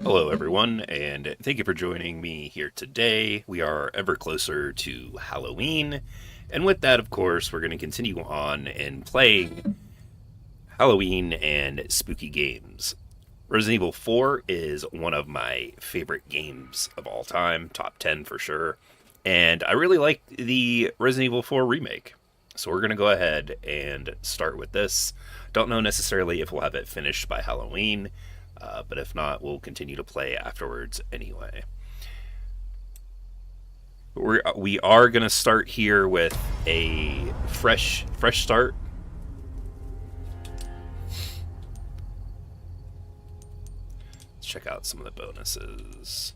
Hello, everyone, and thank you for joining me here today. We are ever closer to Halloween, and with that, of course, we're going to continue on and playing Halloween and spooky games. Resident Evil 4 is one of my favorite games of all time, top 10 for sure, and I really like the Resident Evil 4 remake. So we're going to go ahead and start with this. Don't know necessarily if we'll have it finished by Halloween, but if not, we'll continue to play afterwards anyway. We are going to start here with a fresh start. Let's check out some of the bonuses.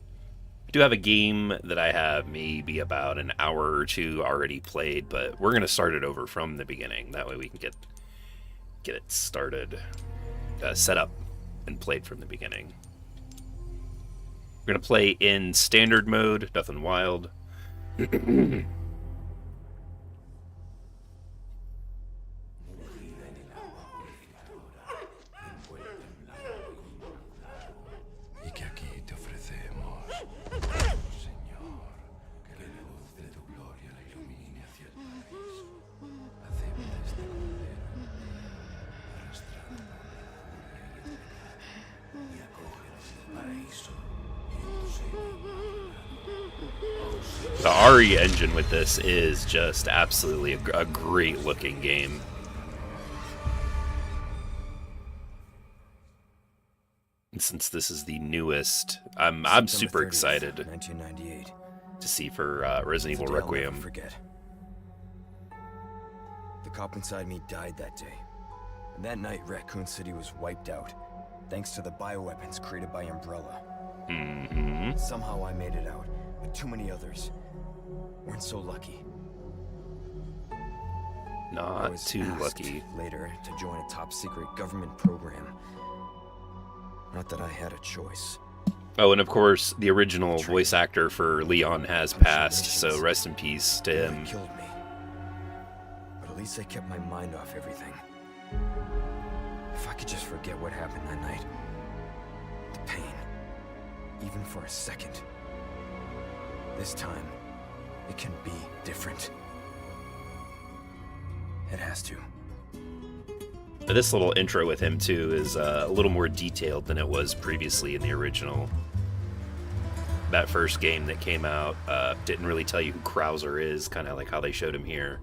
I do have a game that I have maybe about an hour or two already played, but we're going to start it over from the beginning. That way we can get it started, set up, and played from the beginning. We're going to play in standard mode, nothing wild. The RE engine with this is just absolutely a great looking game. And since this is the newest, I'm super excited to see for Resident Evil Requiem. Forget. The cop inside me died that day. And that night, Raccoon City was wiped out, thanks to the bioweapons created by Umbrella. Mm-hmm. Somehow I made it out, but too many others weren't so lucky. Not too lucky. Later to join a top secret government program. Not that I had a choice. Oh, and of course, the original voice actor for Leon has passed, so rest in peace to him. They killed me. But at least I kept my mind off everything. If I could just forget what happened that night. The pain. Even for a second. This time, it can be different. It has to. This little intro with him, too, is a little more detailed than it was previously in the original. That first game that came out didn't really tell you who Krauser is, kind of like how they showed him here.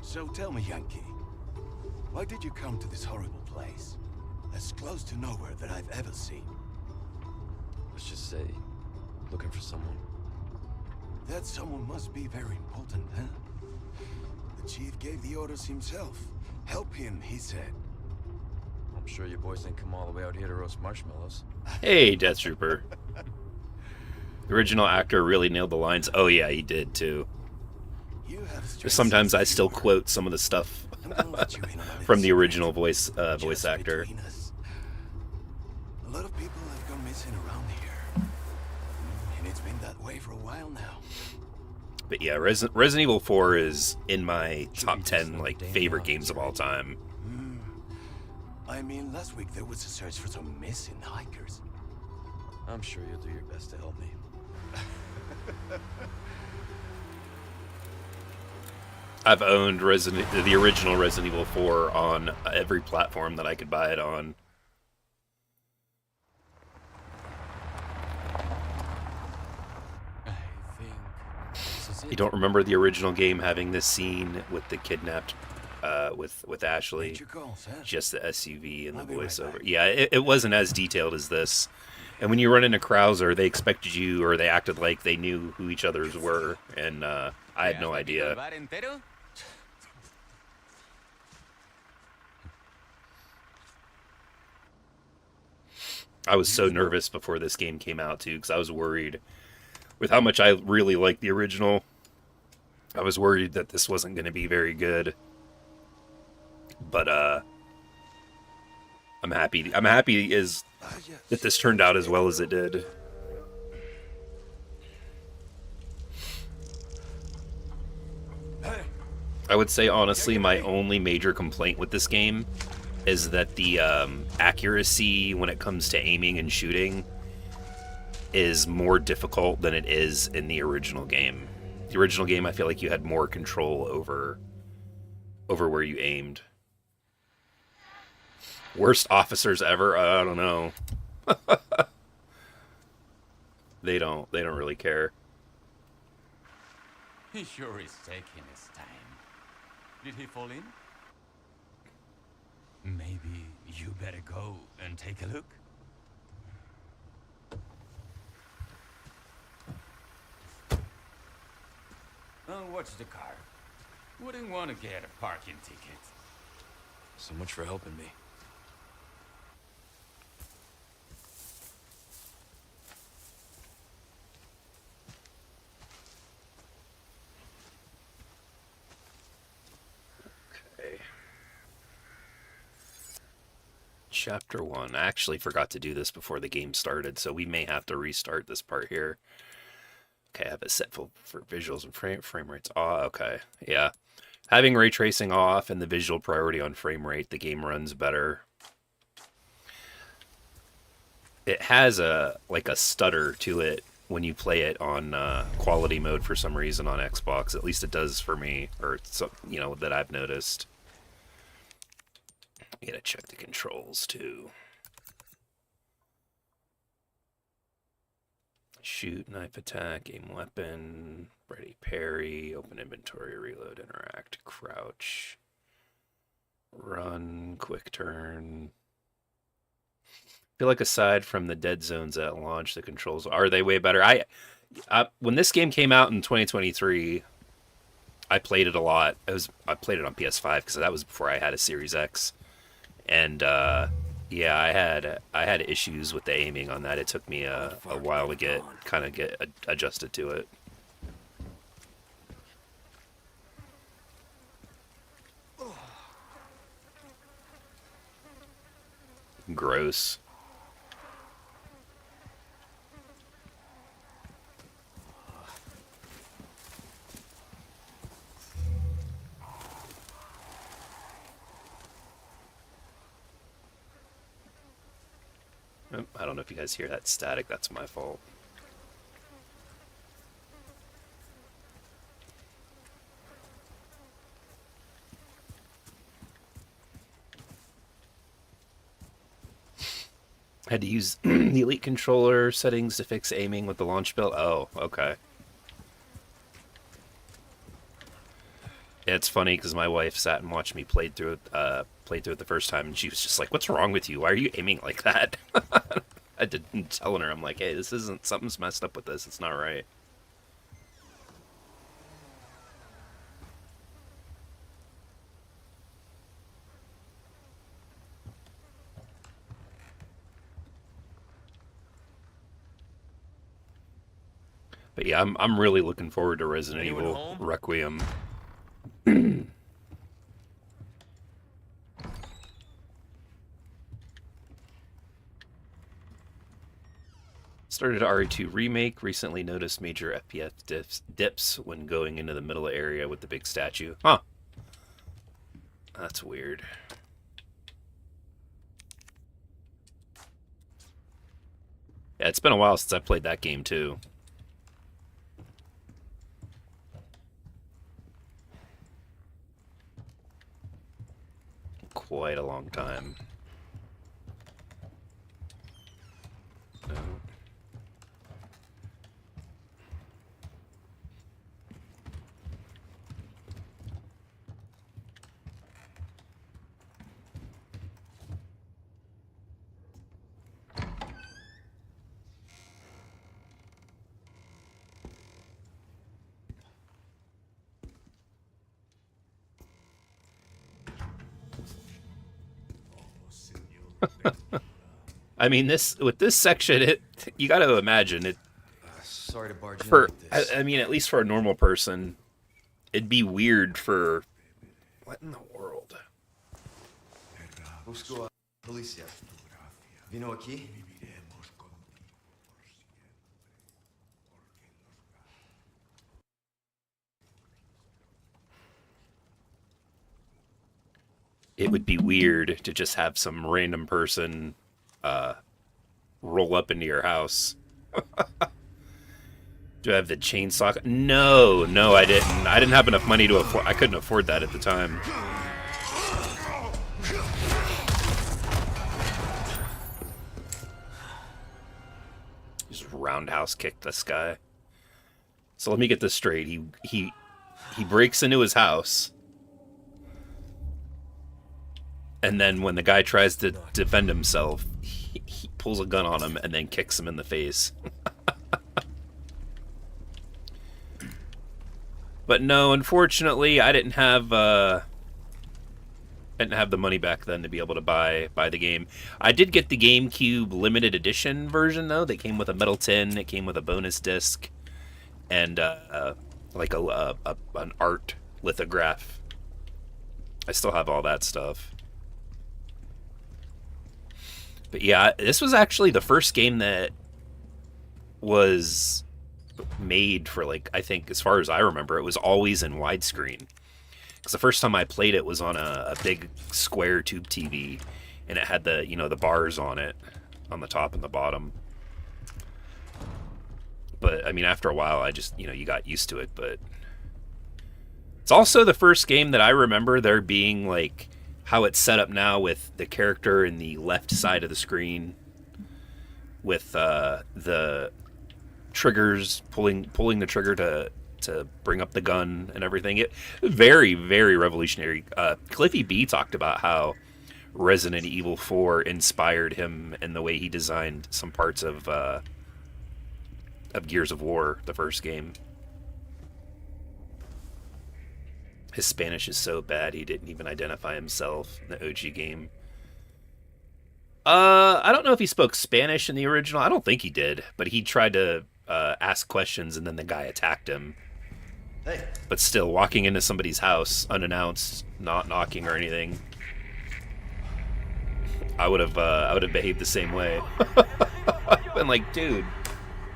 So tell me, Yankee, why did you come to this horrible place? As close to nowhere that I've ever seen. Let's just say, looking for someone. That someone must be very important, huh? The chief gave the orders himself. Help him, he said. I'm sure your boys didn't come all the way out here to roast marshmallows. Hey, Death Trooper. The original actor really nailed the lines. Oh yeah, he did too. Sometimes I still quote some of the stuff from the original voice actor. A lot of people have gone missing around here, and it's been that way for a while now. But yeah, Resident Evil 4 is in my top 10 favorite games of all time. I mean, last week there was a search for some missing hikers. I'm sure you'll do your best to help me. I've owned the original Resident Evil 4 on every platform that I could buy it on. You don't remember the original game having this scene with the kidnapped, with Ashley, just the SUV and the voiceover. Yeah, it wasn't as detailed as this. And when you run into Krauser, they expected you, or they acted like they knew who each others were, and I had no idea. I was so nervous before this game came out, too, because I was worried. With how much I really liked the original, I was worried that this wasn't going to be very good. But I'm happy that this turned out as well as it did. I would say, honestly, my only major complaint with this game is that the accuracy when it comes to aiming and shooting is more difficult than it is in the original game. The original game, I feel like you had more control over where you aimed. Worst officers ever? I don't know. They don't really care. He sure is taking his time. Did he fall in? Maybe you better go and take a look. Oh, watch the car. Wouldn't want to get a parking ticket. So much for helping me. Okay. Chapter 1. I actually forgot to do this before the game started, so we may have to restart this part here. Okay, I have it set for visuals and frame rates. Oh, okay. Yeah. Having ray tracing off and the visual priority on frame rate, the game runs better. It has a stutter to it when you play it on quality mode for some reason on Xbox. At least it does for me, or that I've noticed. I gotta check the controls too. Shoot, knife attack, aim weapon, ready parry, open inventory, reload, interact, crouch, run, quick turn. I feel like aside from the dead zones at launch, the controls are they way better. When this game came out in 2023, I played it a lot. I played it on PS5 because that was before I had a Series X, and yeah, I had issues with the aiming on that. It took me a while to get adjusted to it. Gross. I don't know if you guys hear that static. That's my fault. Had to use the Elite controller settings to fix aiming with the launch build. Oh, okay. Yeah, it's funny because my wife sat and watched me play through it the first time, and she was just like, "What's wrong with you? Why are you aiming like that?" I didn't telling her. I'm like, "Hey, this isn't something's messed up with this. It's not right." But yeah, I'm really looking forward to Resident Anyone Evil home? Requiem. Started RE2 Remake. Recently noticed major FPS dips when going into the middle area with the big statue. Huh. That's weird. Yeah, it's been a while since I played that game too. Quite a long time. No. I mean, with this section, you got to imagine it. Sorry to barge in For like this. I mean, at least for a normal person, it'd be weird for what in the world? Busco a policia. Vino aquí? It would be weird to just have some random person roll up into your house. Do I have the chainsaw? No, I didn't. I didn't have enough money to afford. I couldn't afford that at the time. Just roundhouse kicked this guy. So let me get this straight. He breaks into his house, and then when the guy tries to defend himself, he pulls a gun on him and then kicks him in the face. But no, unfortunately, I didn't have the money back then to be able to buy the game. I did get the GameCube limited edition version though. That came with a metal tin. It came with a bonus disc, and like an art lithograph. I still have all that stuff. But yeah, this was actually the first game that was made for, like, I think as far as I remember, it was always in widescreen. Because the first time I played it was on a big square tube TV, and it had the, you know, the bars on it, on the top and the bottom. But, I mean, after a while, I just, you know, you got used to it, but... It's also the first game that I remember there being, like, how it's set up now with the character in the left side of the screen, with the triggers, pulling the trigger to bring up the gun and everything. It very, very revolutionary. Cliffy B talked about how Resident Evil 4 inspired him in the way he designed some parts of Gears of War, the first game. His Spanish is so bad he didn't even identify himself in the OG game. I don't know if he spoke Spanish in the original. I don't think he did, but he tried to ask questions, and then the guy attacked him. Hey. But still, walking into somebody's house unannounced, not knocking or anything, I would have behaved the same way. I've been like, dude,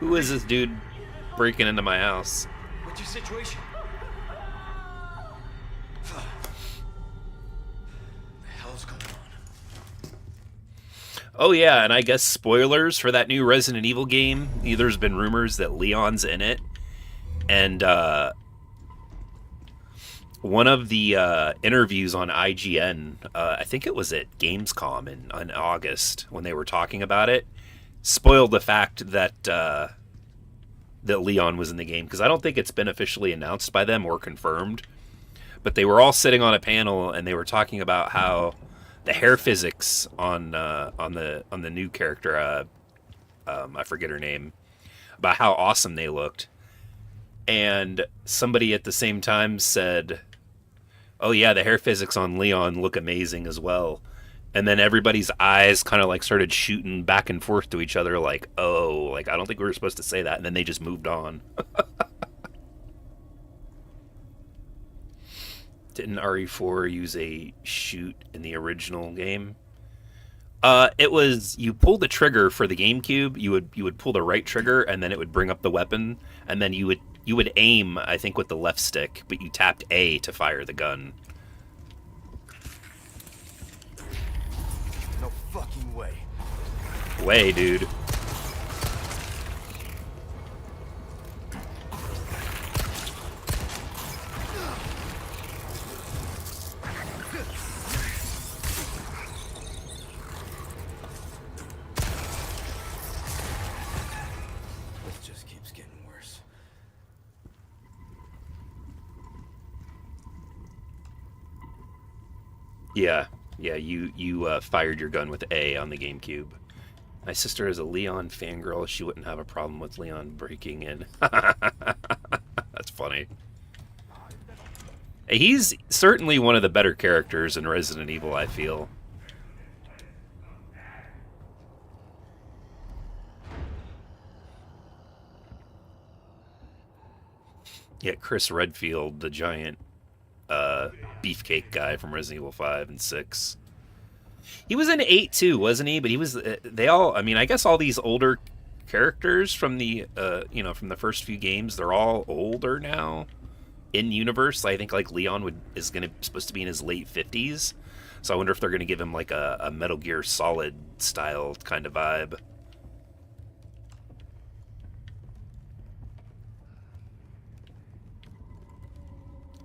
who is this dude breaking into my house? What's your situation? The hell's going on? Oh yeah, and I guess spoilers for that new Resident Evil game. There's been rumors that Leon's in it, and one of the interviews on IGN, I think it was at Gamescom in August when they were talking about it, spoiled the fact that that Leon was in the game, because I don't think it's been officially announced by them or confirmed. But they were all sitting on a panel and they were talking about how the hair physics on the new character, I forget her name, about how awesome they looked. And somebody at the same time said, "Oh yeah, the hair physics on Leon look amazing as well." And then everybody's eyes kind of like started shooting back and forth to each other, like, "Oh, like I don't think we were supposed to say that." And then they just moved on. Didn't RE4 use a shoot in the original game? It was, you pulled the trigger for the GameCube. You would pull the right trigger, and then it would bring up the weapon, and then you would aim, I think, with the left stick, but you tapped A to fire the gun. No fucking way. Way, dude. This just keeps getting worse. Yeah, you fired your gun with A on the GameCube. My sister is a Leon fangirl. She wouldn't have a problem with Leon breaking in. That's funny. He's certainly one of the better characters in Resident Evil, I feel. Yeah, Chris Redfield, the giant beefcake guy from Resident Evil 5 and 6. He was in 8 too, wasn't he? But he was, they all, I mean, I guess all these older characters from the, from the first few games, they're all older now in universe. I think like Leon is supposed to be in his late 50s. So I wonder if they're going to give him like a Metal Gear Solid style kind of vibe.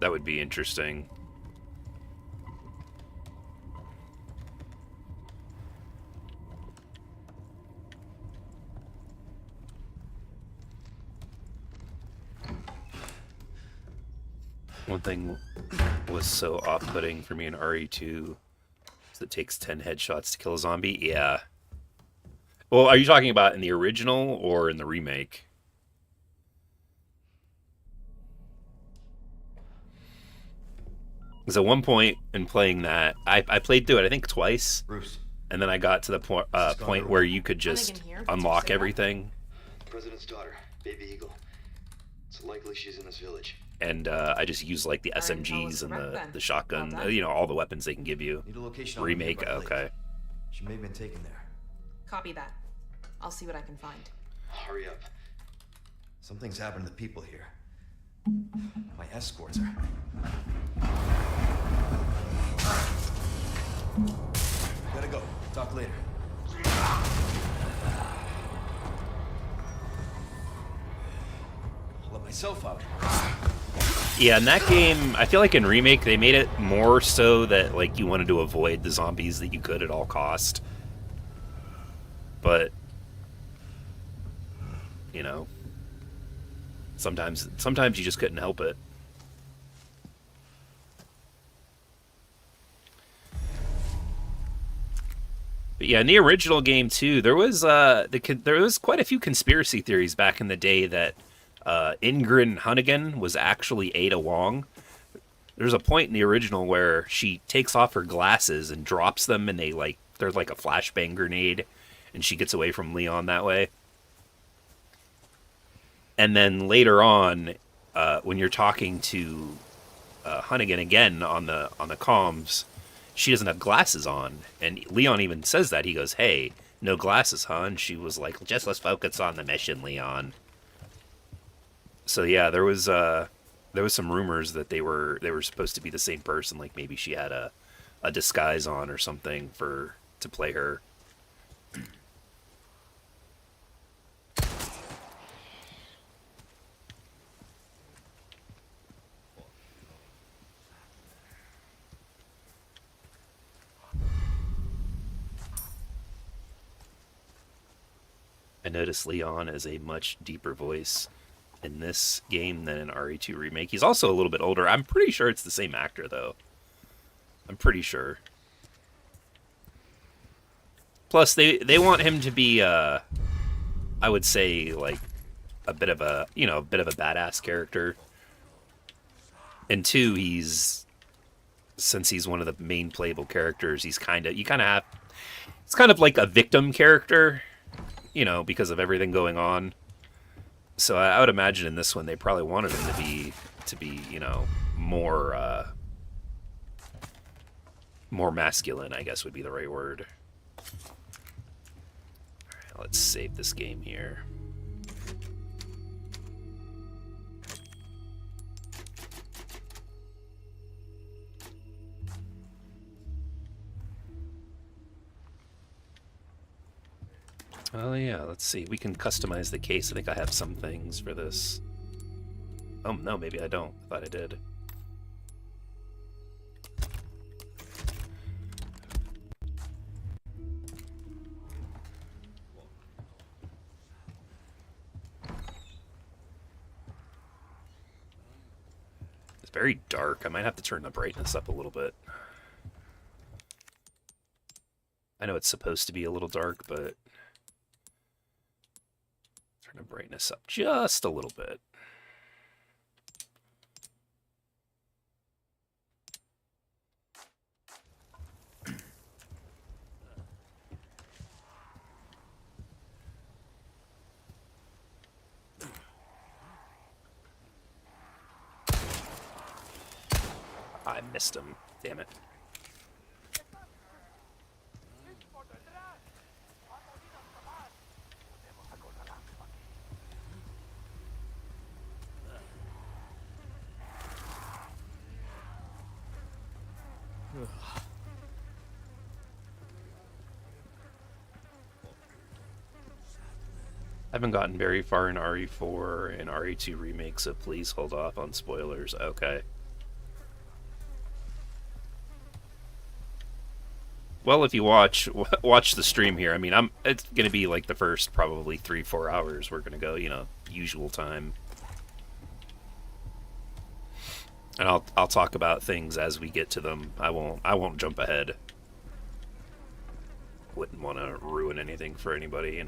That would be interesting. One thing was so off-putting for me in RE2 is it takes 10 headshots to kill a zombie. Yeah. Well, are you talking about in the original or in the remake? Because at one point in playing that, I played through it, I think, twice. Bruce. And then I got to the point where you could just unlock everything. President's daughter, Baby Eagle. It's likely she's in this village. And I just use like the SMGs and the shotgun, you know, all the weapons they can give you. Need a location on Remake, the nearby lake. okay. She may have been taken there. Copy that. I'll see what I can find. Hurry up. Something's happened to the people here. My escorts are. Gotta go. Talk later. I'll let myself out. Yeah, in that game, I feel like in Remake, they made it more so that, like, you wanted to avoid the zombies that you could at all cost. But, you know, sometimes you just couldn't help it. But yeah, in the original game too, there was quite a few conspiracy theories back in the day that Ingrid Hunnigan was actually Ada Wong. There's a point in the original where she takes off her glasses and drops them, and they're like a flashbang grenade, and she gets away from Leon that way. And then later on, when you're talking to Hunnigan again on the comms, she doesn't have glasses on, and Leon even says that. He goes, "Hey, no glasses, huh?" And she was like, "Just let's focus on the mission, Leon." So yeah, there was some rumors that they were supposed to be the same person. Like maybe she had a disguise on or something to play her. I noticed Leon has a much deeper voice in this game than in RE2 Remake. He's also a little bit older. I'm pretty sure it's the same actor, though. I'm pretty sure. Plus, they want him to be, I would say, like, a bit of a badass character. And two, since he's one of the main playable characters, it's kind of like a victim character, you know, because of everything going on. So I would imagine in this one they probably wanted him to be, you know, more masculine, I guess would be the right word. All right, let's save this game here. Oh yeah, let's see. We can customize the case. I think I have some things for this. Oh no, maybe I don't. I thought I did. It's very dark. I might have to turn the brightness up a little bit. I know it's supposed to be a little dark, but turn the brightness up just a little bit. I missed him. Damn it. I haven't gotten very far in RE4 and RE2 Remake, so please hold off on spoilers. Okay. Well, if you watch the stream here, I mean, it's gonna be like the first probably 3-4 hours. We're gonna go, usual time, and I'll talk about things as we get to them. I won't jump ahead. Wouldn't want to ruin anything for anybody.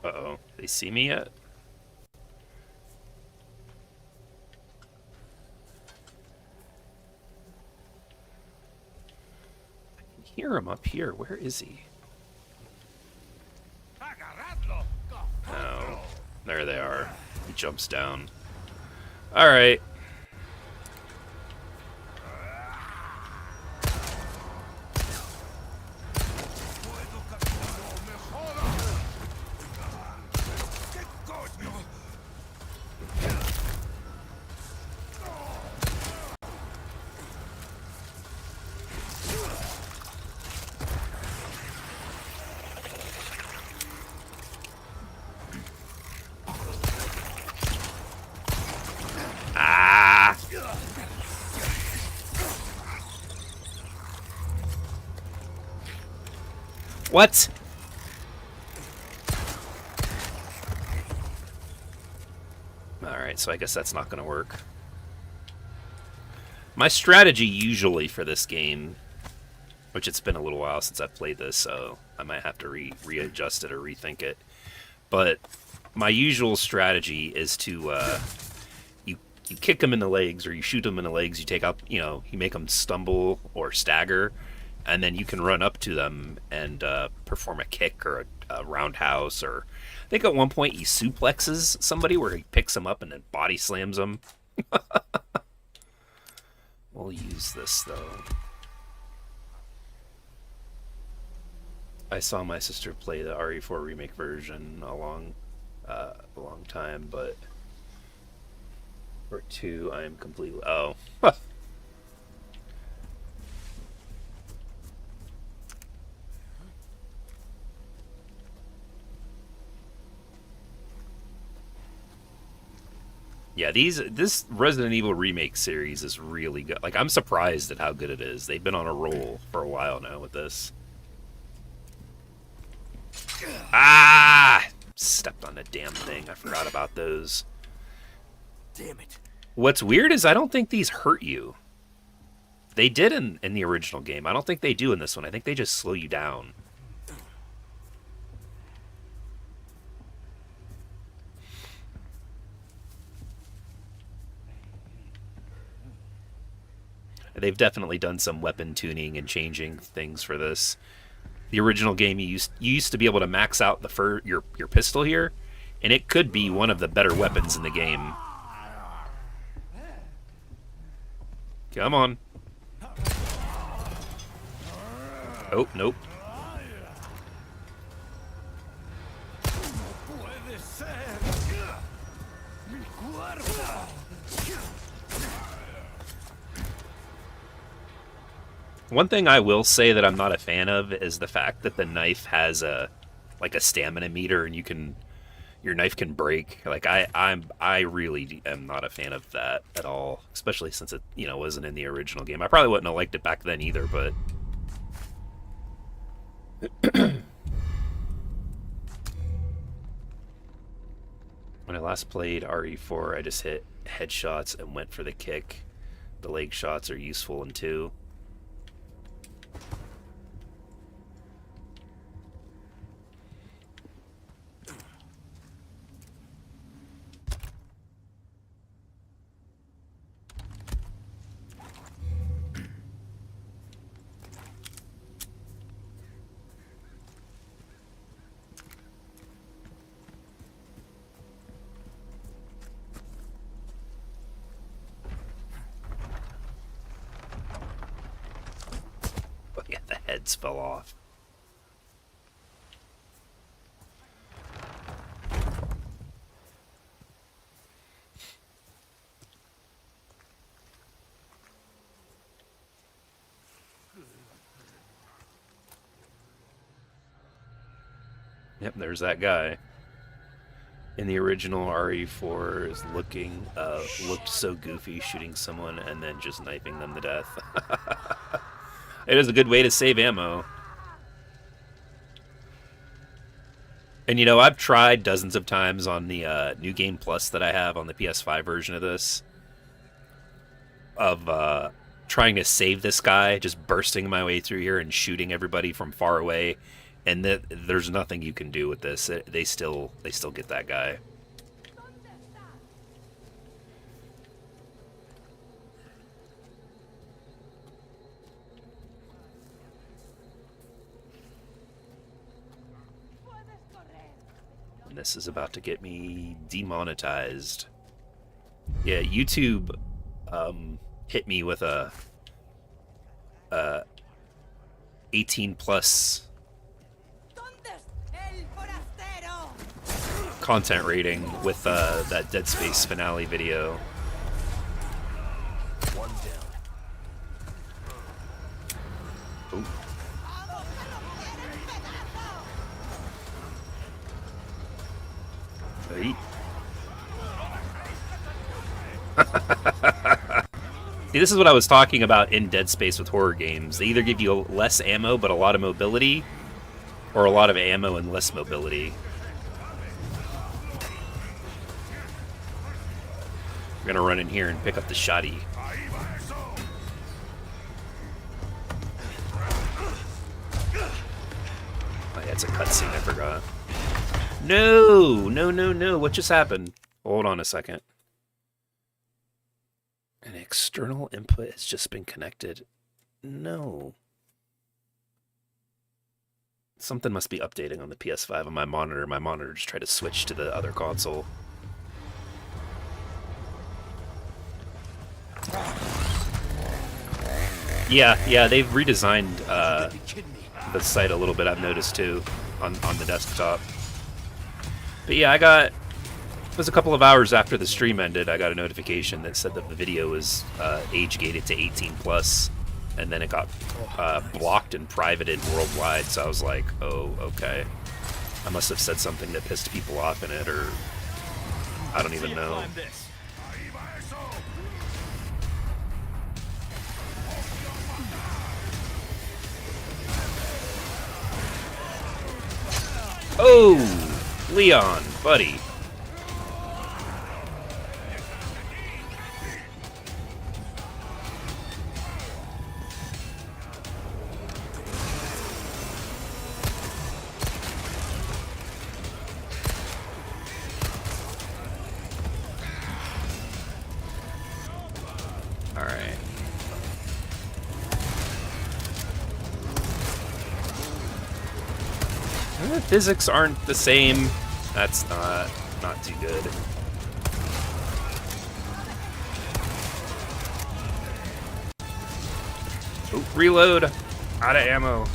Uh-oh. They see me yet? I can hear him up here. Where is he? Oh, there they are. He jumps down. Alright. Ah! What? Alright, so I guess that's not going to work. My strategy usually for this game, which it's been a little while since I've played this, so I might have to readjust it or rethink it. But my usual strategy is to you kick them in the legs, or you shoot them in the legs. You take out, you make them stumble or stagger, and then you can run up to them and perform a kick or a roundhouse. Or I think at one point he suplexes somebody where he picks them up and then body slams them. We'll use this though. I saw my sister play the RE4 remake version a long time, but for 2, I am completely... Oh. Yeah, this Resident Evil remake series is really good. Like, I'm surprised at how good it is. They've been on a roll for a while now with this. Ah! Stepped on the damn thing. I forgot about those. Damn it. What's weird is I don't think these hurt you. They did in the original game. I don't think they do in this one. I think they just slow you down. They've definitely done some weapon tuning and changing things for this. The original game, you used to be able to max out your pistol here, and it could be one of the better weapons in the game. Come on. Oh, nope. One thing I will say that I'm not a fan of is the fact that the knife has a stamina meter, and your knife can break. Like I really am not a fan of that at all, especially since it wasn't in the original game. I probably wouldn't have liked it back then either, but when I last played RE4, I just hit headshots and went for the kick. The leg shots are useful in 2. heads fell off. Yep, there's that guy. In the original, RE4 is looked so goofy shooting someone and then just knifing them to death. It is a good way to save ammo. And you know, I've tried dozens of times on the New Game Plus that I have on the PS5 version of this of trying to save this guy, just bursting my way through here and shooting everybody from far away, and there's nothing you can do with this. They still get that guy. And this is about to get me demonetized. Yeah, YouTube hit me with a 18 plus content rating with that Dead Space finale video. One down. Ooh. Hey. See, this is what I was talking about in Dead Space with horror games. They either give you less ammo but a lot of mobility, or a lot of ammo and less mobility. We're gonna run in here and pick up the shotty. Oh yeah, it's a cutscene, I forgot. No! No, no, no, what just happened? Hold on a second. An external input has just been connected. No. Something must be updating on the PS5 on my monitor. My monitor just tried to switch to the other console. Yeah, they've redesigned the site a little bit, I've noticed too, on the desktop. But yeah, it was a couple of hours after the stream ended, I got a notification that said that the video was age gated to 18 plus, and then it got blocked and privated worldwide. So I was like, oh, okay. I must have said something that pissed people off in it, or I don't even know. Oh, Leon, buddy. The physics aren't the same. That's not too good. Oh, reload! Out of ammo.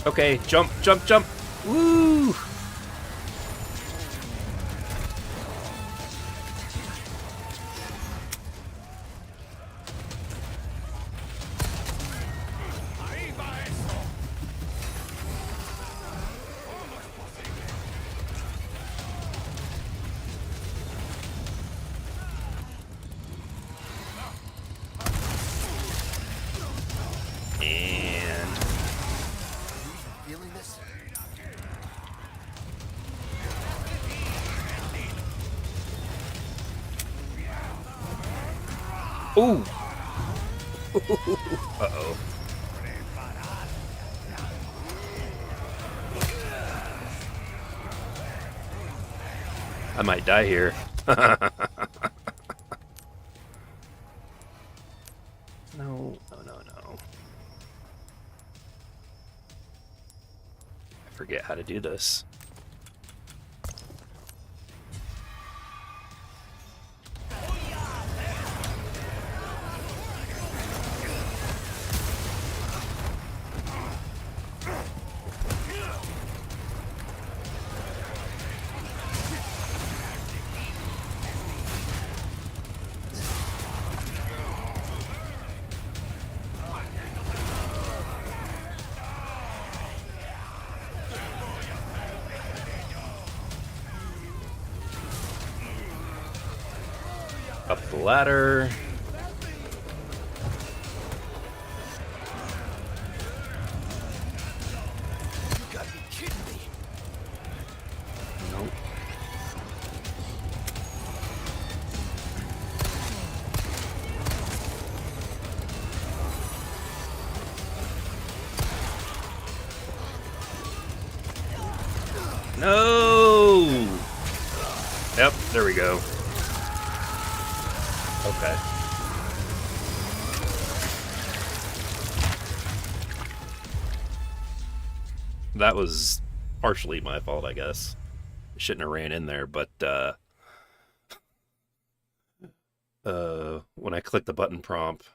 Okay, jump, jump, jump! Woo! Ooh! Uh-oh. I might die here. No, no, no, no. I forget how to do this. the ladder. You gotta be kidding me. Nope. No! Yep, there we go. Okay. That was partially my fault, I guess. Shouldn't have ran in there, but when I click the button prompt,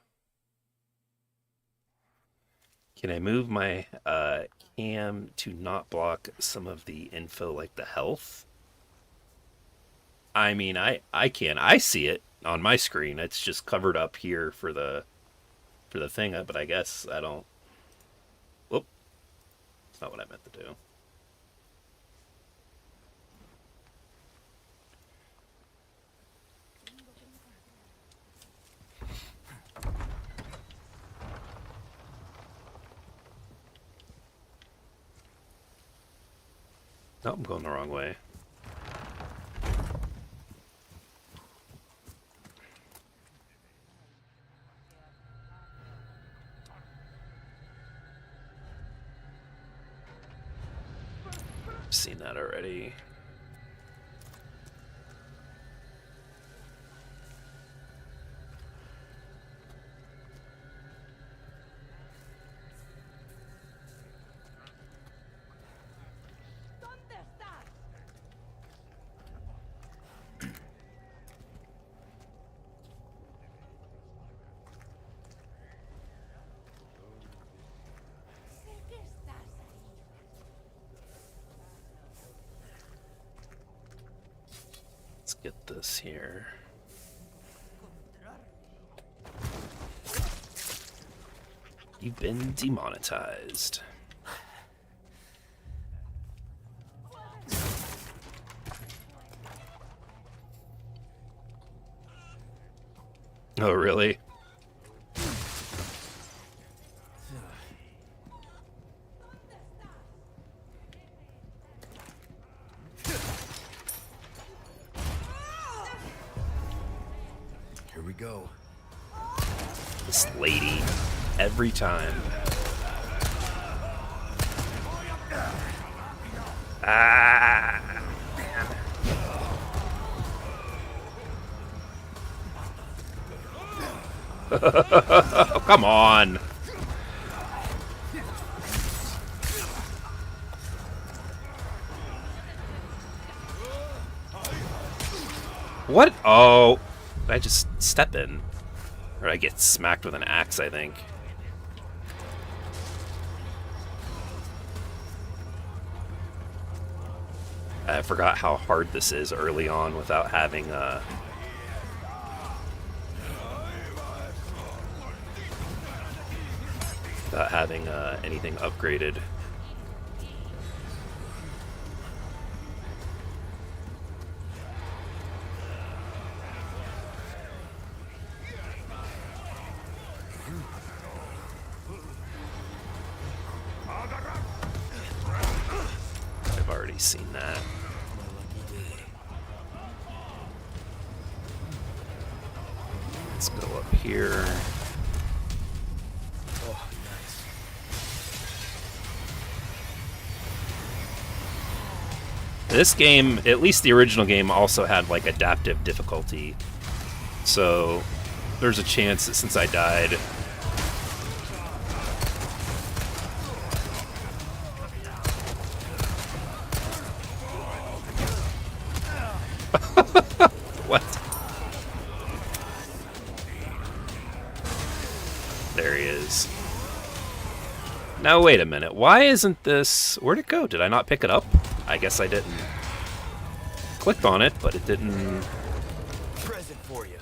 can I move my cam to not block some of the info like the health? I mean, I can. I see it on my screen. It's just covered up here for the thing, but I guess I don't. Whoop. That's not what I meant to do. No, I'm going the wrong way. Seen that already. Let's get this here. You've been demonetized. Oh, really? Here we go. This lady, every time. Ah, man. Come on. What? Oh, did I just step in? Or I get smacked with an axe, I think. I forgot how hard this is early on without having anything upgraded. I've already seen that. Let's go up here. Oh, nice. This game, at least the original game, also had like adaptive difficulty. So there's a chance that since I died, what? There he is. Now wait a minute. Why isn't this... Where'd it go? Did I not pick it up? I guess I didn't. Clicked on it, but it didn't... Present for you.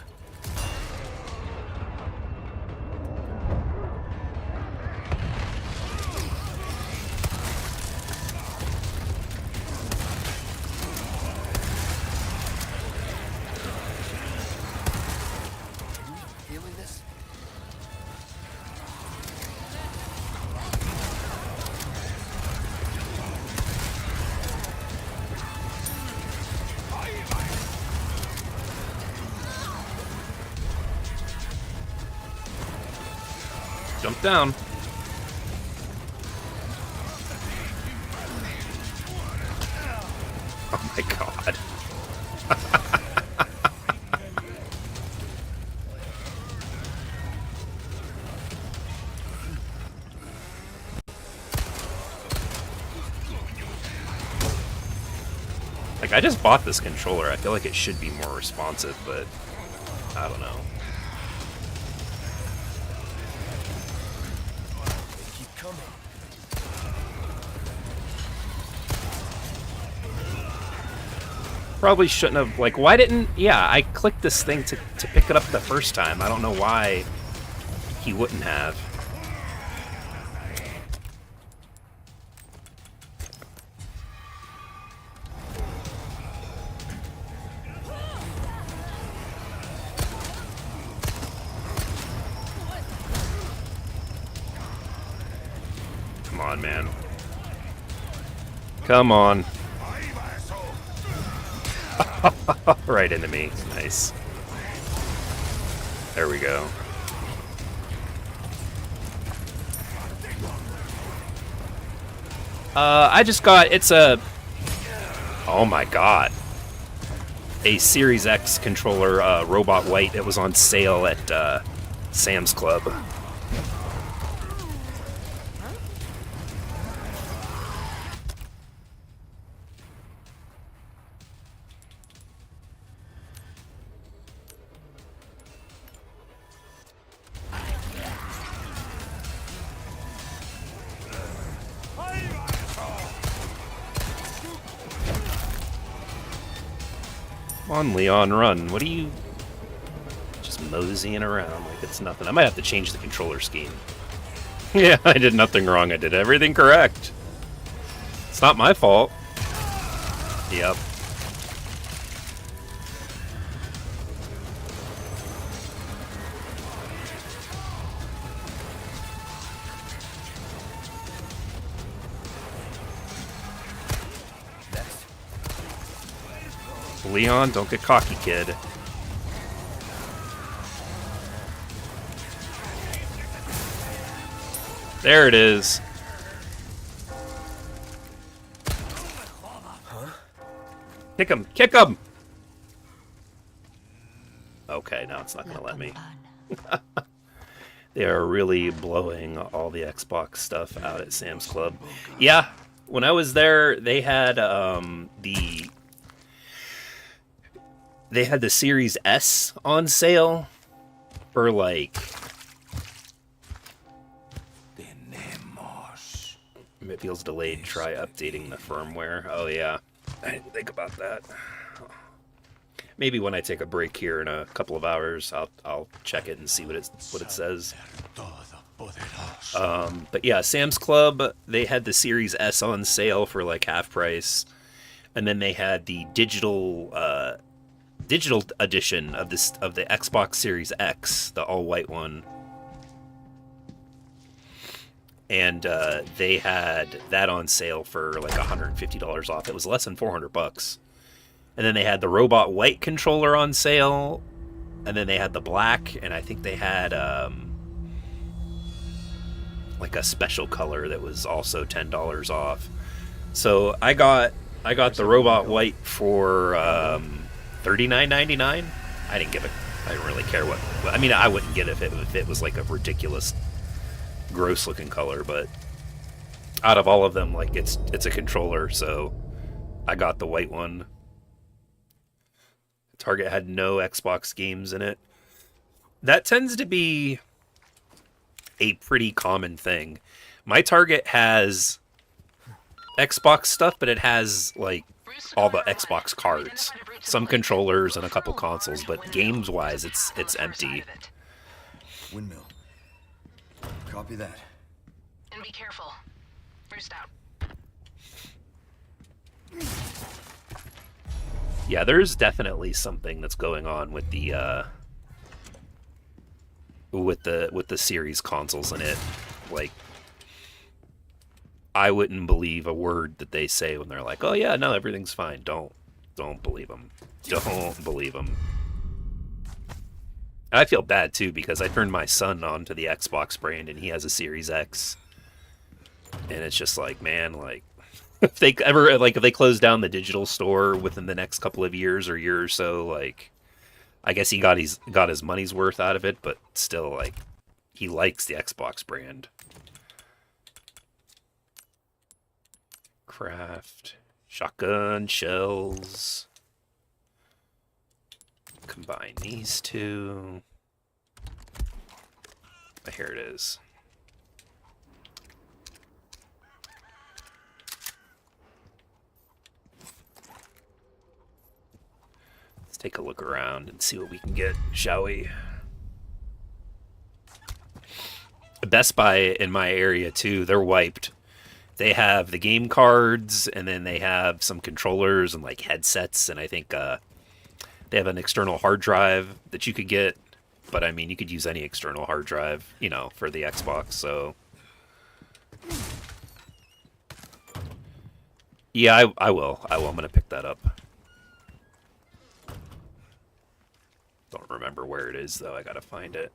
Jump down. Oh my god. Like, I just bought this controller. I feel like it should be more responsive, but I don't know. Keep coming. Probably shouldn't have, like, why didn't, yeah, I clicked this thing to pick it up the first time. I don't know why he wouldn't have. Come on, man. Come on. Right into me. Nice. There we go. I just got, it's a, oh my god, a Series X controller, Robot White. It was on sale at Sam's Club. Come on, Leon, run. What are you just moseying around like it's nothing? I might have to change the controller scheme. Yeah, I did nothing wrong. I did everything correct. It's not my fault. Yep. Leon, don't get cocky, kid. There it is. Huh? Kick him! Kick him! Okay, now it's not gonna let me. They are really blowing all the Xbox stuff out at Sam's Club. Yeah, when I was there, they had the Series S on sale for like, it feels delayed. Try updating the firmware. Oh yeah, I didn't think about that. Maybe when I take a break here in a couple of hours, I'll check it and see what it says. But yeah, Sam's Club, they had the Series S on sale for like half price, and then they had the digital edition of the Xbox Series X, the all white one. And they had that on sale for like $150 off. It was less than $400. And then they had the Robot White controller on sale, and then they had the black, and I think they had like a special color that was also $10 off. So I got the Robot White for $39.99. I didn't give it. I didn't really care what. I mean, I wouldn't get it if it was like a ridiculous, gross looking color. But out of all of them, like it's a controller, so I got the white one. Target had no Xbox games in it. That tends to be a pretty common thing. My Target has Xbox stuff, but it has like all the Xbox cards, some controllers, and a couple consoles. But games-wise, it's empty. Windmill. Copy that. And be careful. First out. Yeah, there's definitely something that's going on with the series consoles in it. Like, I wouldn't believe a word that they say when they're like, "Oh yeah, no, everything's fine." Don't believe them. Don't believe them. And I feel bad too because I turned my son onto the Xbox brand and he has a Series X. And it's just like, man, like if they ever like if they close down the digital store within the next couple of years or year or so, like I guess he got his money's worth out of it, but still like he likes the Xbox brand. Craft, shotgun, shells. Combine these two. Here it is. Let's take a look around and see what we can get, shall we? Best Buy in my area too, they're wiped. They have the game cards, and then they have some controllers and like headsets, and I think they have an external hard drive that you could get. But I mean, you could use any external hard drive, you know, for the Xbox. So yeah, I will. I'm gonna pick that up. Don't remember where it is though. I gotta find it.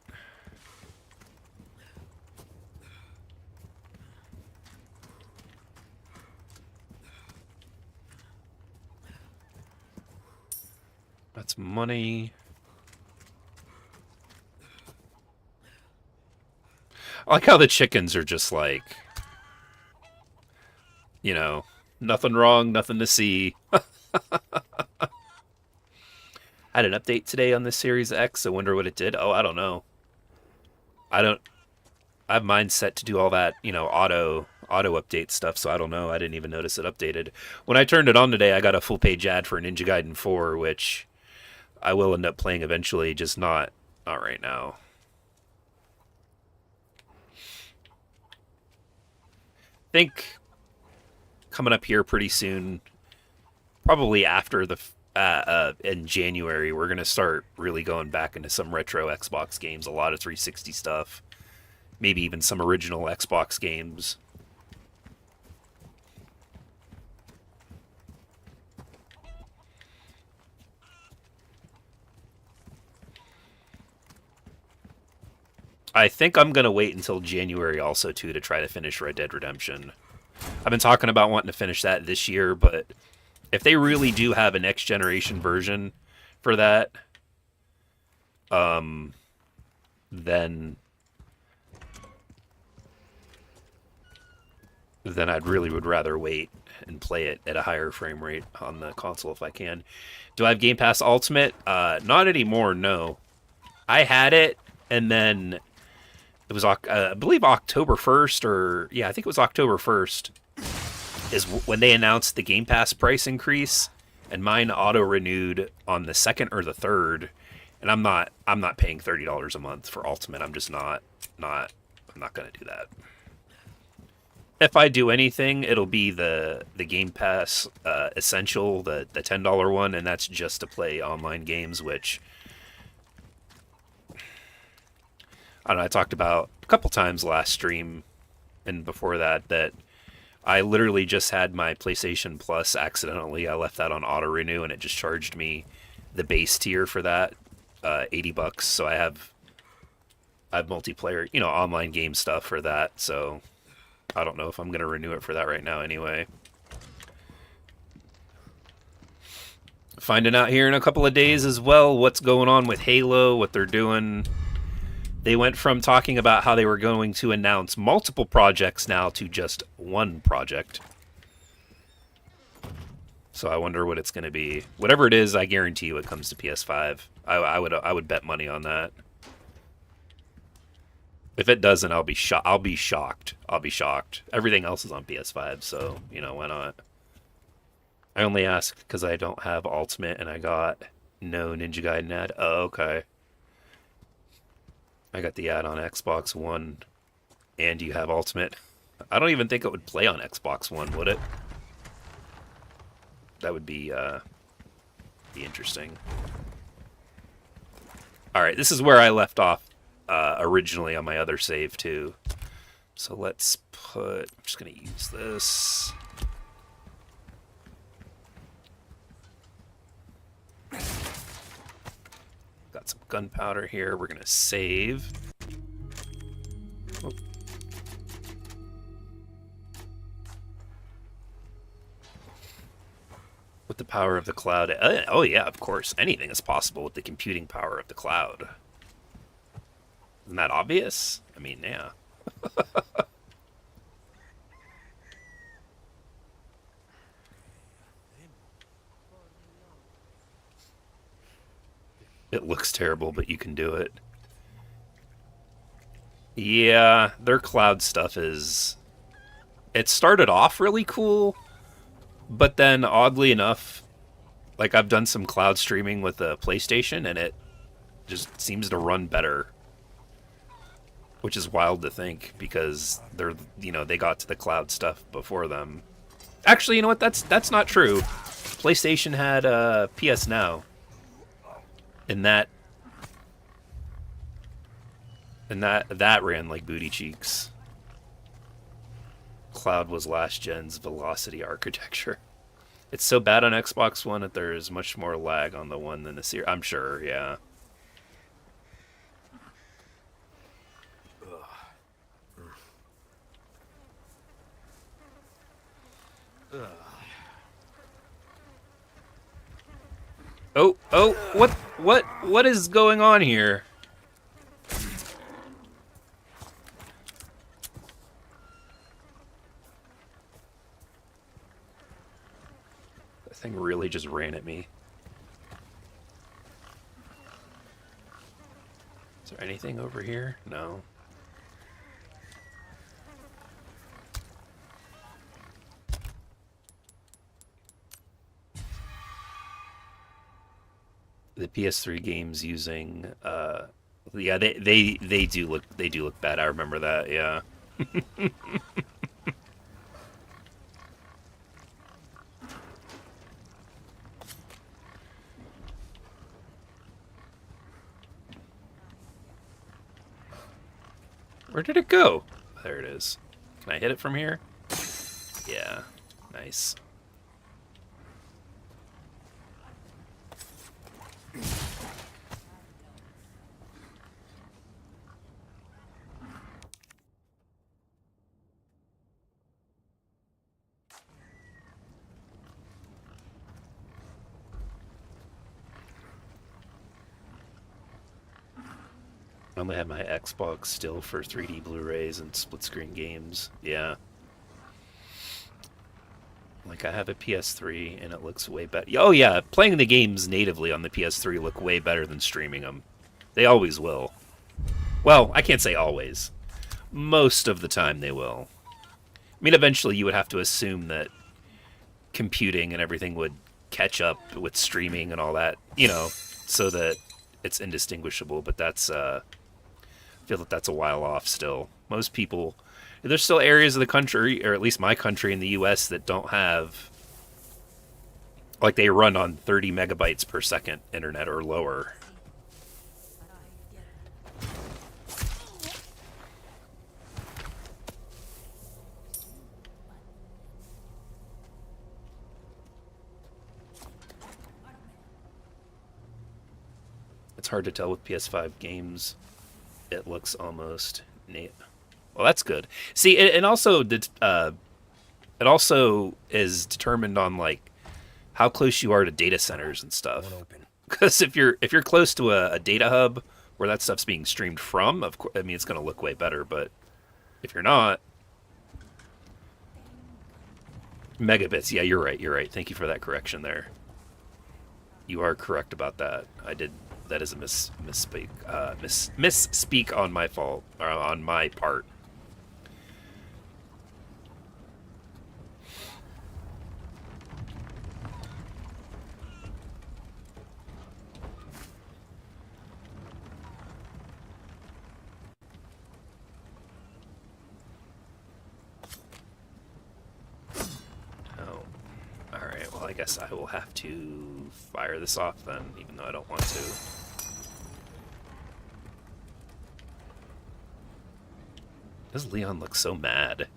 That's money. I like how the chickens are just like, you know, nothing wrong, nothing to see. I had an update today on the Series X. I wonder what it did. Oh, I don't know. I have mine set to do all that, you know, auto update stuff, so I don't know. I didn't even notice it updated. When I turned it on today, I got a full page ad for Ninja Gaiden 4, which I will end up playing eventually, just not right now. Think coming up here pretty soon, probably after the in January, we're gonna start really going back into some retro Xbox games, a lot of 360 stuff, maybe even some original Xbox games. I think I'm going to wait until January also, too, to try to finish Red Dead Redemption. I've been talking about wanting to finish that this year, but if they really do have a next-generation version for that, then I'd really would rather wait and play it at a higher frame rate on the console if I can. Do I have Game Pass Ultimate? Not anymore, no. I had it, and then it was, I believe, October 1st, or, yeah, I think it was October 1st, is when they announced the Game Pass price increase, and mine auto-renewed on the 2nd or the 3rd, and I'm not paying $30 a month for Ultimate. I'm just I'm not going to do that. If I do anything, it'll be the Game Pass Essential, the $10 one, and that's just to play online games, which I don't know, I talked about a couple times last stream and before that I literally just had my PlayStation Plus accidentally. I left that on auto renew and it just charged me the base tier for that, $80. So I have multiplayer, you know, online game stuff for that. So I don't know if I'm going to renew it for that right now anyway. Finding out here in a couple of days as well what's going on with Halo, what they're doing. They went from talking about how they were going to announce multiple projects now to just one project. So I wonder what it's going to be. Whatever it is, I guarantee you it comes to PS5. I would bet money on that. If it doesn't, I'll be shocked. I'll be shocked. Everything else is on PS5, so, you know, why not? I only ask because I don't have Ultimate and I got no Ninja Gaiden ad. Oh, okay. I got the ad on Xbox One, and you have Ultimate. I don't even think it would play on Xbox One, would it? That would be interesting. All right, this is where I left off originally on my other save too. So let's put. I'm just gonna use this. Got some gunpowder here. We're gonna save. Oh. With the power of the cloud. Oh yeah, of course. Anything is possible with the computing power of the cloud. Isn't that obvious? I mean, yeah. It looks terrible, but you can do it. Yeah, their cloud stuff is... It started off really cool, but then oddly enough, like I've done some cloud streaming with the PlayStation, and it just seems to run better. Which is wild to think, because they're, you know, they got to the cloud stuff before them. Actually, you know what? That's not true. PlayStation had PS Now. And that ran like booty cheeks. Cloud was last gen's velocity architecture. It's so bad on Xbox One that there is much more lag on the one than the series. I'm sure, yeah. Oh, what is going on here? That thing really just ran at me. Is there anything over here? No. The PS3 games using yeah, they do look bad. I remember that, yeah. Where did it go? There it is. Can I hit it from here? Yeah. Nice. I only have my Xbox still for 3D Blu-rays and split-screen games. Yeah. Like, I have a PS3, and it looks way better. Oh, yeah, playing the games natively on the PS3 look way better than streaming them. They always will. Well, I can't say always. Most of the time they will. I mean, eventually you would have to assume that computing and everything would catch up with streaming and all that, you know, so that it's indistinguishable, but that's... I feel that that's a while off still. Most people, there's still areas of the country, or at least my country in the US, that don't have, like, they run on 30 megabytes per second internet or lower. It's hard to tell with PS5 games. It looks almost neat. Well, that's good. See, it also it also is determined on like how close you are to data centers and stuff. Because if you're close to a data hub where that stuff's being streamed from, of course, I mean it's going to look way better. But if you're not, megabits. Yeah, you're right. You're right. Thank you for that correction there. You are correct about that. I did. That is a misspeak on my fault, or on my part. Oh, all right. Well, I guess I will have to fire this off then, even though I don't want to. Does Leon look so mad?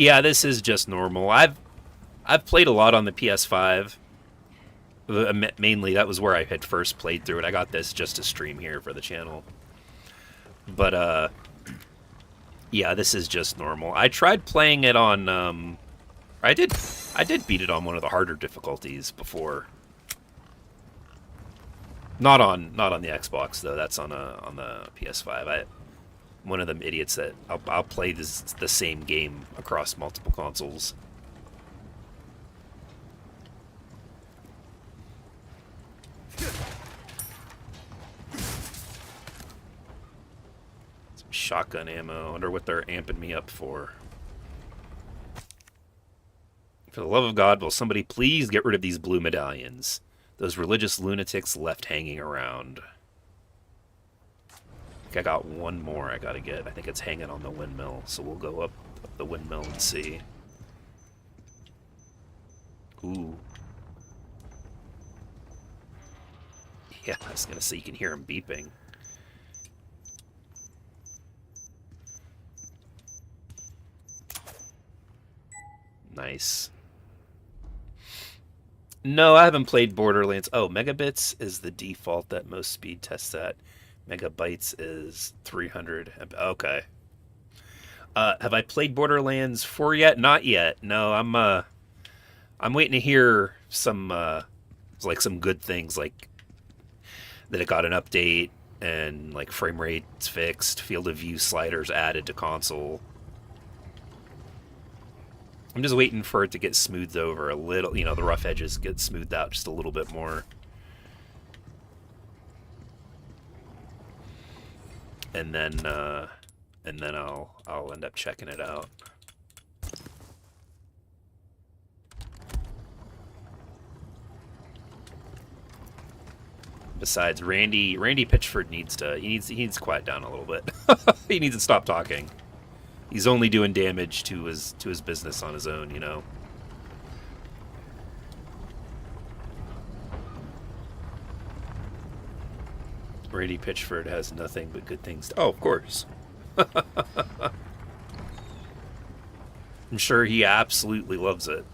Yeah, this is just normal. I've played a lot on the PS5. Mainly, that was where I had first played through it. I got this just to stream here for the channel. But, yeah, this is just normal. I tried playing it on, I did beat it on one of the harder difficulties before. Not on the Xbox, though. That's on the PS5. One of them idiots that I'll play the same game across multiple consoles. Some shotgun ammo. I wonder what they're amping me up for. For the love of God, will somebody please get rid of these blue medallions? Those religious lunatics left hanging around. I got one more I gotta get. I think it's hanging on the windmill, so we'll go up the windmill and see. Ooh. Yeah, I was gonna say you can hear him beeping. Nice. No, I haven't played Borderlands. Oh, megabits is the default that most speed tests at. Megabytes is 300. Okay. Have I played Borderlands 4 yet? Not yet. No, I'm waiting to hear some some good things, like that it got an update and like frame rate's fixed, field of view sliders added to console. I'm just waiting for it to get smoothed over a little, the rough edges get smoothed out just a little bit more. And then I'll end up checking it out. Besides, Randy Pitchford needs to quiet down a little bit. He needs to stop talking. He's only doing damage to his business on his own, Randy Pitchford has nothing but good things to... Oh, of course. I'm sure he absolutely loves it.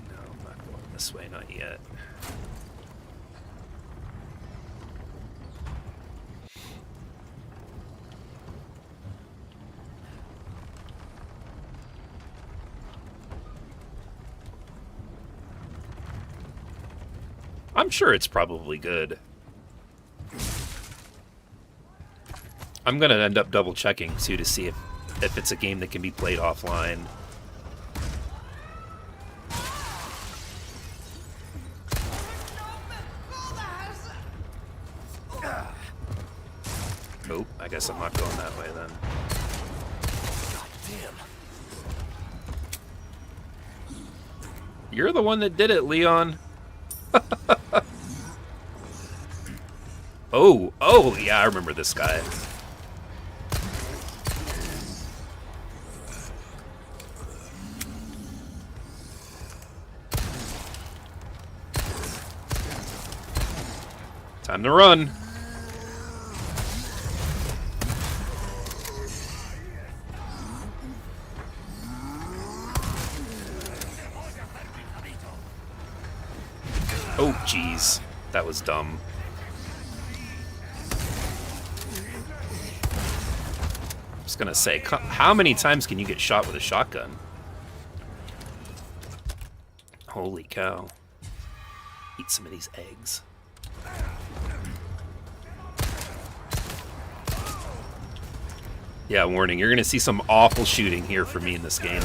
No, I'm not going this way, not yet. I'm sure it's probably good. I'm gonna end up double checking too to see if it's a game that can be played offline. Nope, I guess I'm not going that way then. God damn. You're the one that did it, Leon. Oh, yeah, I remember this guy. Time to run. Oh, jeez. That was dumb. I was gonna say, how many times can you get shot with a shotgun? Holy cow. Eat some of these eggs. Yeah, warning, you're gonna see some awful shooting here for me in this game.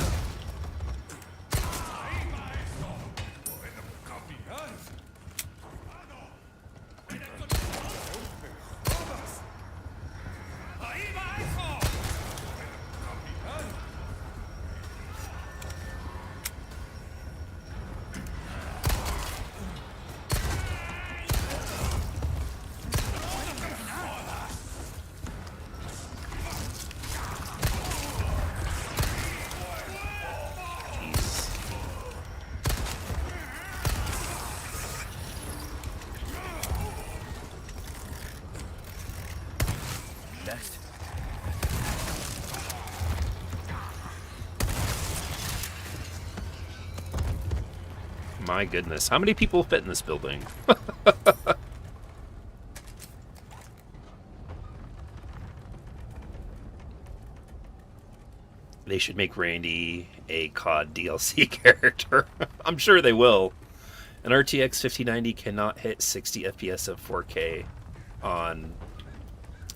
My goodness. How many people fit in this building? They should make Randy a COD DLC character. I'm sure they will. An RTX 5090 cannot hit 60 FPS of 4K on...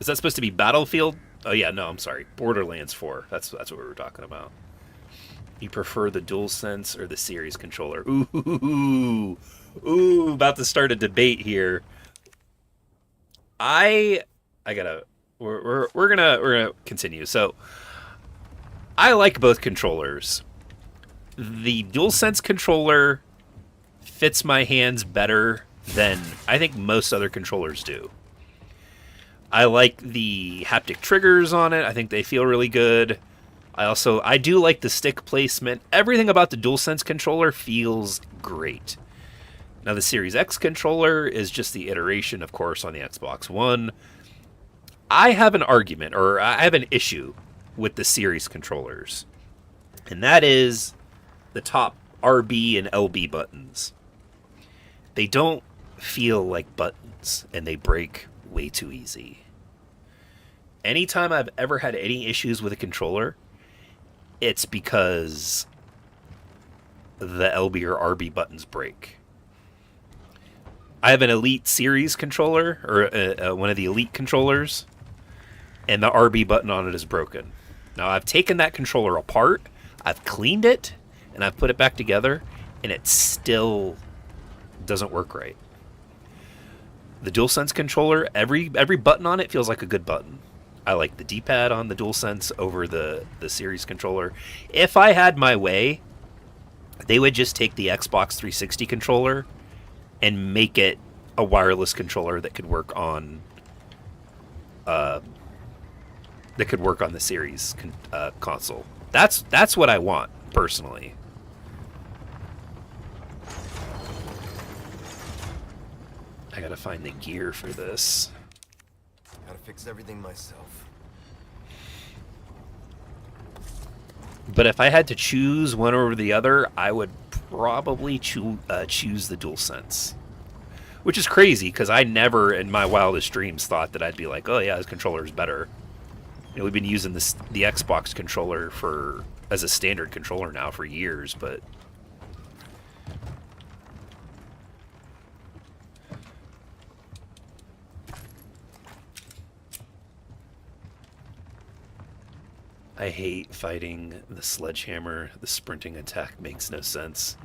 Is that supposed to be Battlefield? Oh yeah, no, I'm sorry. Borderlands 4. That's what we were talking about. You prefer the DualSense or the Series controller? Ooh, about to start a debate here. We're gonna continue. So I like both controllers. The DualSense controller fits my hands better than I think most other controllers do. I like the haptic triggers on it. I think they feel really good. I do like the stick placement. Everything about the DualSense controller feels great. Now the Series X controller is just the iteration, of course, on the Xbox One. I have an argument, or I have an issue with the Series controllers. And that is the top RB and LB buttons. They don't feel like buttons, and they break way too easy. Anytime I've ever had any issues with a controller, it's because the LB or RB buttons break. I have an Elite Series controller, or one of the Elite controllers, and the RB button on it is broken. Now, I've taken that controller apart, I've cleaned it, and I've put it back together, and it still doesn't work right. The DualSense controller, every button on it feels like a good button. I like the D-pad on the DualSense over the Series controller. If I had my way, they would just take the Xbox 360 controller and make it a wireless controller that could work on the Series console. That's what I want personally. I gotta find the gear for this. Gotta fix everything myself. But if I had to choose one over the other, I would probably choose the DualSense. Which is crazy, because I never in my wildest dreams thought that I'd be like, oh yeah, this controller is better. You know, we've been using the Xbox controller as a standard controller now for years, but... I hate fighting the sledgehammer. The sprinting attack makes no sense.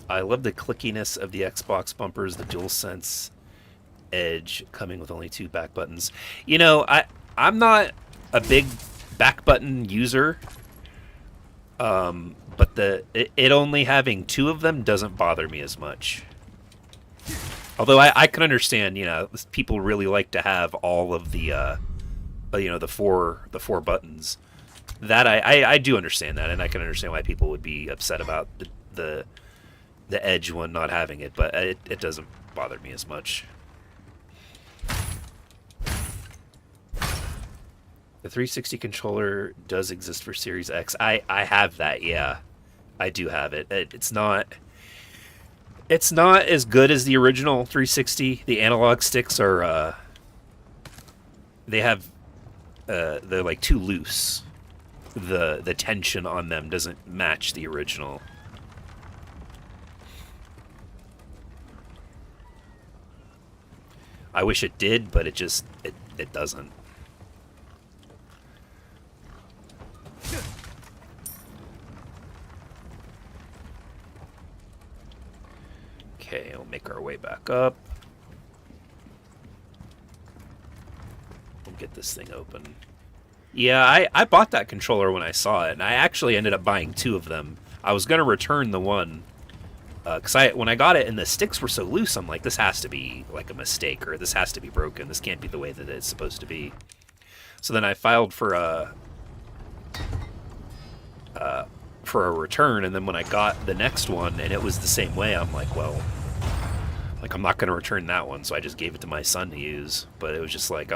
I love the clickiness of the Xbox bumpers, the DualSense Edge coming with only 2 back buttons. You know, I'm not a big back button user, but it only having 2 of them doesn't bother me as much. Although I can understand, you know, people really like to have all of the, the four buttons. That I do understand that, and I can understand why people would be upset about the Edge one not having it, but it doesn't bother me as much. The 360 controller does exist for Series X. I have that, yeah. I do have it. It's not as good as the original 360. The analog sticks are they're like too loose. The tension on them doesn't match the original. I wish it did, but it doesn't. Okay, we'll make our way back up. We'll get this thing open. Yeah, I bought that controller when I saw it, and I actually ended up buying 2 of them. I was going to return the one, because when I got it and the sticks were so loose, I'm like, this has to be like a mistake, or this has to be broken. This can't be the way that it's supposed to be. So then I filed for a return, and then when I got the next one and it was the same way, I'm like, well, like I'm not going to return that one, so I just gave it to my son to use. But it was just like,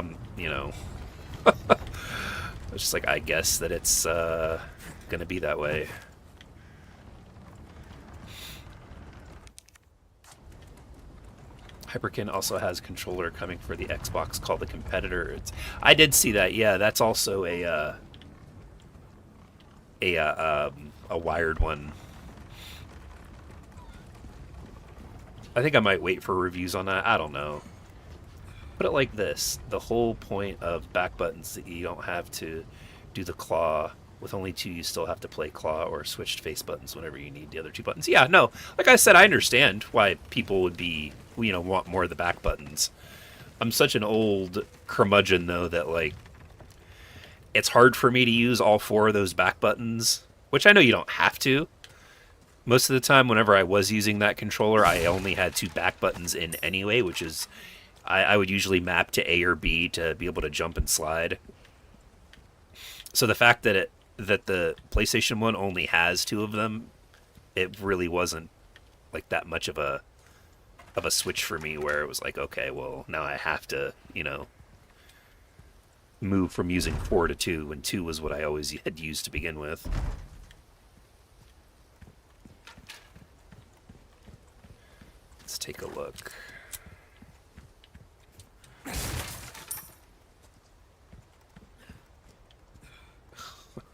it's just like, I guess that it's going to be that way. Hyperkin also has a controller coming for the Xbox called the Competitor. I did see that. Yeah, that's also a wired one. I think I might wait for reviews on that. I don't know. Put it like this: the whole point of back buttons that you don't have to do the claw. With only two, you still have to play claw or switch face buttons whenever you need the other two buttons. Yeah, no. Like I said, I understand why people would be, want more of the back buttons. I'm such an old curmudgeon, though, that, like, it's hard for me to use all four of those back buttons, which I know you don't have to. Most of the time, whenever I was using that controller, I only had two back buttons in anyway, which is, I would usually map to A or B to be able to jump and slide. So the fact that the PlayStation 1 only has two of them, it really wasn't like that much of a switch for me where it was like, okay, well, now I have to, move from using 4 to 2 when 2 was what I always had used to begin with. Let's take a look.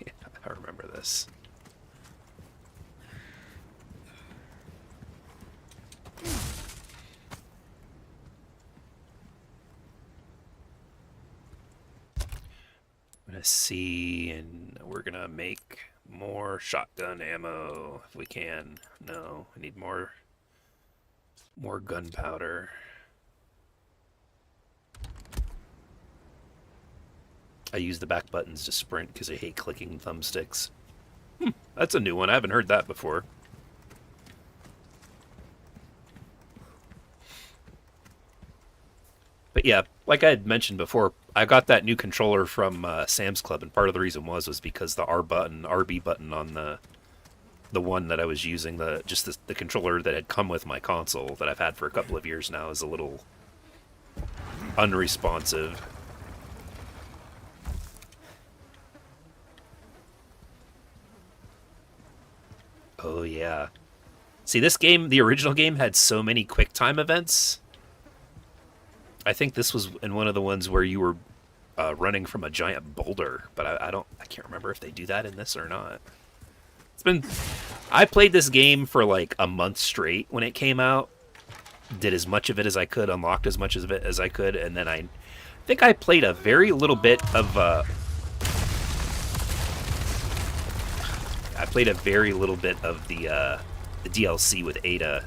Yeah, I remember this. I'm gonna see, and we're gonna make more shotgun ammo if we can. No, I need more gunpowder. I use the back buttons to sprint because I hate clicking thumbsticks. That's a new one. I haven't heard that before. But yeah, like I had mentioned before, I got that new controller from Sam's Club, and part of the reason was because the RB button on the one that I was using, the controller that had come with my console that I've had for a couple of years now, is a little unresponsive. Oh yeah. See, this game, the original game, had so many QuickTime events. I think this was in one of the ones where you were running from a giant boulder, but I can't remember if they do that in this or not. I played this game for like a month straight when it came out. Did as much of it as I could, unlocked as much of it as I could, and then I think I played a very little bit of the DLC with Ada,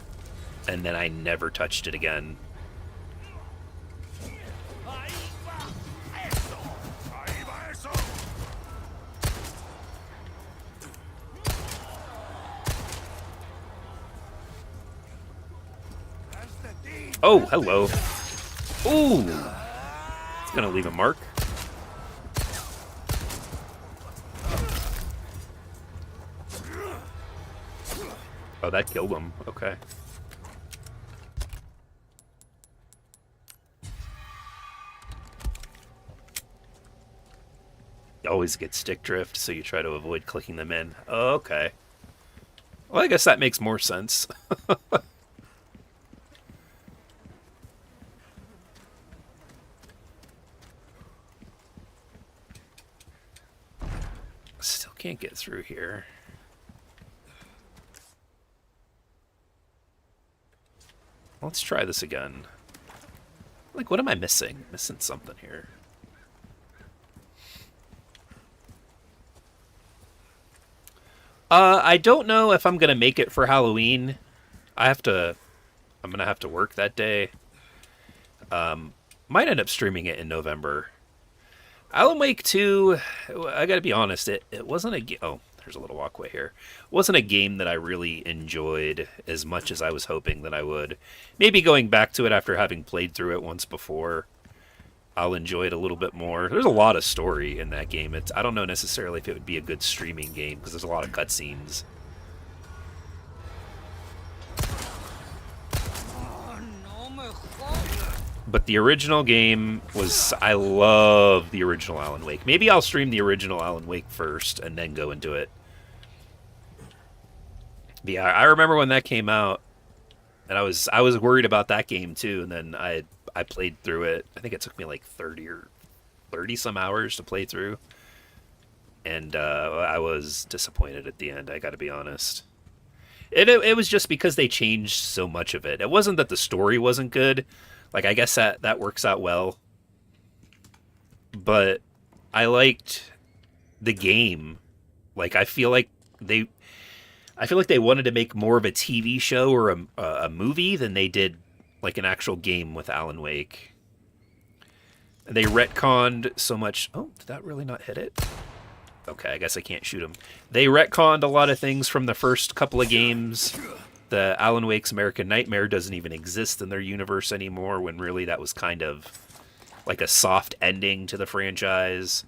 and then I never touched it again. Oh, hello. Ooh! It's gonna leave a mark. Oh, that killed him. Okay. You always get stick drift, so you try to avoid clicking them in. Oh, okay. Well, I guess that makes more sense. Still can't get through here. Let's try this again. Like, what am I missing? Missing something here. I don't know if I'm gonna make it for Halloween. I'm gonna have to work that day. Might end up streaming it in November. Alan Wake 2, I gotta be honest, it wasn't a game. Oh, there's a little walkway here. It wasn't a game that I really enjoyed as much as I was hoping that I would. Maybe going back to it after having played through it once before, I'll enjoy it a little bit more. There's a lot of story in that game. I don't know necessarily if it would be a good streaming game because there's a lot of cutscenes. But the original game I love the original Alan Wake. Maybe I'll stream the original Alan Wake first and then go into it. But yeah, I remember when that came out, And I was worried about that game too. And then I played through it. I think it took me like 30 some hours to play through, and I was disappointed at the end. I got to be honest. It was just because they changed so much of it. It wasn't that the story wasn't good. Like, I guess that works out well. But I liked the game. Like, I feel like they wanted to make more of a TV show or a movie than they did like an actual game with Alan Wake. They retconned so much. Oh, did that really not hit it? Okay, I guess I can't shoot him. They retconned a lot of things from the first couple of games. The Alan Wake's American Nightmare doesn't even exist in their universe anymore, when really that was kind of like a soft ending to the franchise.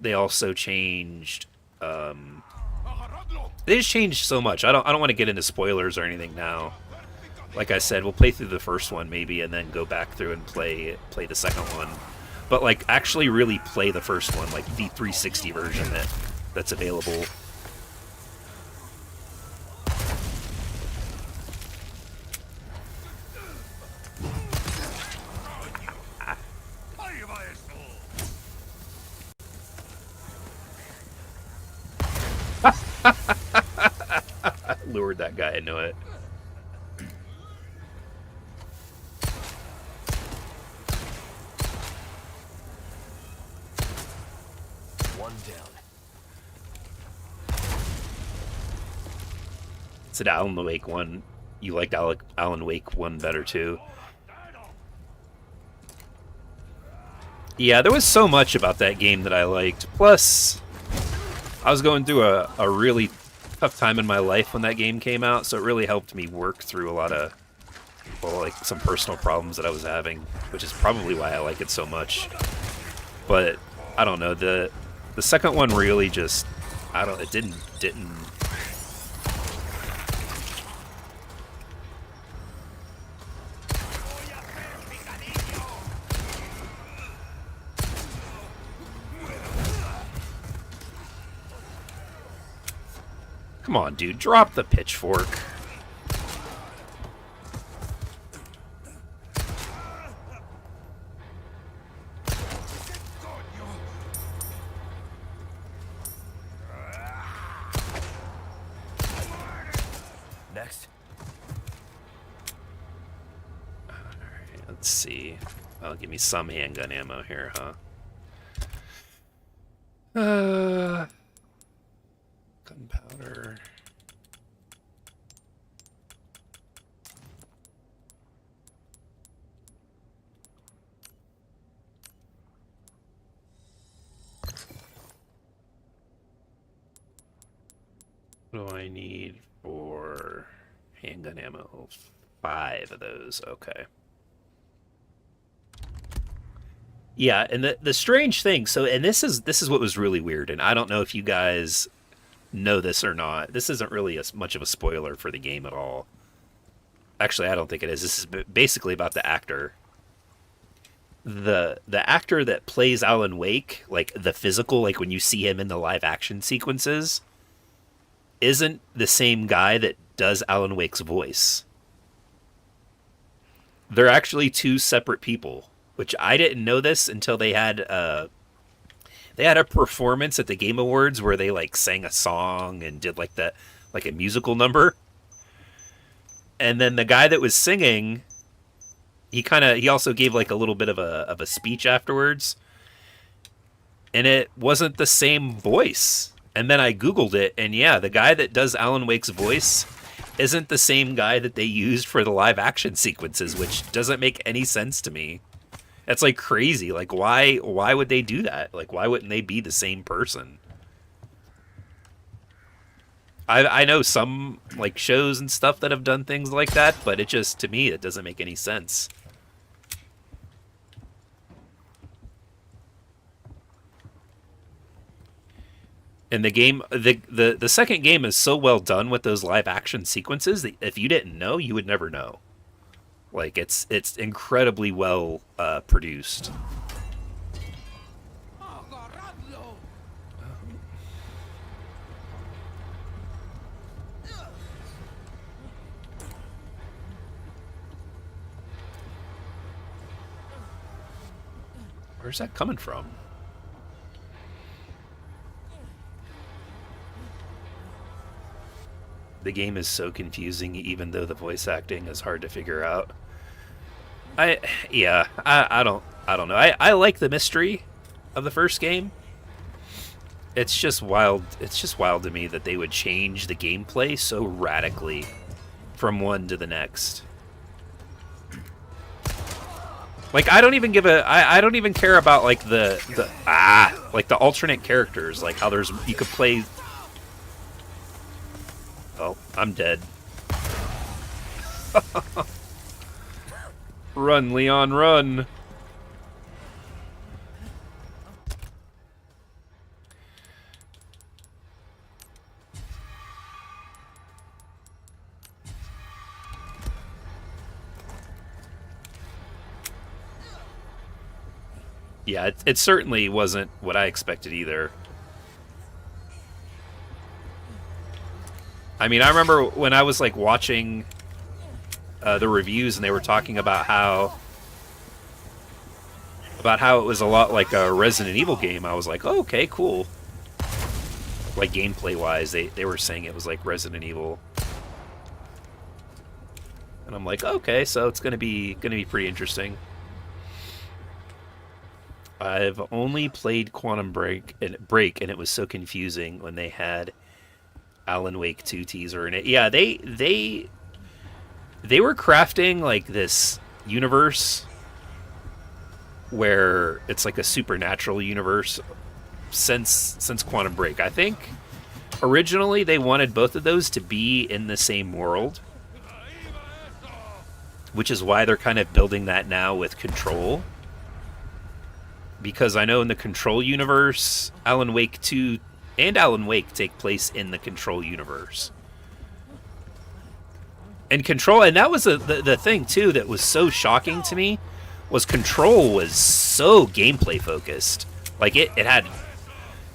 They also changed. They just changed so much. I don't want to get into spoilers or anything now. Like I said, we'll play through the first one maybe, and then go back through and play the second one. But like, actually really play the first one, like the 360 version that's available. Lured that guy, I know it. One down. Said Alan Wake 1. You liked Alan Wake 1 better too. Yeah, there was so much about that game that I liked. Plus, I was going through a really tough time in my life when that game came out, so it really helped me work through a lot of, well, like some personal problems that I was having, which is probably why I like it so much. But I don't know, the second one really just, it didn't. Come on, dude, drop the pitchfork. Next. Alright, let's see. Well, give me some handgun ammo here, huh? Gunpowder. What do I need for handgun ammo? 5 of those, okay. Yeah, and the strange thing, so, and this is what was really weird, and I don't know if you guys know this or not. This isn't really as much of a spoiler for the game at all. Actually, I don't think it is. This is basically about the actor. The actor that plays Alan Wake, like the physical, like when you see him in the live action sequences, isn't the same guy that does Alan Wake's voice. They're actually two separate people, which I didn't know this until they had a performance at the Game Awards where they like sang a song and did like a musical number. And then the guy that was singing, he also gave like a little bit of a speech afterwards. And it wasn't the same voice. And then I Googled it, and yeah, the guy that does Alan Wake's voice isn't the same guy that they used for the live action sequences, which doesn't make any sense to me. It's like crazy. Like, why would they do that? Like, why wouldn't they be the same person? I know some like shows and stuff that have done things like that, but it just, to me, it doesn't make any sense. And the game, the second game is so well done with those live action sequences that if you didn't know, you would never know. Like, it's incredibly well produced. Where's that coming from? The game is so confusing, even though the voice acting is hard to figure out. I don't know. I like the mystery of the first game. It's just wild. It's just wild to me that they would change the gameplay so radically from one to the next. Like, I don't even care about like like the alternate characters, like how you could play. Oh, I'm dead. Run, Leon, run. Yeah, it certainly wasn't what I expected either. I mean, I remember when I was like watching the reviews and they were talking about how it was a lot like a Resident Evil game. I was like, oh, okay, cool. Like gameplay wise, they were saying it was like Resident Evil, and I'm like, okay, so it's gonna be pretty interesting. I've only played Quantum Break, and it was so confusing when they had Alan Wake 2 teaser in it. Yeah, they were crafting like this universe where it's like a supernatural universe since Quantum Break. I think originally they wanted both of those to be in the same world, which is why they're kind of building that now with Control. Because I know in the Control universe, Alan Wake 2 and Alan Wake take place in the Control universe. And Control, and that was the thing too that was so shocking to me, was Control was so gameplay focused. Like it had,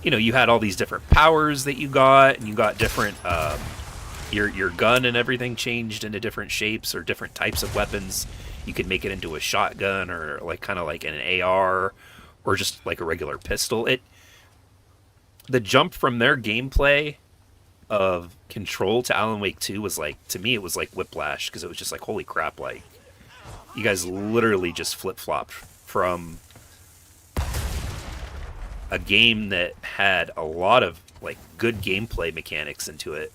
you had all these different powers that you got, and you got different, your gun and everything changed into different shapes or different types of weapons. You could make it into a shotgun or like kind of like an AR. Or just like a regular pistol. The jump from their gameplay of Control to Alan Wake 2 was like, to me, it was like whiplash, because it was just like, holy crap, like, you guys literally just flip-flopped from a game that had a lot of like good gameplay mechanics into it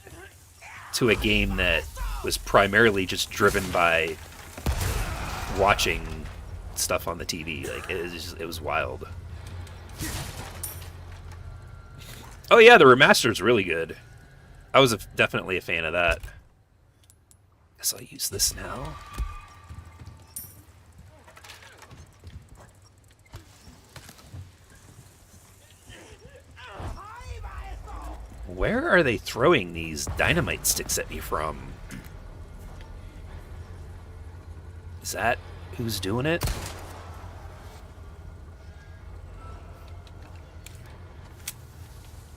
to a game that was primarily just driven by watching stuff on the TV. Like it was wild. Oh yeah, the remaster's really good. I was definitely a fan of that. Guess I'll use this now. Where are they throwing these dynamite sticks at me from? Is that who's doing it?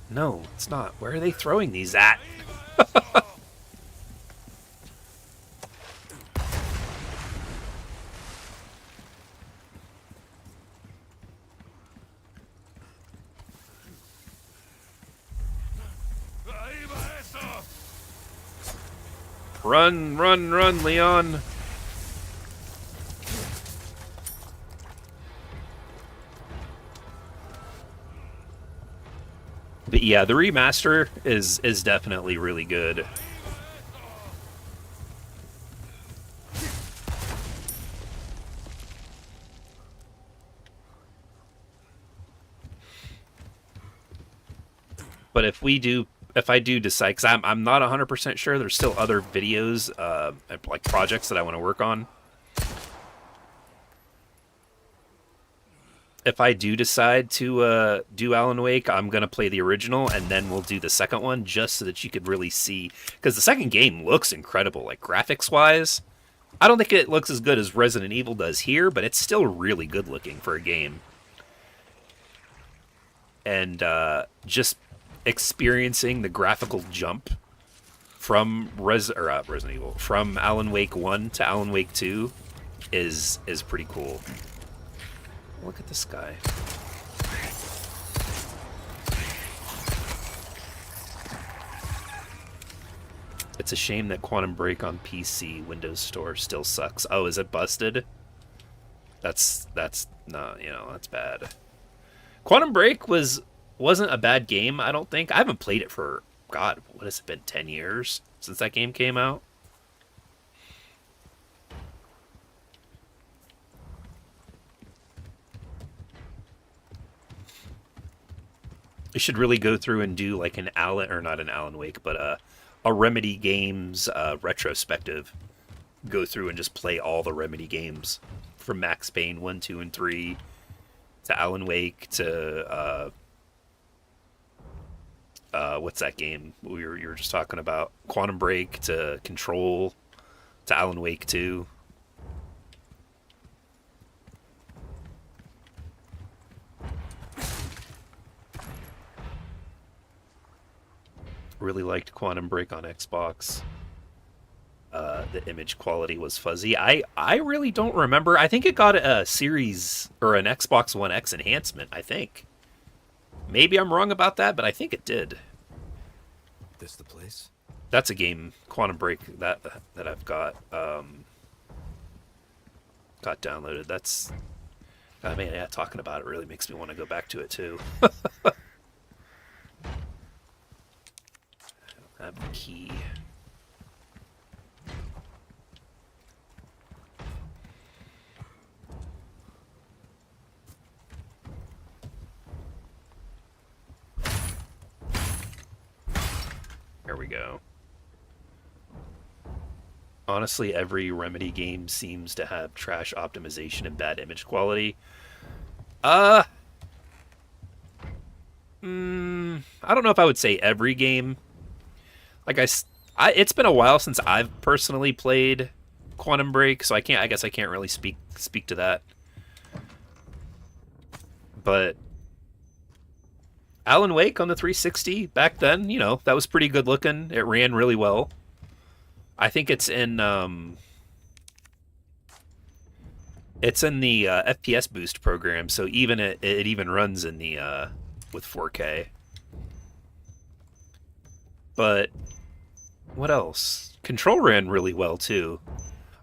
No, it's not. Where are they throwing these at? Run, run, run, Leon. But yeah, the remaster is definitely really good. But if I do decide, because I'm not 100% sure, there's still other videos, like projects that I want to work on. If I do decide to do Alan Wake, I'm going to play the original, and then we'll do the second one, just so that you could really see. Because the second game looks incredible, like graphics-wise. I don't think it looks as good as Resident Evil does here, but it's still really good looking for a game. And just experiencing the graphical jump from Resident Evil, from Alan Wake 1 to Alan Wake 2 is pretty cool. Look at this guy. It's a shame that Quantum Break on PC Windows Store still sucks. Oh, is it busted? That's not, you know, that's bad. Quantum Break wasn't a bad game, I don't think. I haven't played it for, God, what has it been, 10 years since that game came out? You should really go through and do like an Alan, or not an Alan Wake, but a Remedy Games retrospective. Go through and just play all the Remedy games from Max Payne 1, 2, and 3 to Alan Wake to what's that game you were just talking about? Quantum Break to Control to Alan Wake 2. Really liked Quantum Break on Xbox. The image quality was fuzzy. I really don't remember. I think it got a series or an Xbox One X enhancement, I think. Maybe I'm wrong about that, but I think it did. This the place? That's a game, Quantum Break, that I've got downloaded. That's, I mean, yeah, talking about it really makes me want to go back to it too. I have the key. There we go. Honestly, every Remedy game seems to have trash optimization and bad image quality. I don't know if I would say every game. Like it's been a while since I've personally played Quantum Break, so I guess I can't really speak to that. But Alan Wake on the 360 back then, you know, that was pretty good looking. It ran really well. I think it's in the FPS boost program, so even it even runs in the with 4K. But what else? Control ran really well too.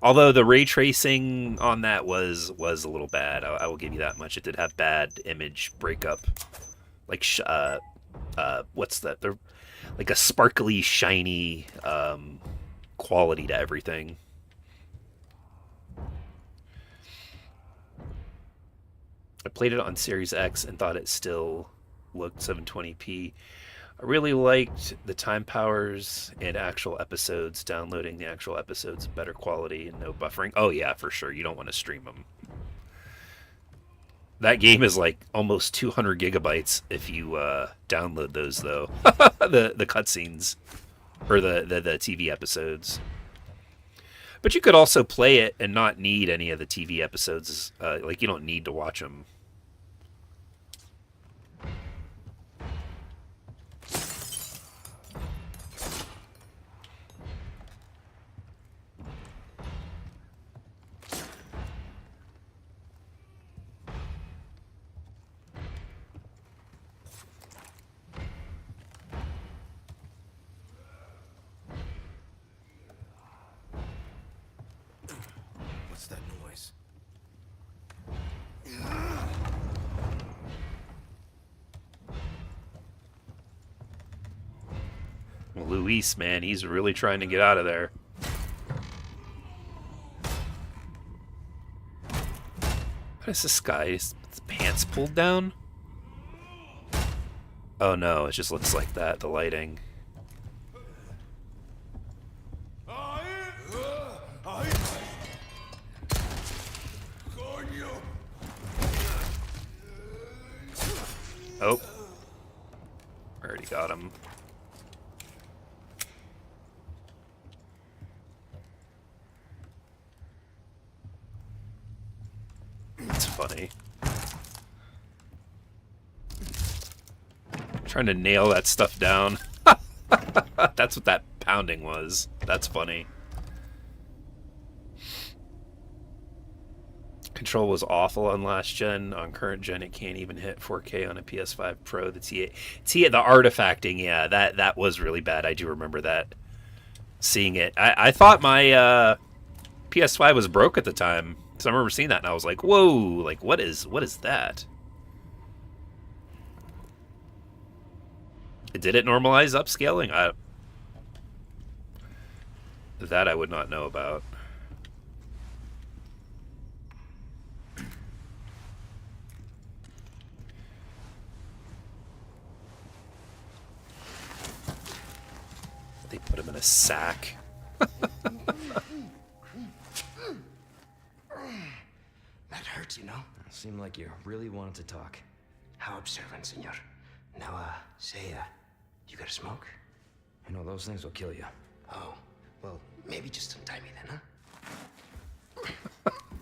Although the ray tracing on that was a little bad. I will give you that much. It did have bad image breakup. Like what's that? They're like a sparkly, shiny quality to everything. I played it on Series X and thought it still looked 720p. I really liked the time powers and actual episodes, downloading the actual episodes in better quality and no buffering. Oh yeah, for sure. You don't want to stream them. That game is like almost 200 gigabytes if you download those, though. the cutscenes or the TV episodes. But you could also play it and not need any of the TV episodes. Like you don't need to watch them. What's that noise? Well, Luis, man, he's really trying to get out of there. What is this guy? His pants pulled down? Oh no, it just looks like that, the lighting. Oh. Already got him. That's funny. Trying to nail that stuff down. That's what that pounding was. That's funny. Control was awful on last gen. On current gen, it can't even hit 4K on a PS5 Pro. The the artifacting, yeah, that was really bad. I do remember that. Seeing it, I thought my PS5 was broke at the time, so I remember seeing that and I was like, "Whoa! Like, what is that?" Did it normalize upscaling? That I would not know about. They put him in a sack. That hurts, you know? Seemed like you really wanted to talk. How observant, senor. Now, say, you got a smoke? You know, those things will kill you. Oh, well, maybe just untie me then,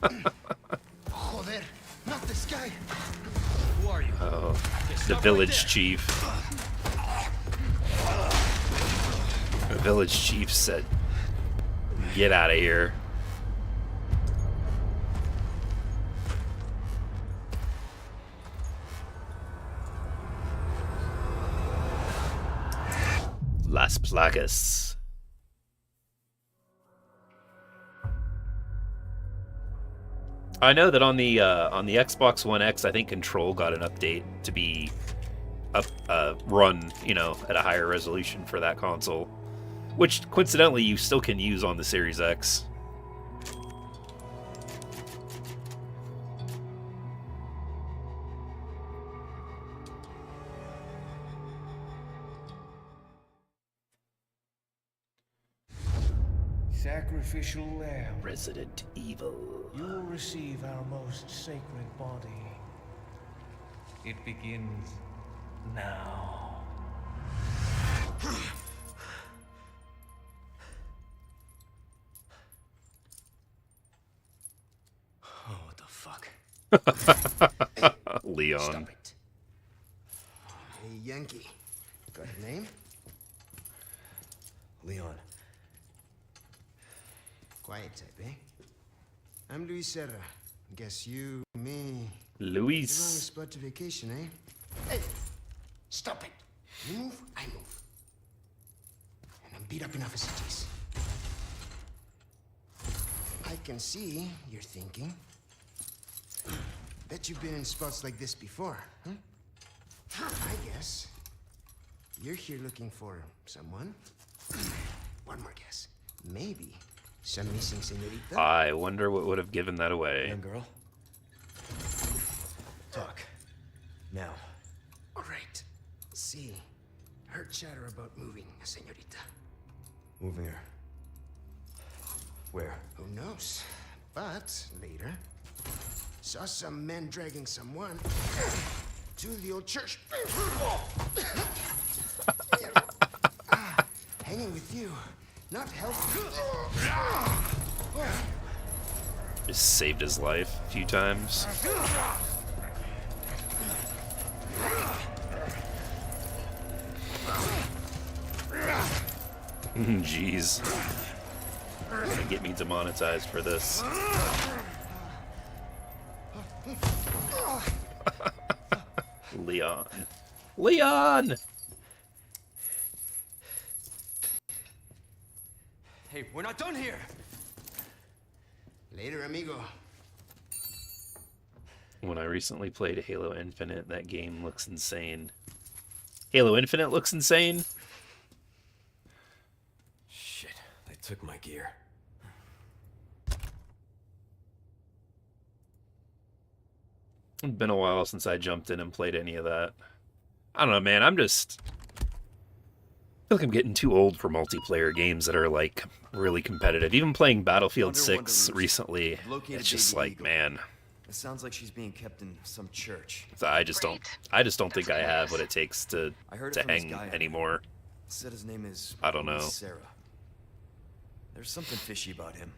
huh? Joder, not this guy! Who are you? Oh, the Stop village right there. chief. The village chief said, "Get out of here." Las Plagas. I know that on the Xbox One X, I think Control got an update to be run, you know, at a higher resolution for that console, which coincidentally you still can use on the Series X. Sacrificial lamb, Resident Evil. you will receive our most sacred body. It begins now. Oh, what the fuck? Leon. Stop it. Hey, Yankee. Got a name? Leon. Quiet type, eh? I'm Luis Serra. Guess you, me... The Luis. wrongest spot to vacation, eh? Hey! Stop it! You move, I move. And I'm beat up enough as it is. I can see you're thinking. Bet you've been in spots like this before, huh? I guess. You're here looking for someone. One more guess. Maybe some missing señorita? I wonder what would have given that away. Young girl. Talk. Now. All right. See, heard chatter about moving a señorita. Moving her. Where? Who knows? But later, saw some men dragging someone to the old church. Hanging with you, not helpful. Just saved his life a few times. Jeez. Gonna get me demonetized for this. Leon. Leon! Hey, we're not done here! Later, amigo. When I recently played Halo Infinite, that game looks insane. Halo Infinite looks insane? Shit, they took my gear. It's been a while since I jumped in and played any of that. I don't know, man. I feel like I'm getting too old for multiplayer games that are, like, really competitive. Even playing Battlefield 6 recently, it's just like, man, It sounds like she's being kept in some church. I just don't think I have what it takes to I heard it from this hang guy. anymore. Said his name is... I don't know. Sarah. There's something fishy about him.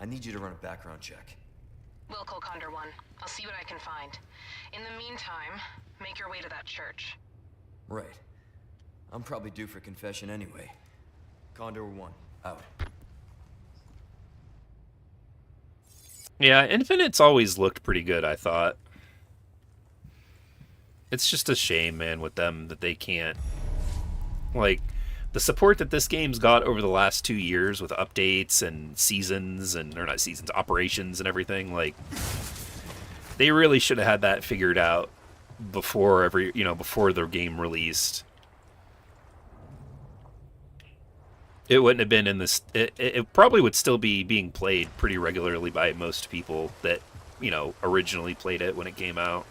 I need you to run a background check. We'll call Condor 1. I'll see what I can find. In the meantime, make your way to that church. Right. I'm probably due for confession anyway. Condor 1, out. Yeah, Infinite's always looked pretty good, I thought. It's just a shame, man, with them that they can't. Like, the support that this game's got over the last 2 years with updates and seasons, or not seasons, operations and everything, like, they really should have had that figured out before their game released. It wouldn't have been in this. It probably would still be being played pretty regularly by most people that, originally played it when it came out.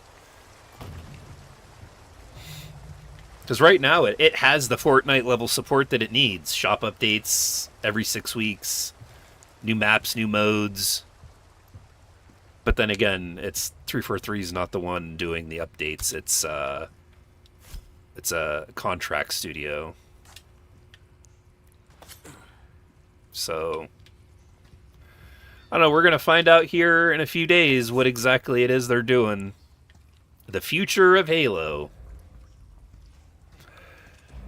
Because right now it has the Fortnite level support that it needs. Shop updates every 6 weeks, new maps, new modes. But then again, it's 343 is not the one doing the updates. It's a contract studio. So I don't know, we're going to find out here in a few days what exactly it is they're doing. The future of Halo.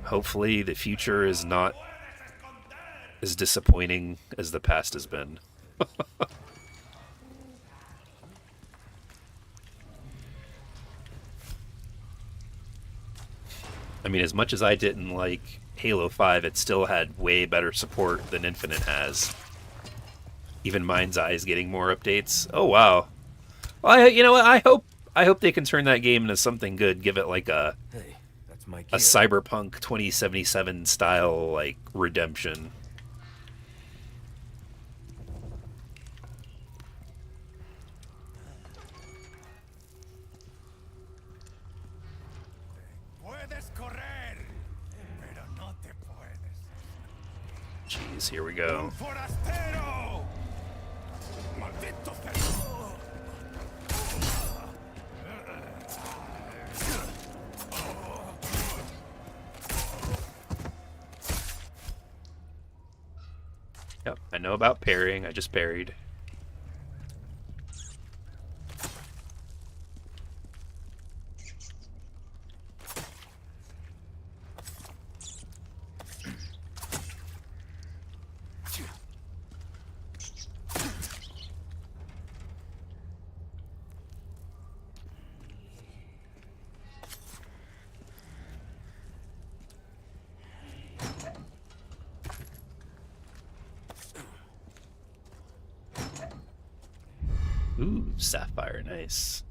Hopefully the future is not as disappointing as the past has been. I mean, as much as I didn't like Halo 5, it still had way better support than Infinite has. Even Mind's Eye is getting more updates. Oh wow. Well, you know what? I hope they can turn that game into something good. Give it like a Hey, that's my gear. a Cyberpunk 2077 style like redemption. Puedes correr, pero no te puedes. Jeez, here we go. Forastero! Maldito cerdo! Yep, I know about parrying. I just parried. Ooh, Sapphire, nice.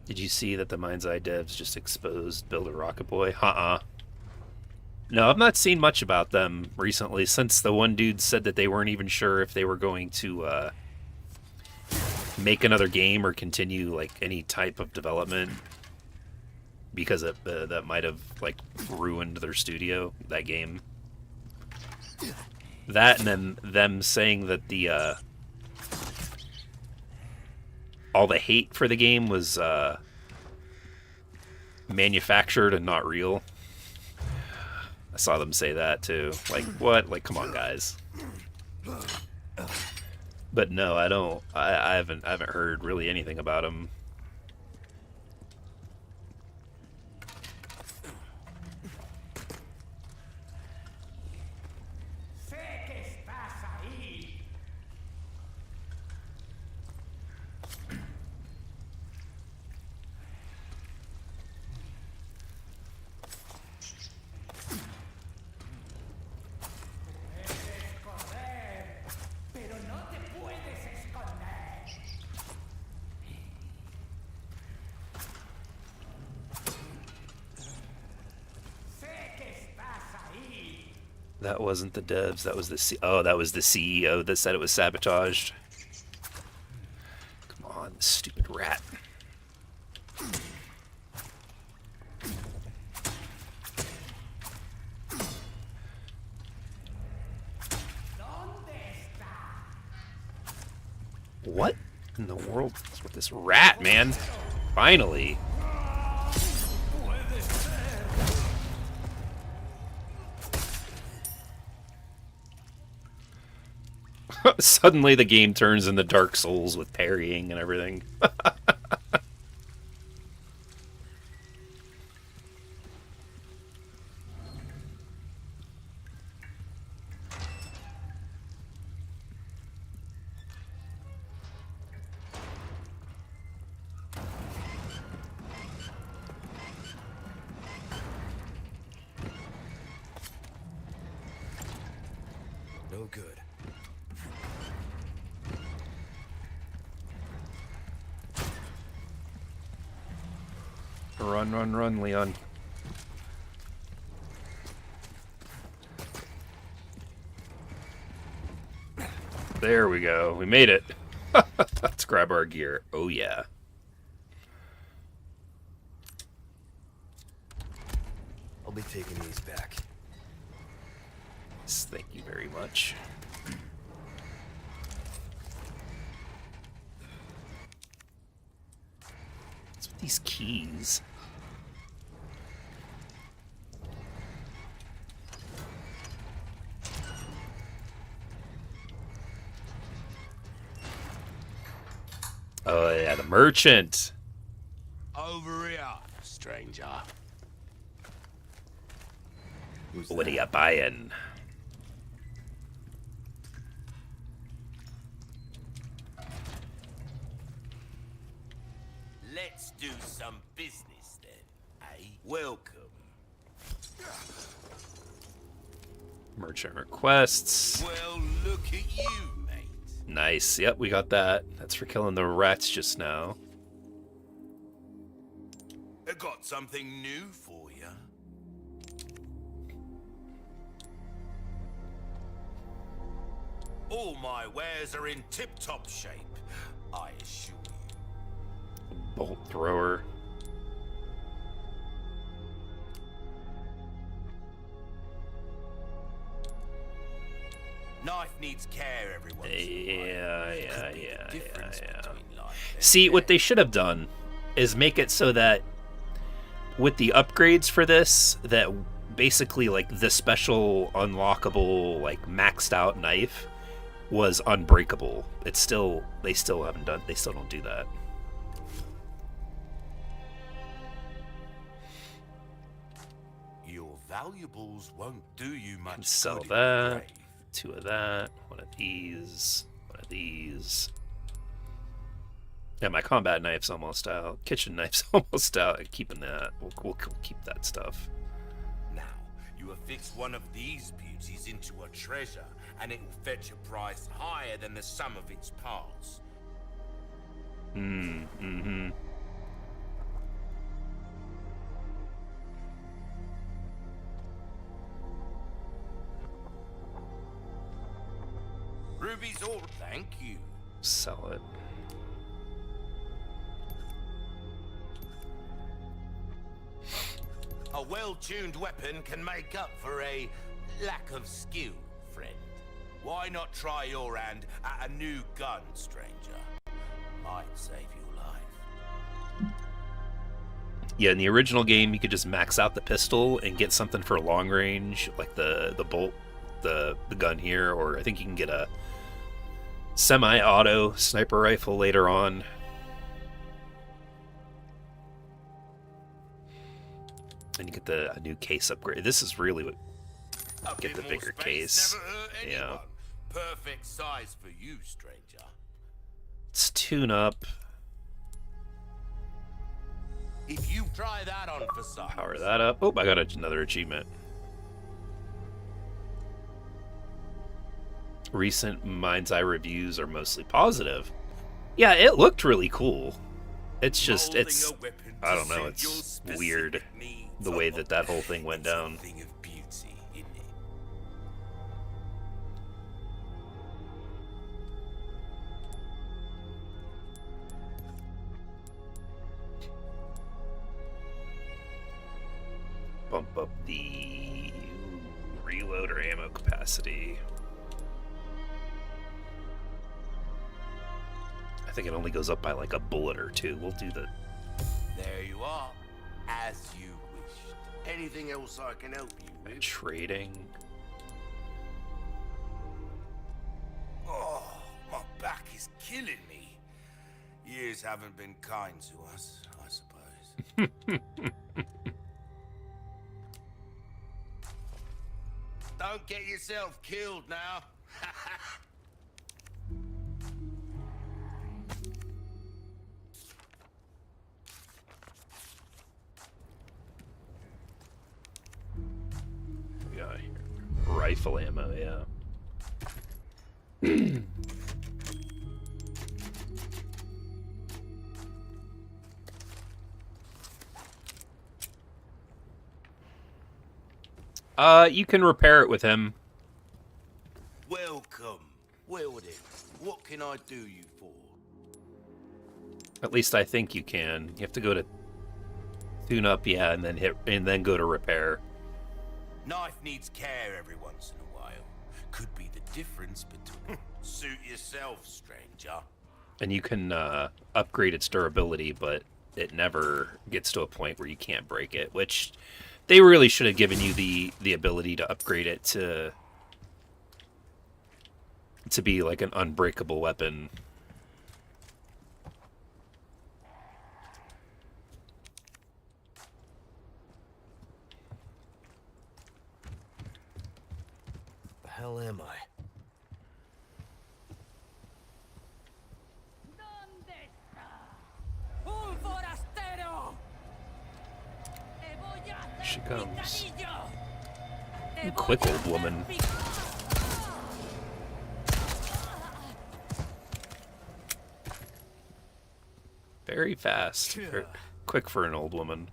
Did you see that the Mind's Eye devs just exposed Builder Rocket Boy? No, I've not seen much about them recently since the one dude said that they weren't even sure if they were going to make another game or continue like any type of development because that might have like ruined their studio, that game. That and then them saying that the all the hate for the game was manufactured and not real. I saw them say that too. Like, what? Like, come on, guys. But no, I don't. I haven't heard really anything about them. That wasn't the devs. That was that was the CEO that said it was sabotaged. Come on, stupid rat. What in the world is with this rat, man? Finally. Suddenly the game turns into Dark Souls with parrying and everything. No good. Run, run, run, Leon. There we go. We made it. Let's grab our gear. Oh, yeah. I'll be taking these back. Yes, thank you very much. What's with these keys? Oh, yeah, the merchant. Over here, stranger. What are you buying? Let's do some business then, eh? Welcome. Merchant requests. Well, look at you, mate. Nice. Yep, we got that. That's for killing the rats just now. I got something new for you. All my wares are in tip-top shape, I assure you. Bolt thrower. Knife needs care every once in a while. Yeah. See, what they should have done is make it so that with the upgrades for this, that basically like the special unlockable, like maxed out knife was unbreakable. It's still, they still don't do that. Your valuables won't do you much good. Sell in the that. grave. 2 of that. 1 of these. 1 of these. Yeah, my combat knife's almost out. Kitchen knife's almost out. I'm keeping that. We'll keep that stuff. Now, you affix one of these beauties into a treasure, and it will fetch a price higher than the sum of its parts. Mm-hmm. Ruby's all. Thank you. Sell it. A well-tuned weapon can make up for a lack of skill, friend. Why not try your hand at a new gun, stranger? Might save your life. Yeah, in the original game, you could just max out the pistol and get something for long range, like the bolt, the gun here, or I think you can get a semi-auto sniper rifle later on. And you get a new case upgrade. This is really what get the bigger case. Never hurt Yeah. anyone. Perfect size for you, stranger. Let's tune up. If you try that on for size. Power that up. Oh, I got another achievement. Recent Mind's Eye reviews are mostly positive. Yeah, it looked really cool. It's just, Molding it's, a weapon I to don't know, suit your it's specific weird needs. the way that whole thing went It's a down. thing of beauty, isn't it? Bump up the reload or ammo capacity. I think it only goes up by like a bullet or two. We'll do the There you are, as you wished. Anything else I can help you with? trading. Oh, my back is killing me. Years haven't been kind to us, I suppose. Don't get yourself killed now. Yeah, rifle ammo, yeah. You can repair it with him. Welcome. Well then, what can I do you for? At least I think you can. You have to go to tune up, yeah, and then go to repair. Knife needs care every once in a while. Could be the difference between... Suit yourself, stranger. And you can upgrade its durability, but it never gets to a point where you can't break it, which they really should have given you the ability to upgrade it to be like an unbreakable weapon. The hell am I? She comes. You quick old woman. Very fast. Very quick for an old woman.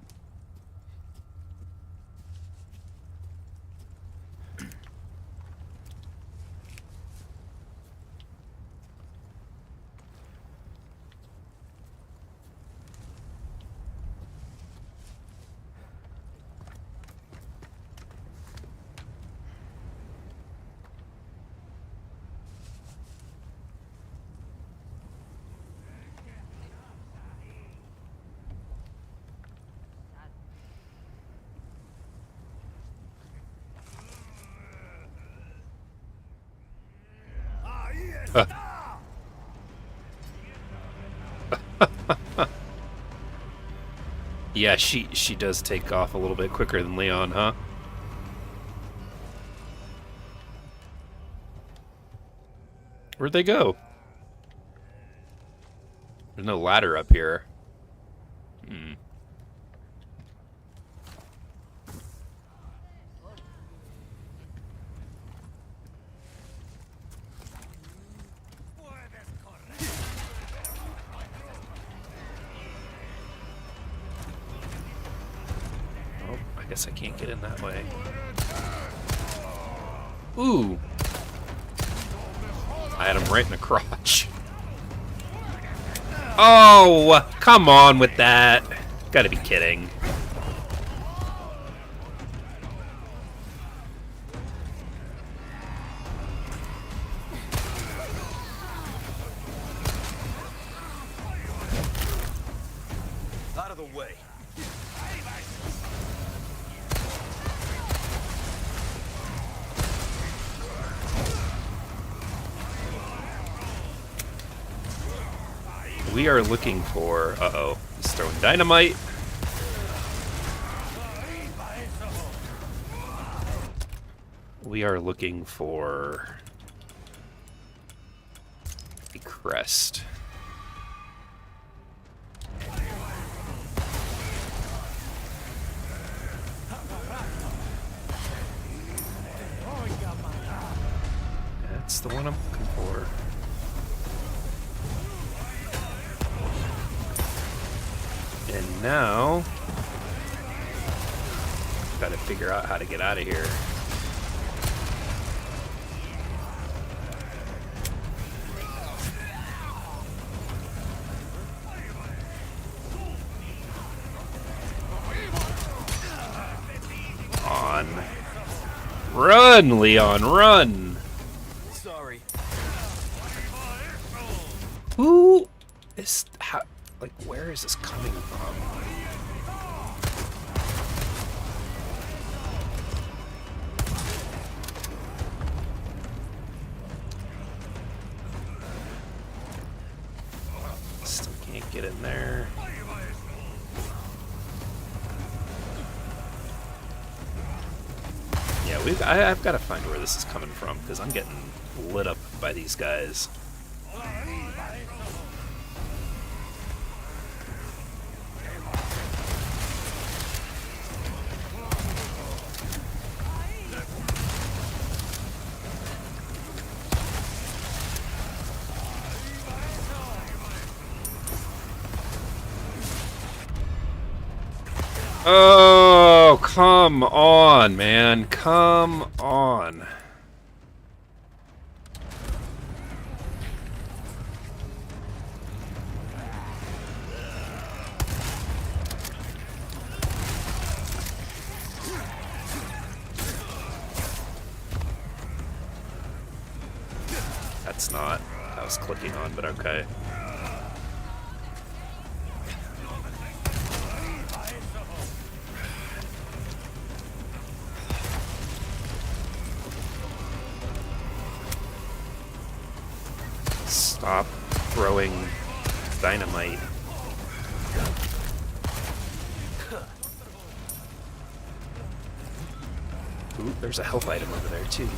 Yeah, she does take off a little bit quicker than Leon, huh? Where'd they go? There's no ladder up here. Hmm. I guess I can't get in that way. Ooh! I had him right in the crotch. Oh! Come on with that. Gotta be kidding. Out of the way. We are looking for... Uh-oh. He's throwing dynamite. We are looking for... a crest. That's the one I'm looking for. And now, gotta figure out how to get out of here. On. Run, Leon, run! Sorry. Who is... how... like, where is this coming from? Still can't get in there. Yeah, I've got to find where this is coming from, because I'm getting lit up by these guys. Oh, come on, man. Come on. That's not what I was clicking on, but okay. Stop throwing dynamite. Ooh, there's a health item over there too.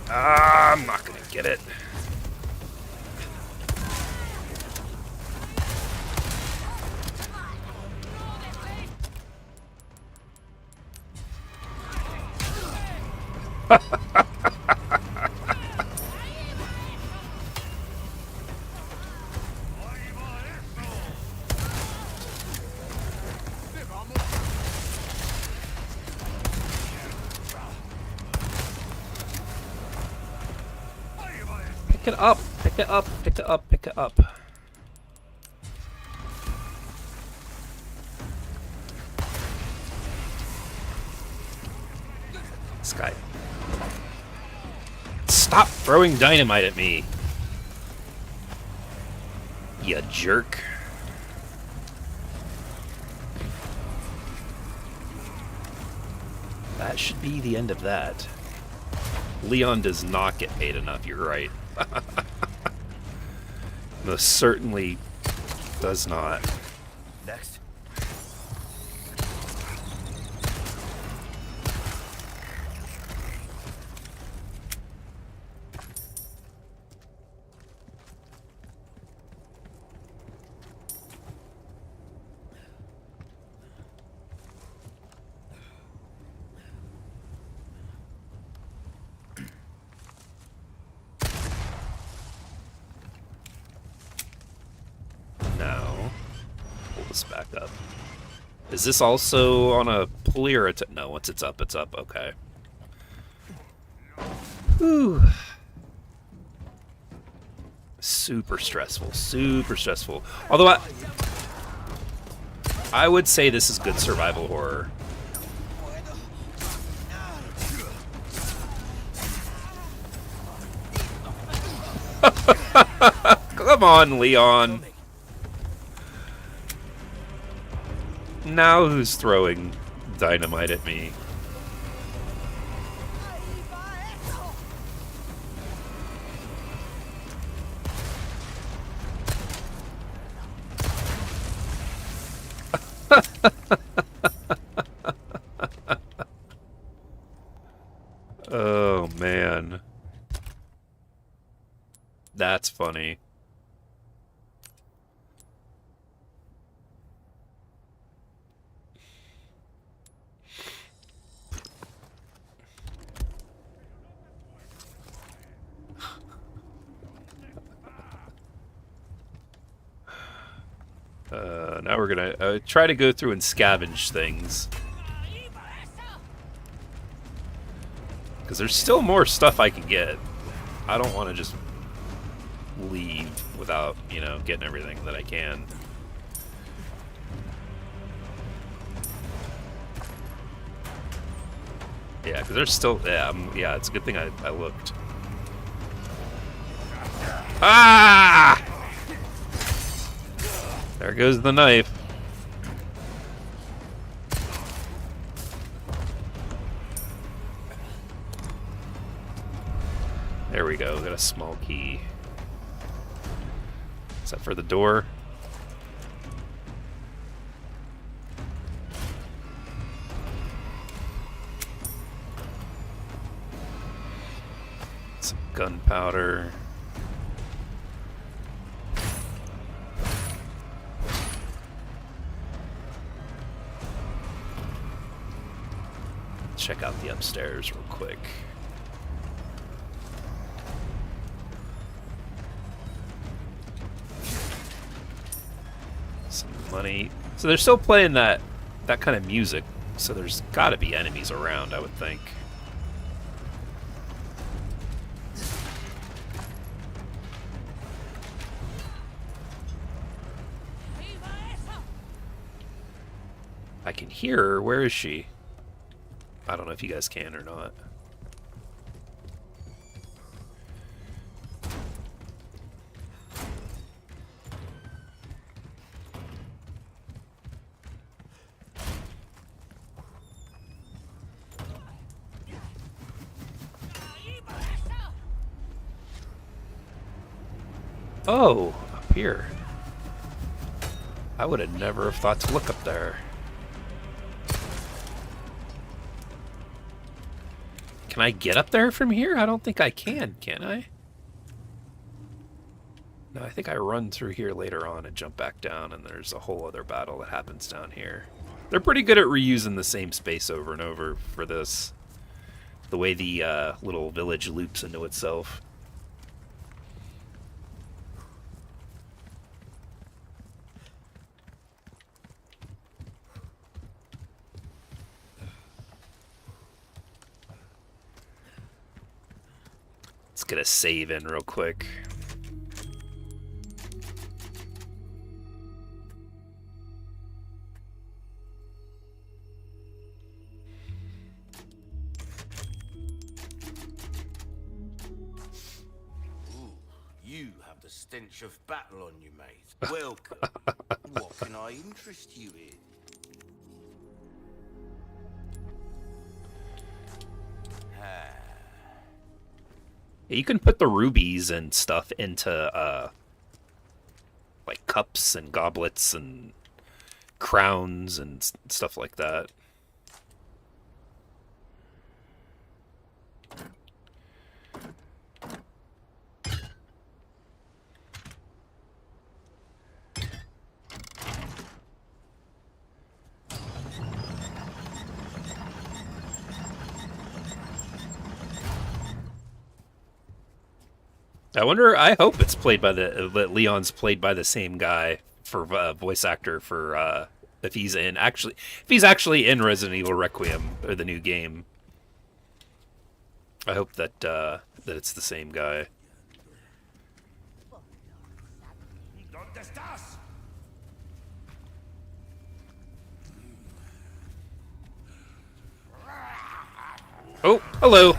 Ah, I'm not gonna get it. Pick it up, pick it up, pick it up, pick it up. This guy. Stop throwing dynamite at me. You jerk. That should be the end of that. Leon does not get paid enough, you're right. Most certainly does not. Next. No. Pull this back up. Is this also on a pulley or it's... No, once it's up, it's up. Okay. Whew. Super stressful. Super stressful. Although I would say this is good survival horror. Come on, Leon. Now who's throwing dynamite at me? Oh, man. That's funny. Now we're gonna try to go through and scavenge things. Because there's still more stuff I can get. I don't want to just leave without, you know, getting everything that I can. Yeah, because there's still... Yeah, it's a good thing I looked. Ah! There goes the knife. There we go, got a small key. Is that for the door? Some gunpowder. Check out the upstairs real quick. Some money. So they're still playing that that kind of music, so there's got to be enemies around, I would think. I can hear her. Where is she? I don't know if you guys can or not. Oh, up here. I would have never have thought to look up there. Can I get up there from here? I don't think I can I? No, I think I run through here later on and jump back down, and there's a whole other battle that happens down here. They're pretty good at reusing the same space over and over for this. The way the little village loops into itself. Let's get a save in real quick. Ooh, you have the stench of battle on you, mate. Welcome. What can I interest you in? You can put the rubies and stuff into like cups and goblets and crowns and stuff like that. I wonder. I hope it's played by that Leon's played by the same guy for voice actor for if he's actually in Resident Evil Requiem or the new game. I hope that that it's the same guy. Oh, hello.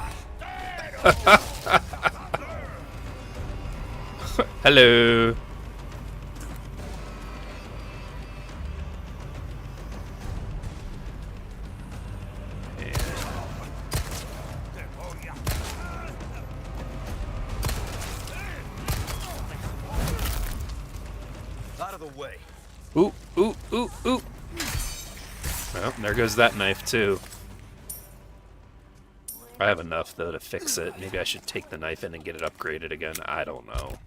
Hello. Out of the way. Ooh, ooh, ooh, ooh. Well, there goes that knife too. I have enough though to fix it. Maybe I should take the knife in and get it upgraded again. I don't know.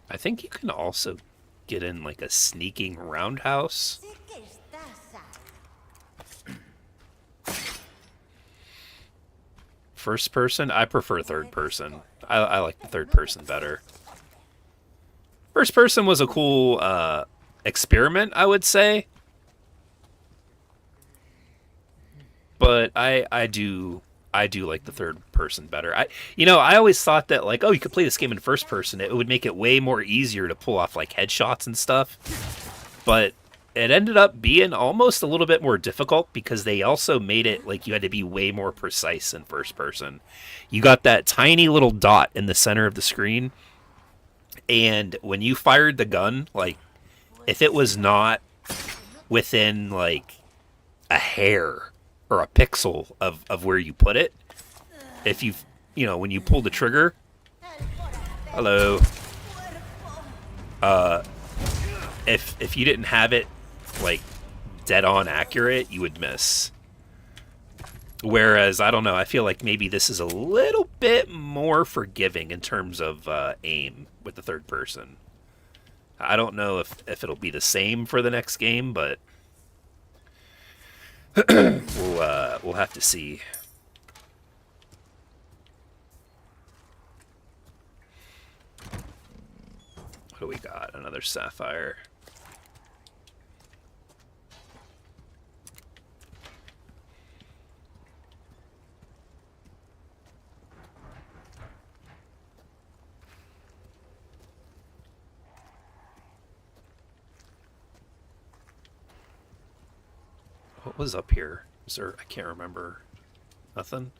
I think you can also get in like a sneaking roundhouse. First person? I prefer third person. I like the third person better. First person was a cool experiment, I would say. But I do like the third person better. I always thought that like, oh, you could play this game in first person. It would make it way more easier to pull off like headshots and stuff. But it ended up being almost a little bit more difficult because they also made it like you had to be way more precise in first person. You got that tiny little dot in the center of the screen, and when you fired the gun, like if it was not within like a hair or a pixel of where you put it, if when you pull the trigger, hello, if you didn't have it like dead on accurate, you would miss. Whereas I don't know, I feel like maybe this is a little bit more forgiving in terms of aim with the third person. I don't know if it'll be the same for the next game, but We'll have to see. What do we got? Another sapphire. What was up here? Is there? I can't remember. Nothing?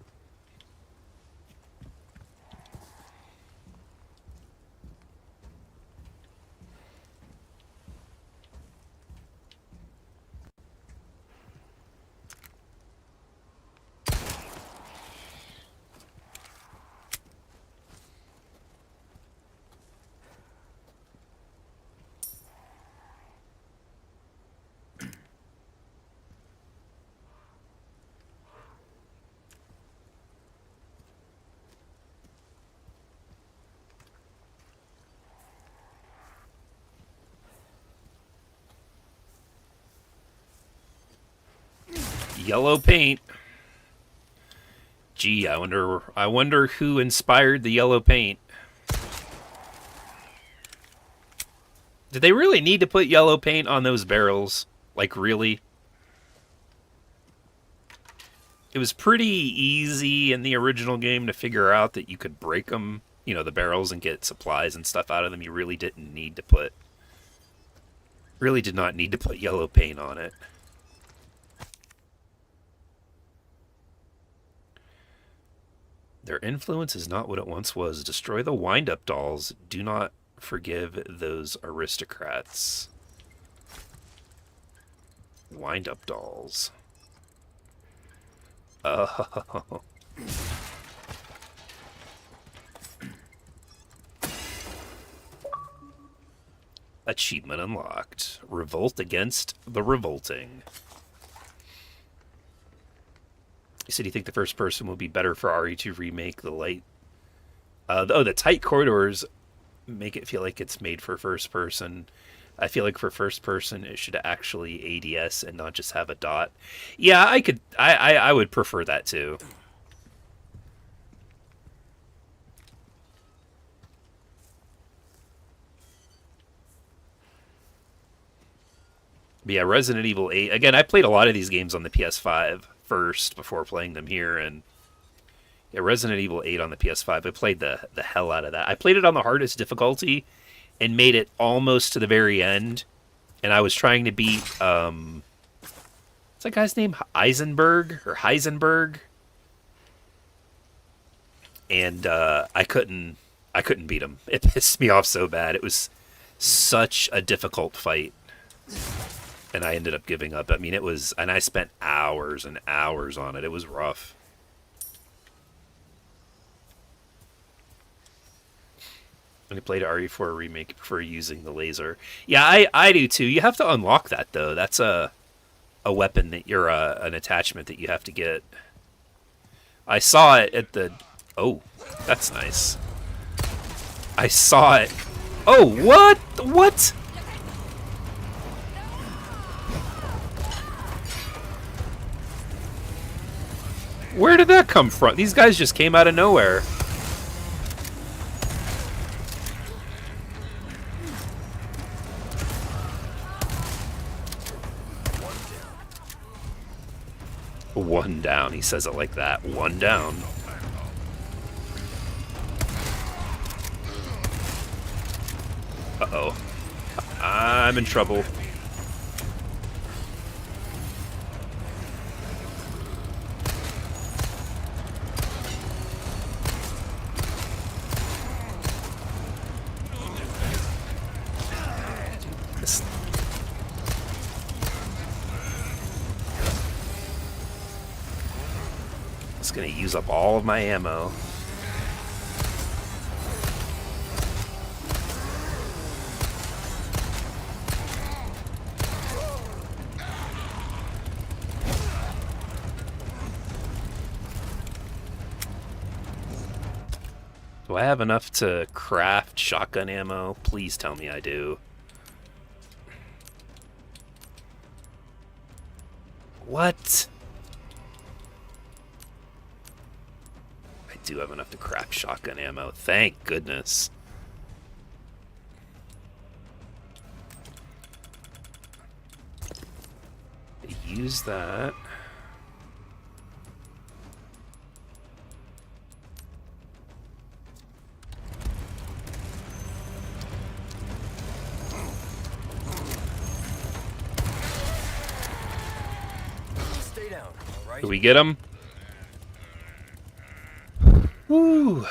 Yellow paint. Gee, I wonder who inspired the yellow paint. Did they really need to put yellow paint on those barrels? Like, really? It was pretty easy in the original game to figure out that you could break them, you know, the barrels, and get supplies and stuff out of them. You really did not need to put yellow paint on it. Their influence is not what it once was. Destroy the wind-up dolls. Do not forgive those aristocrats. Wind-up dolls. Oh. Achievement unlocked. Revolt against the revolting. You said you think the first person will be better for RE2 Remake. The light... the tight corridors make it feel like it's made for first person. I feel like for first person it should actually ADS and not just have a dot. Yeah, I would prefer that too. But yeah, Resident Evil 8. Again, I played a lot of these games on the PS5 first before playing them here, and yeah, Resident Evil 8 on the PS5, I played the hell out of that. I played it on the hardest difficulty and made it almost to the very end, and I was trying to beat what's that guy's name? Heisenberg, and I couldn't beat him. It pissed me off so bad. It was such a difficult fight, and I ended up giving up. I mean, and I spent hours and hours on it. It was rough. When I played RE4 Remake, prefer using the laser. Yeah, I do too. You have to unlock that though. That's a weapon that you're an attachment that you have to get. I saw it at the... Oh, that's nice. I saw it. Oh, what? What? Where did that come from? These guys just came out of nowhere. One down. He says it like that. One down. Uh-oh. I'm in trouble. It's gonna use up all of my ammo. Do I have enough to craft shotgun ammo? Please tell me I do. What? I do have enough to craft shotgun ammo. Thank goodness. Use that. Stay down, all right? Did we get him? Woo!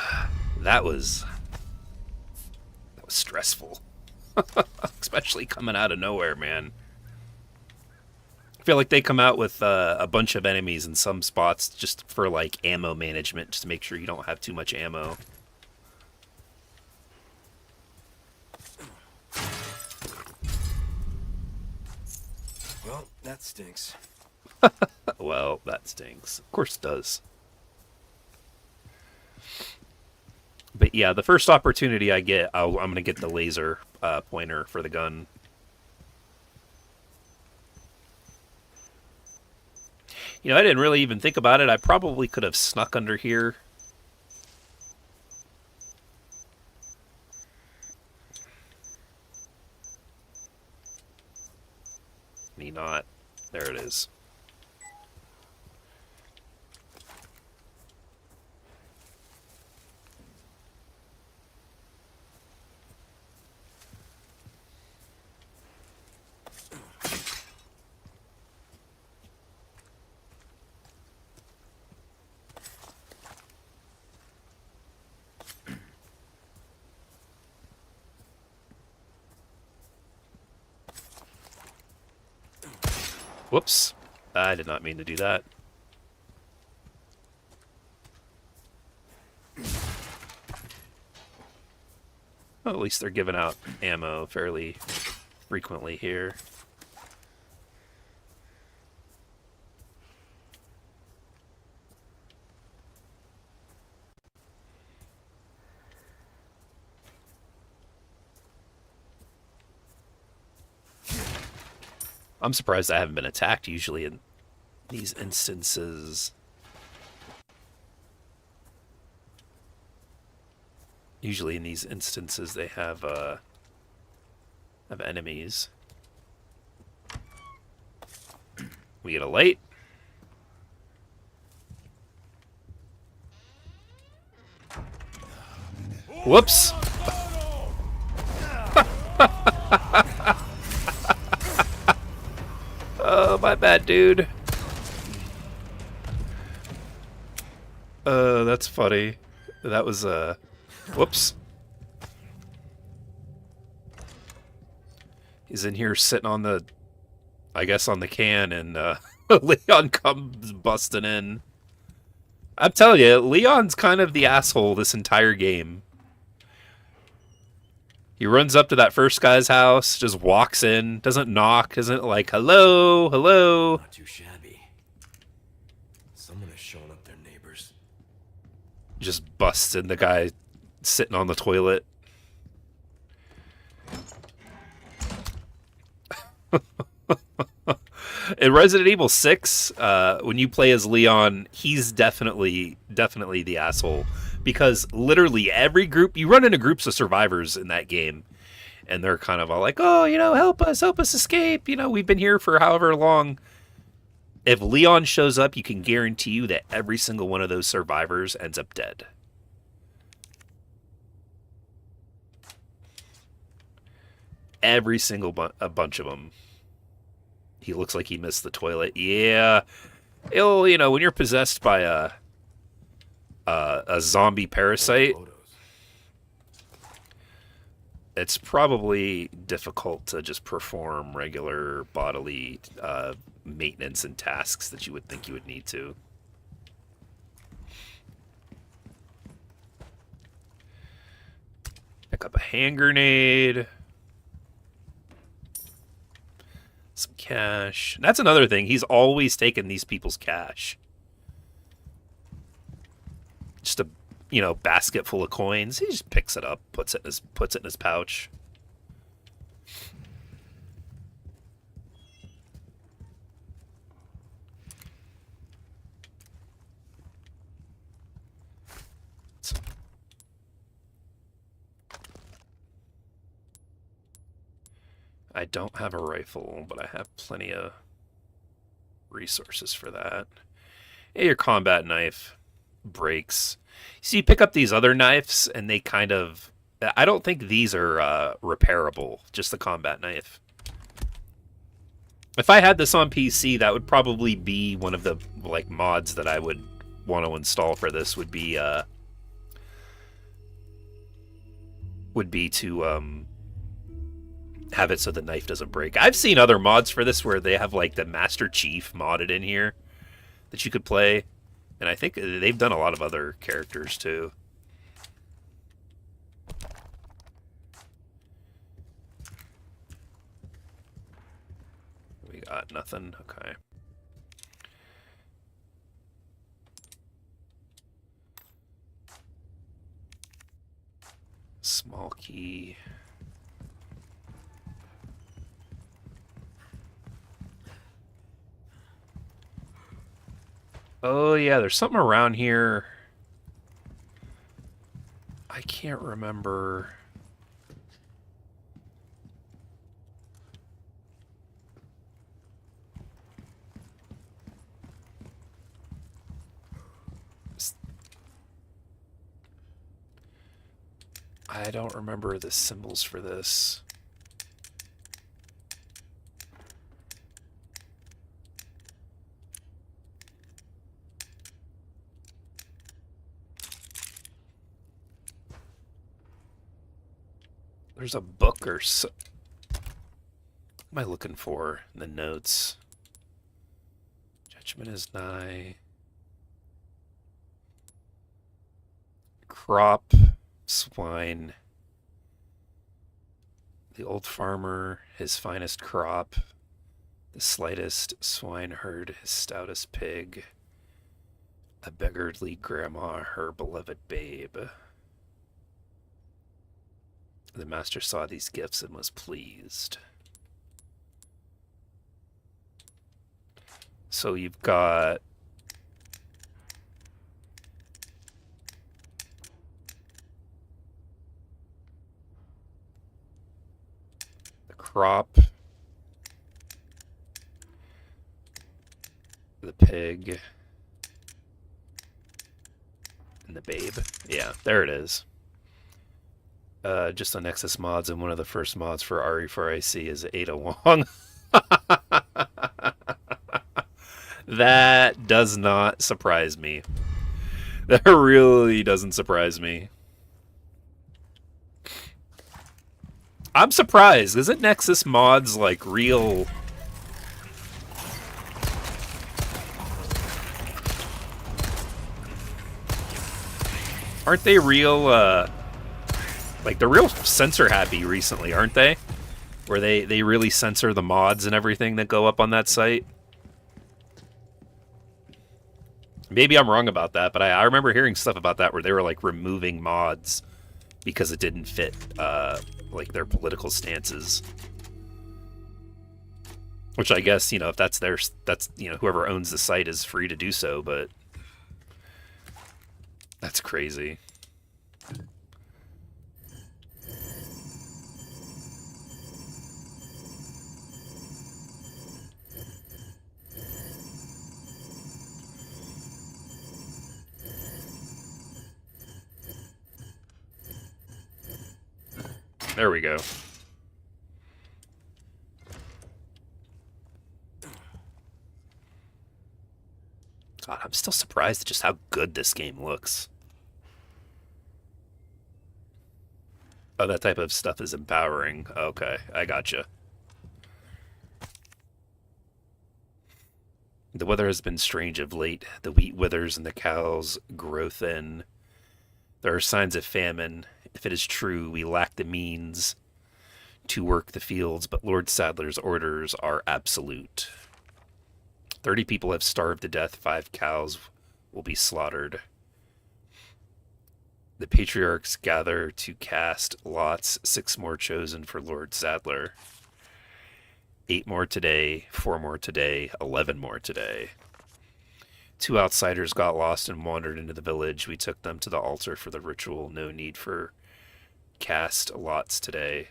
That was stressful. Especially coming out of nowhere, man. I feel like they come out with a bunch of enemies in some spots just for like ammo management, just to make sure you don't have too much ammo. Well, that stinks. Well, that stinks. Of course it does. But yeah, the first opportunity I get, I'm going to get the laser pointer for the gun. You know, I didn't really even think about it. I probably could have snuck under here. Me not. There it is. Whoops. I did not mean to do that. Well, at least they're giving out ammo fairly frequently here. I'm surprised I haven't been attacked usually in these instances. Usually in these instances they have enemies. We get a light. Whoops. Oh, my bad, dude. That's funny. That was, whoops. He's in here sitting on the, I guess on the can, and, Leon comes busting in. I'm telling you, Leon's kind of the asshole this entire game. He runs up to that first guy's house, just walks in, doesn't knock, isn't like, hello, hello. Not too shabby. Someone has shown up their neighbors. Just busts in the guy sitting on the toilet. In Resident Evil 6, when you play as Leon, he's definitely the asshole. Because literally every group, you run into groups of survivors in that game, and they're kind of all like, oh, you know, help us escape. You know, we've been here for however long. If Leon shows up, you can guarantee you that every single one of those survivors ends up dead. Every single a bunch of them. He looks like he missed the toilet. Yeah. It'll, you know, when you're possessed by a zombie parasite, it's probably difficult to just perform regular bodily maintenance and tasks that you would think you would need to. Pick up a hand grenade. Some cash. And that's another thing. He's always taking these people's cash. Just a, you know, basket full of coins. He just picks it up, puts it in his pouch. I don't have a rifle, but I have plenty of resources for that. Yeah, your combat knife breaks. So you pick up these other knives, and they kind of... I don't think these are repairable, just the combat knife. If I had this on PC, that would probably be one of the like mods that I would want to install for this. Would be to have it so the knife doesn't break. I've seen other mods for this where they have like the Master Chief modded in here that you could play, and I think they've done a lot of other characters too. We got nothing. Okay. Small key. Oh yeah, there's something around here. I can't remember. I don't remember the symbols for this. There's a book or so. What am I looking for in the notes? Judgment is nigh. Crop, swine. The old farmer, his finest crop. The slightest swineherd, his stoutest pig. A beggarly grandma, her beloved babe. The master saw these gifts and was pleased. So you've got the crop, the pig, and the babe. Yeah, there it is. Just on Nexus mods, and one of the first mods for RE4IC is Ada Wong. That does not surprise me. That really doesn't surprise me. I'm surprised. Isn't Nexus mods like real... Aren't they real, like, they're real censor happy recently, aren't they? Where they really censor the mods and everything that go up on that site. Maybe I'm wrong about that, but I remember hearing stuff about that where they were, like, removing mods because it didn't fit, like, their political stances. Which I guess, you know, if that's their... That's, you know, whoever owns the site is free to do so, but... That's crazy. There we go. God, I'm still surprised at just how good this game looks. Oh, that type of stuff is empowering. Okay, I gotcha. The weather has been strange of late. The wheat withers and the cows grow thin. There are signs of famine. If it is true, we lack the means to work the fields, but Lord Sadler's orders are absolute. 30 people have starved to death. 5 cows will be slaughtered. The patriarchs gather to cast lots. 6 more chosen for Lord Sadler. 8 more today. 4 more today. 11 more today. 2 outsiders got lost and wandered into the village. We took them to the altar for the ritual. No need for cast lots today.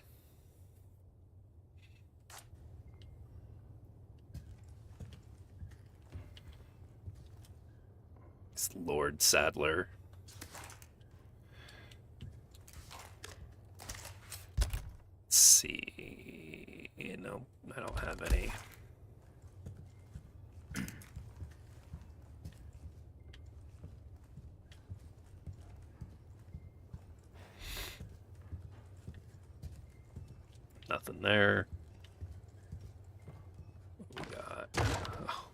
It's Lord Sadler. Let's see. No, I don't have any. Nothing there. What we got? Oh.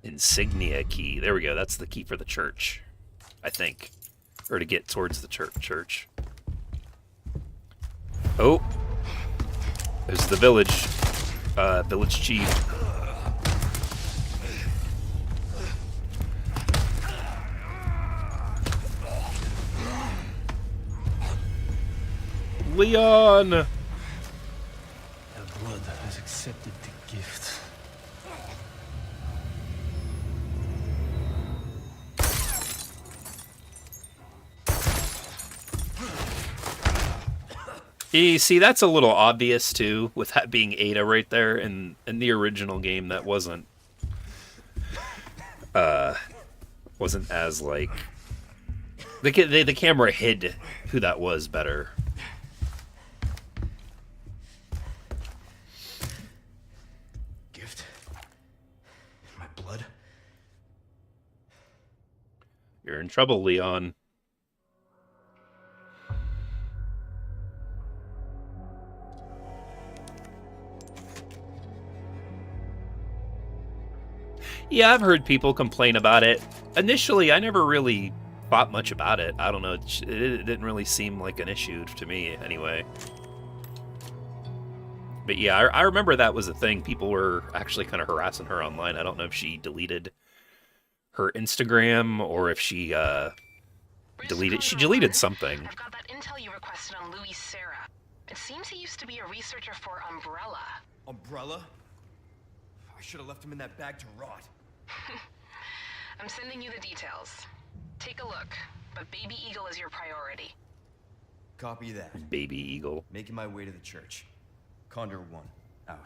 Insignia key. There we go. That's the key for the church, I think. Or to get towards the church. Oh. There's the village. Village chief. Leon! The blood has accepted the gift. You see, that's a little obvious too, with that being Ada right there. In the original game, that wasn't as like the camera hid who that was better. Gift? In my blood? You're in trouble, Leon. Yeah, I've heard people complain about it. Initially, I never really thought much about it. I don't know. It didn't really seem like an issue to me, anyway. But yeah, I remember that was a thing. People were actually kind of harassing her online. I don't know if she deleted her Instagram or if she deleted. She deleted something. I've got that intel you requested on Louis Serra. It seems he used to be a researcher for Umbrella. Umbrella? I should have left him in that bag to rot. I'm sending you the details. Take a look, but Baby Eagle is your priority. Copy that. Baby Eagle. Making my way to the church. Condor 1, out.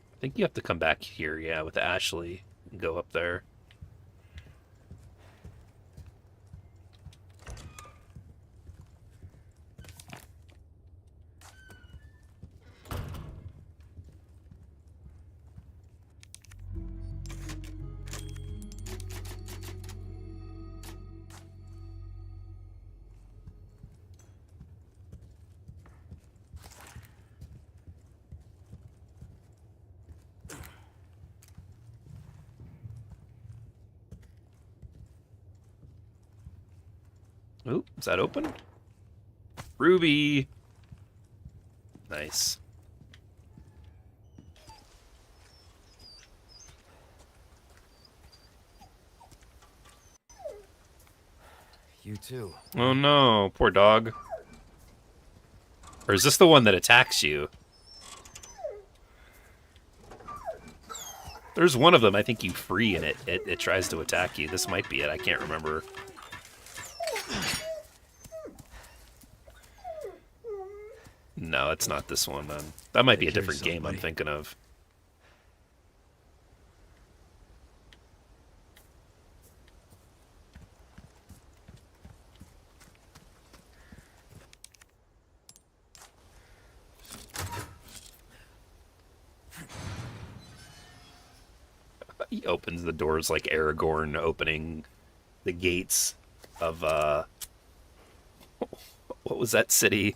I think you have to come back here, yeah, with Ashley and go up there. Ooh, is that open? Ruby! Nice. You too. Oh no, poor dog. Or is this the one that attacks you? There's one of them I think you free and it tries to attack you. This might be it, I can't remember. No, it's not this one then. That might be a different game I'm thinking of. He opens the doors like Aragorn opening the gates of, what was that city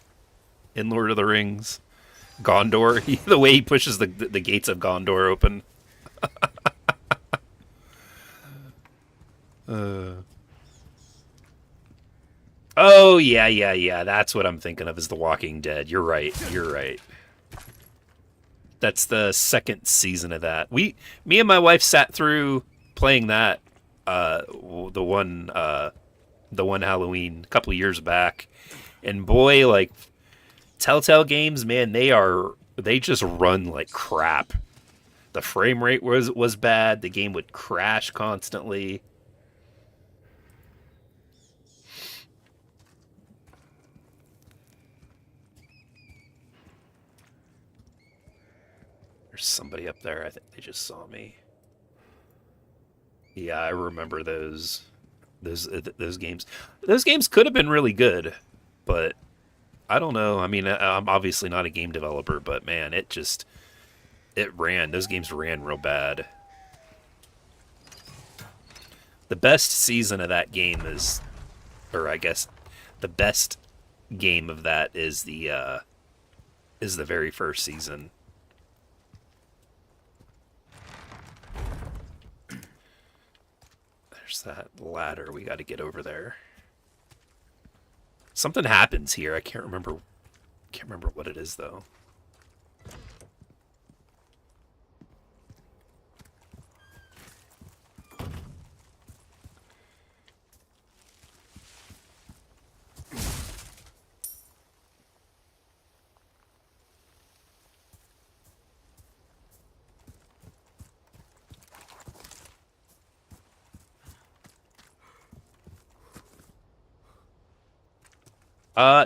in Lord of the Rings? Gondor? The way he pushes the gates of Gondor open. Oh, yeah. That's what I'm thinking of, is The Walking Dead. You're right. That's the second season of that. Me and my wife sat through playing that the one Halloween a couple of years back, and boy, like Telltale games, man, they just run like crap. The frame rate was bad. The game would crash constantly. There's somebody up there. I think they just saw me. Yeah, I remember those games. Those games could have been really good, but I don't know. I mean, I'm obviously not a game developer, but man, those games ran real bad. The best season of that game is, or I guess the best game of that is the very first season. There's that ladder. We got to get over there. Something happens here. I can't remember what it is though.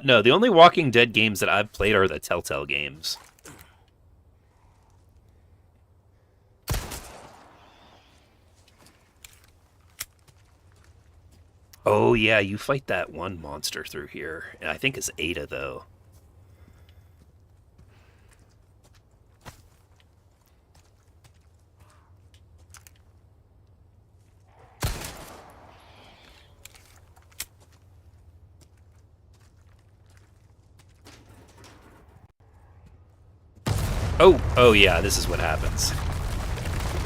No, the only Walking Dead games that I've played are the Telltale games. Oh yeah, you fight that one monster through here. And I think it's Ada though. Oh yeah, this is what happens.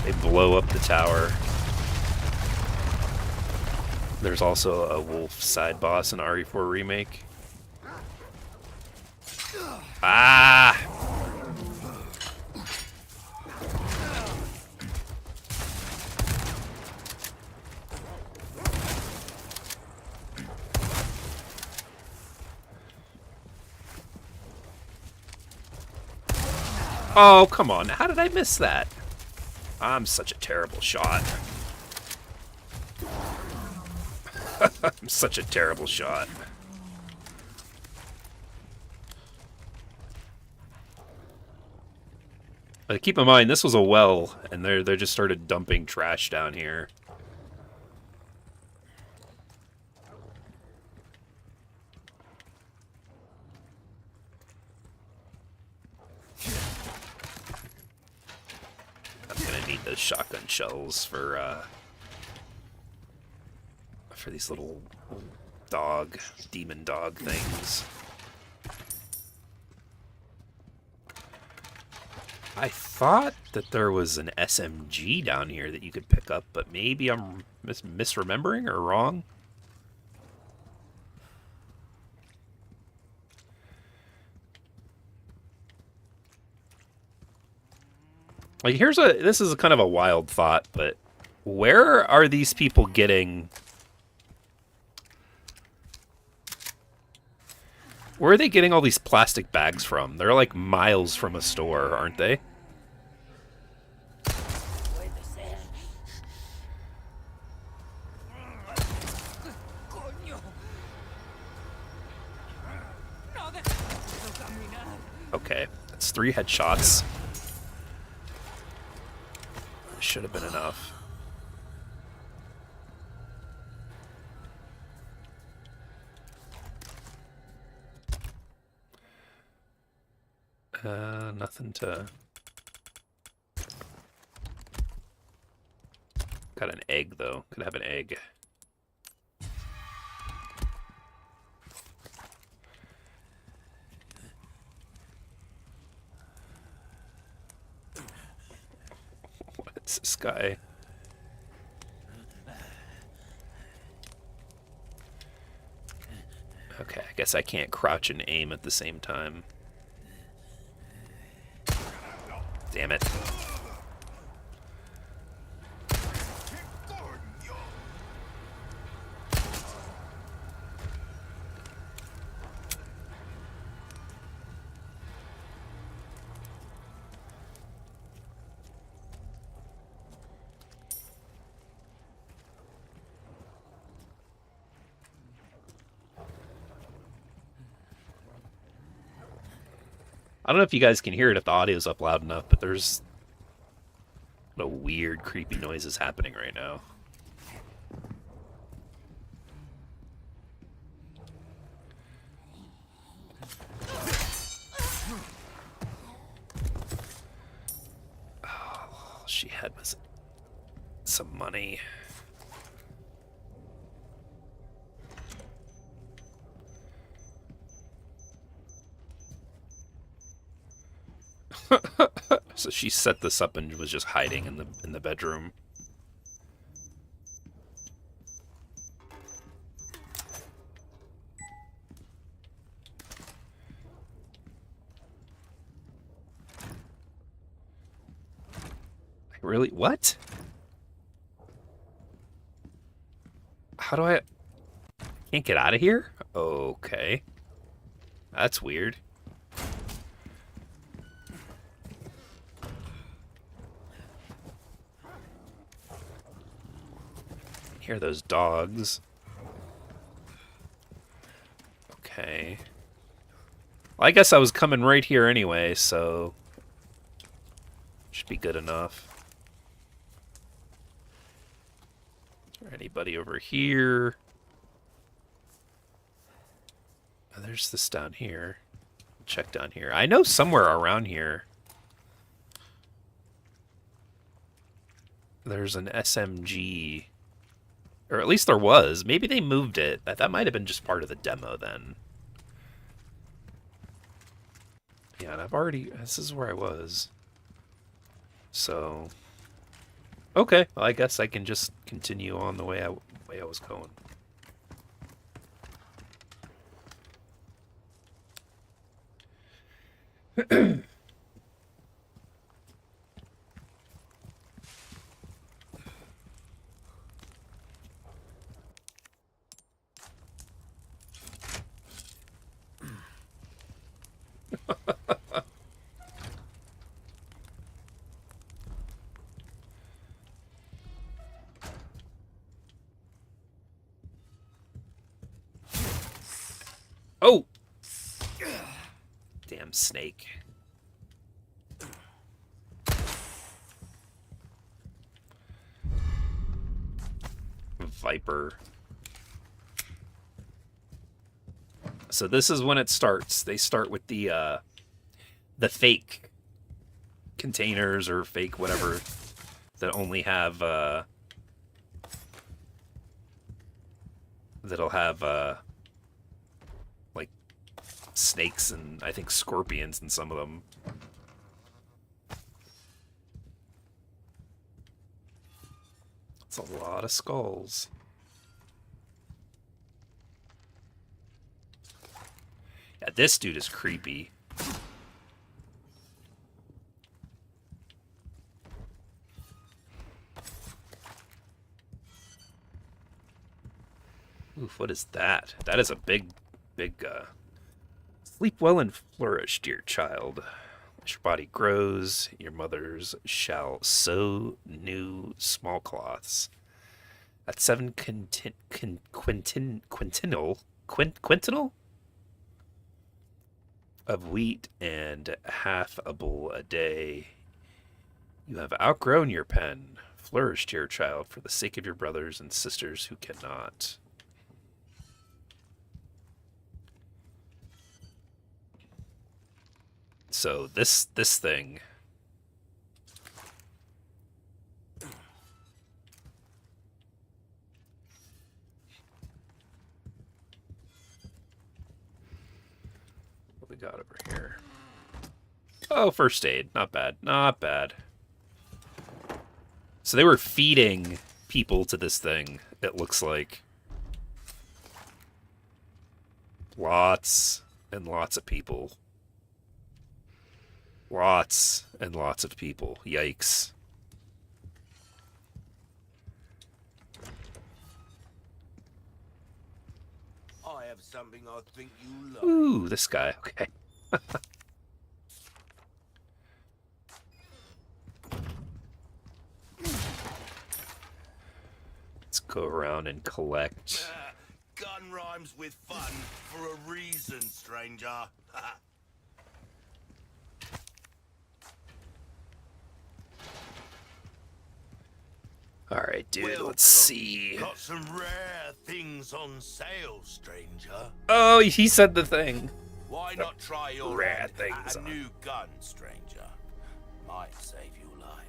They blow up the tower. There's also a wolf side boss in RE4 Remake. Ah! Oh, come on. How did I miss that? I'm such a terrible shot. I'm such a terrible shot. But keep in mind, this was a well, and they just started dumping trash down here. I'm gonna need those shotgun shells for these little demon dog things. I thought that there was an SMG down here that you could pick up, but maybe I'm misremembering or wrong. Like, this is kind of a wild thought, but where are these people getting... Where are they getting all these plastic bags from? They're like miles from a store, aren't they? Okay, that's 3 headshots. Should have been enough. Nothing to... Got an egg, though. Could have an egg. What's this guy? Okay, I guess I can't crouch and aim at the same time. Damn it. I don't know if you guys can hear it if the audio's up loud enough, but there's a weird, creepy noises happening right now. Oh, she had some money. So she set this up and was just hiding in the bedroom. Really? What? How do I... Can't get out of here? Okay. That's weird. Hear those dogs. Okay. Well, I guess I was coming right here anyway, so... Should be good enough. Is there anybody over here? Oh, there's this down here. Check down here. I know somewhere around here there's an SMG. Or at least there was. Maybe they moved it. That might have been just part of the demo then. Yeah, and I've already... This is where I was. So... Okay, well, I guess I can just continue on the way I was going. Oh! Damn snake. Viper. So this is when it starts. They start with the fake containers or fake whatever that only have that'll have like snakes and I think scorpions in some of them. It's a lot of skulls. Yeah, this dude is creepy. Oof, what is that? That is a big... Sleep well and flourish, dear child. As your body grows, your mothers shall sew new small cloths. At 7 quintinal of wheat and half a bull a day, you have outgrown your pen. Flourish, dear child, for the sake of your brothers and sisters who cannot. So this thing. What we got over here? Oh, first aid. Not bad. Not bad. So they were feeding people to this thing, it looks like. Lots and lots of people. Lots and lots of people. Yikes. I have something I think you like. Ooh, this guy. Okay. Let's go around and collect. Gun rhymes with fun for a reason, stranger. right, dude. Welcome. Let's see. Got some rare things on sale, stranger. Oh, he said the thing. Why not try your rare hand things at a on. new gun, stranger? Might save your life.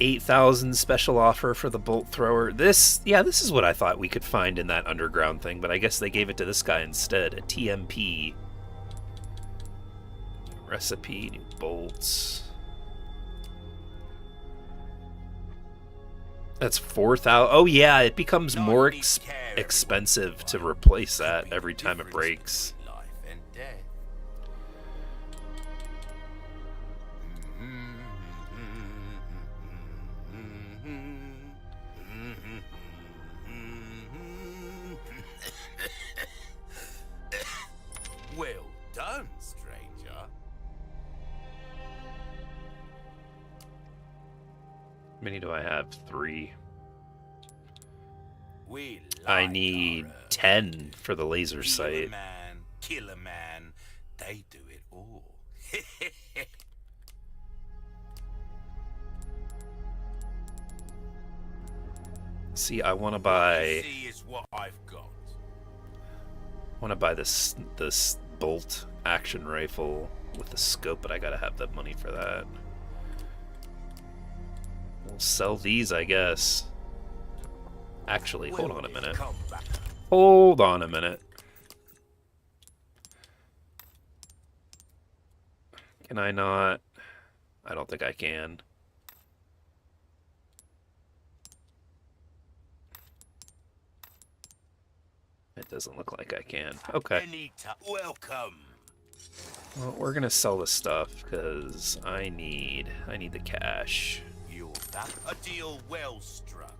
8,000 special offer for the bolt thrower. This is what I thought we could find in that underground thing, but I guess they gave it to this guy instead. A TMP. Recipe, new bolts. That's 4,000. Oh yeah, it becomes more expensive to replace that every time it breaks. Life and death. Well done, stranger. How many do I have? 3. We I like need our, 10 for the laser Heal a sight. man, kill a man, they do it all. See, I want to What you buy. see is what I've got. Want to buy this bolt action rifle with the scope, but I gotta have the money for that. We'll sell these, I guess. Actually, hold on a minute. Come back. Hold on a minute. Can I not? I don't think I can. It doesn't look like I can. Okay. Welcome. Well, we're gonna sell the stuff because I need the cash. You're that a deal well struck.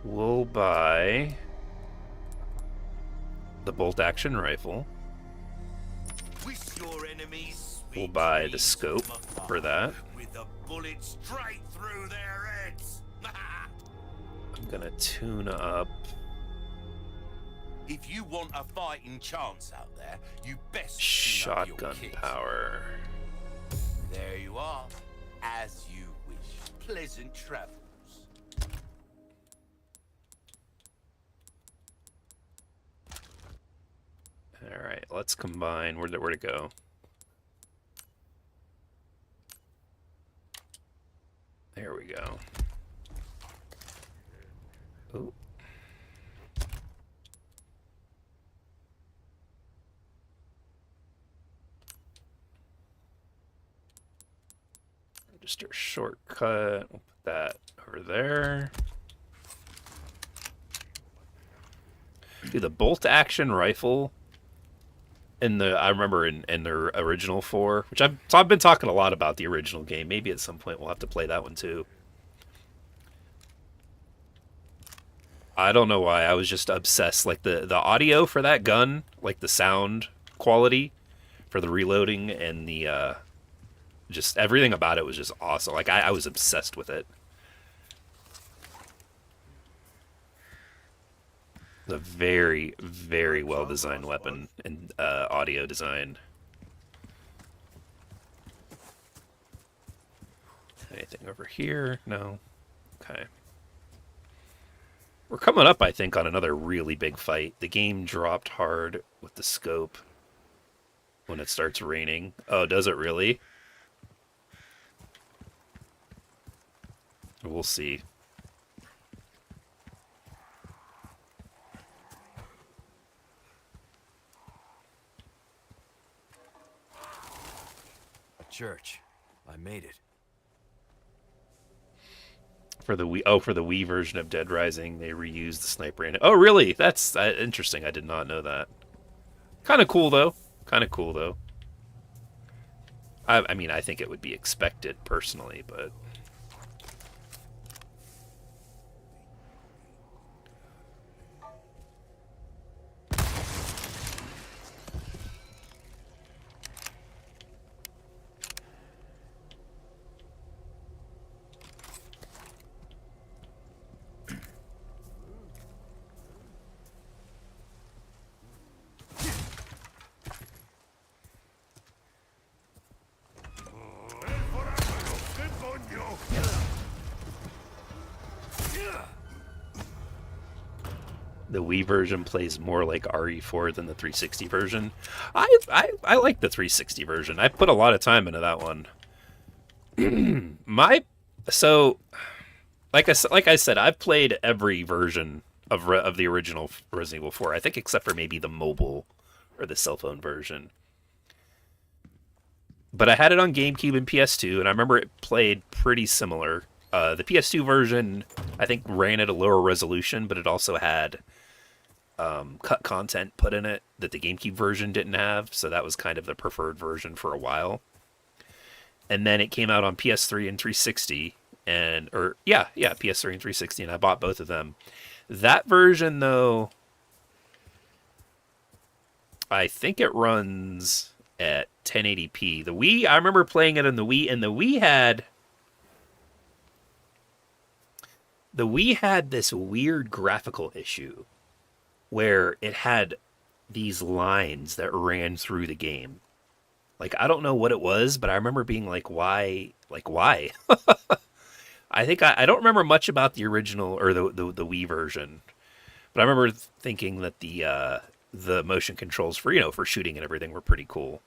We'll buy the bolt action rifle. Wish your enemies We'll sweet buy the dreams scope from afar, for that. with a bullet straight through their heads. I'm gonna tune up. If you want a fighting chance out there, you best tune up your Shotgun kit. power. There you are, as you wish. Pleasant travels. All right, let's combine. Where'd it go? There we go. Ooh. Just a shortcut. We'll put that over there. Dude, the bolt action rifle I remember in their original 4, which I've been talking a lot about the original game. Maybe at some point we'll have to play that one too. I don't know why, I was just obsessed. Like the audio for that gun, like the sound quality for the reloading and the just everything about it was just awesome. Like I was obsessed with it. A very, very well designed weapon and audio design. Anything over here? No. Okay. We're coming up, I think, on another really big fight. The game dropped hard with the scope when it starts raining. Oh, does it really? We'll see. Church. I made it. For the Wii version of Dead Rising, they reused the sniper in it. Oh, really? That's interesting. I did not know that. Kind of cool, though. I mean, I think it would be expected, personally, but... The Wii version plays more like RE4 than the 360 version. I like the 360 version. I put a lot of time into that one. My so like I said, I've played every version of the original Resident Evil 4. I think except for maybe the mobile or the cell phone version. But I had it on GameCube and PS2, and I remember it played pretty similar. The PS2 version, I think, ran at a lower resolution, but it also had cut content put in it that the GameCube version didn't have, so that was kind of the preferred version for a while. And then it came out on PS3 and 360, PS3 and 360, and I bought both of them. That version, though, I think it runs at 1080p. The Wii, I remember playing it on the Wii, and the Wii had this weird graphical issue where it had these lines that ran through the game. Like, I don't know what it was, but I remember being like, why? Like, why? I think I don't remember much about the original or the Wii version, but I remember thinking that the motion controls for shooting and everything were pretty cool.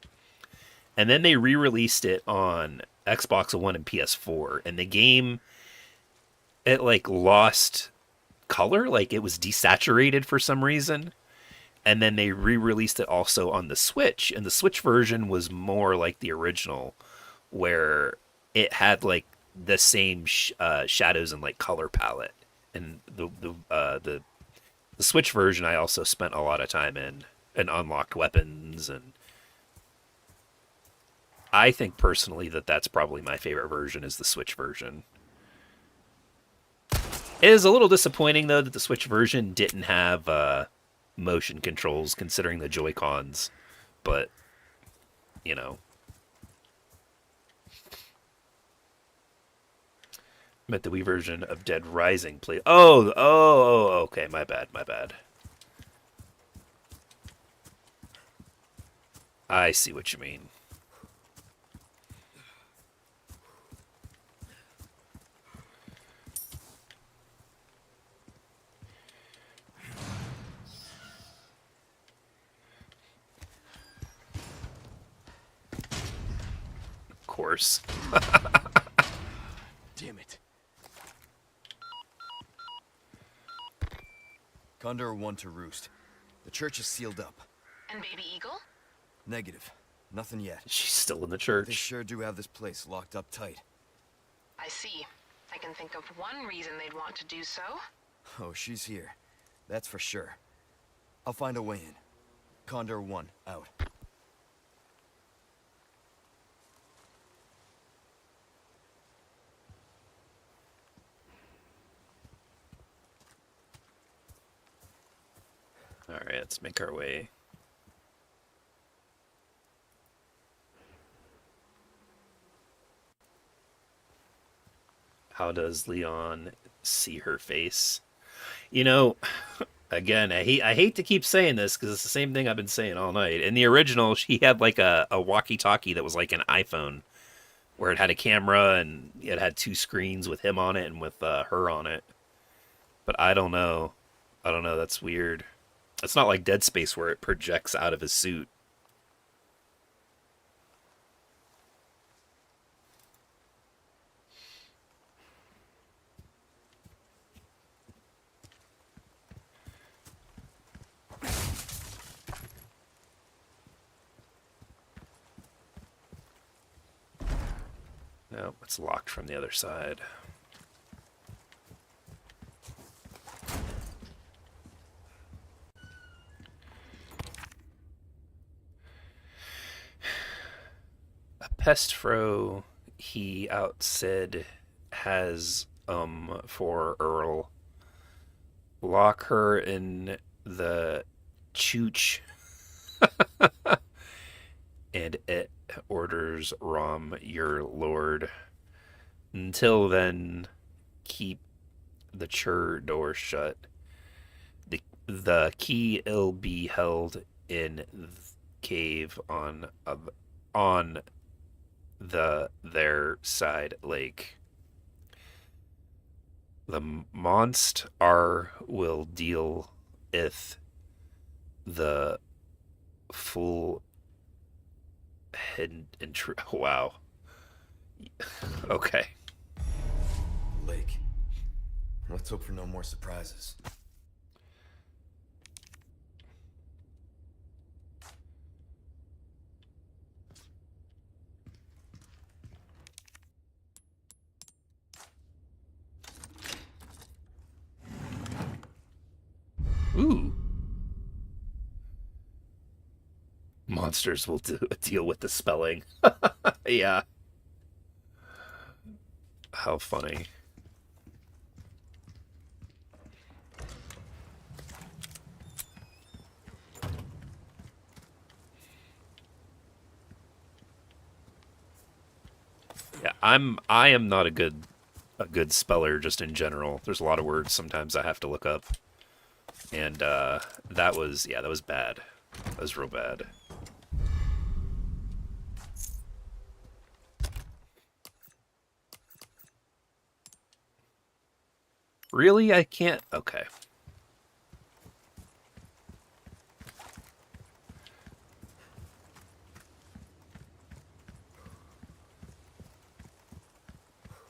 And then they re-released it on Xbox One and PS4, and the game, it like lost color, like it was desaturated for some reason. And then they re-released it also on the Switch, and the Switch version was more like the original, where it had like the same shadows and like color palette. And the Switch version, I also spent a lot of time in and unlocked weapons, and I think personally that that's probably my favorite version is the Switch version. It is a little disappointing though that the Switch version didn't have motion controls considering the Joy-Cons, but you know. But the Wii version of Dead Rising played. Okay, my bad. I see what you mean. Of course. Damn it. Condor 1 to Roost. The church is sealed up. And Baby Eagle? Negative. Nothing yet. She's still in the They church. sure do have this place locked up tight. I see. I can think of one reason they'd want to do so. Oh, she's here. That's for sure. I'll find a way in. Condor 1, out. Alright, let's make our way. How does Leon see her face? You know, again, I hate to keep saying this because it's the same thing I've been saying all night. In the original, she had like a walkie-talkie that was like an iPhone, where it had a camera and it had two screens with him on it and with her on it. But I don't know. That's weird. It's not like Dead Space where it projects out of his suit. No, it's locked from the other side. Pestfro, he outsaid, has, for Earl, lock her in the chooch, and it orders Rom, your lord. Until then, keep the chur door shut. The key will be held in the cave on their side lake. The monst will deal if the full head intro. Wow. Okay. Lake. Let's hope for no more surprises. Ooh. Monsters will deal with the spelling. Yeah. How funny. Yeah, I am not a good speller just in general. There's a lot of words sometimes I have to look up. And that was bad. That was real bad. Really? I can't. Okay.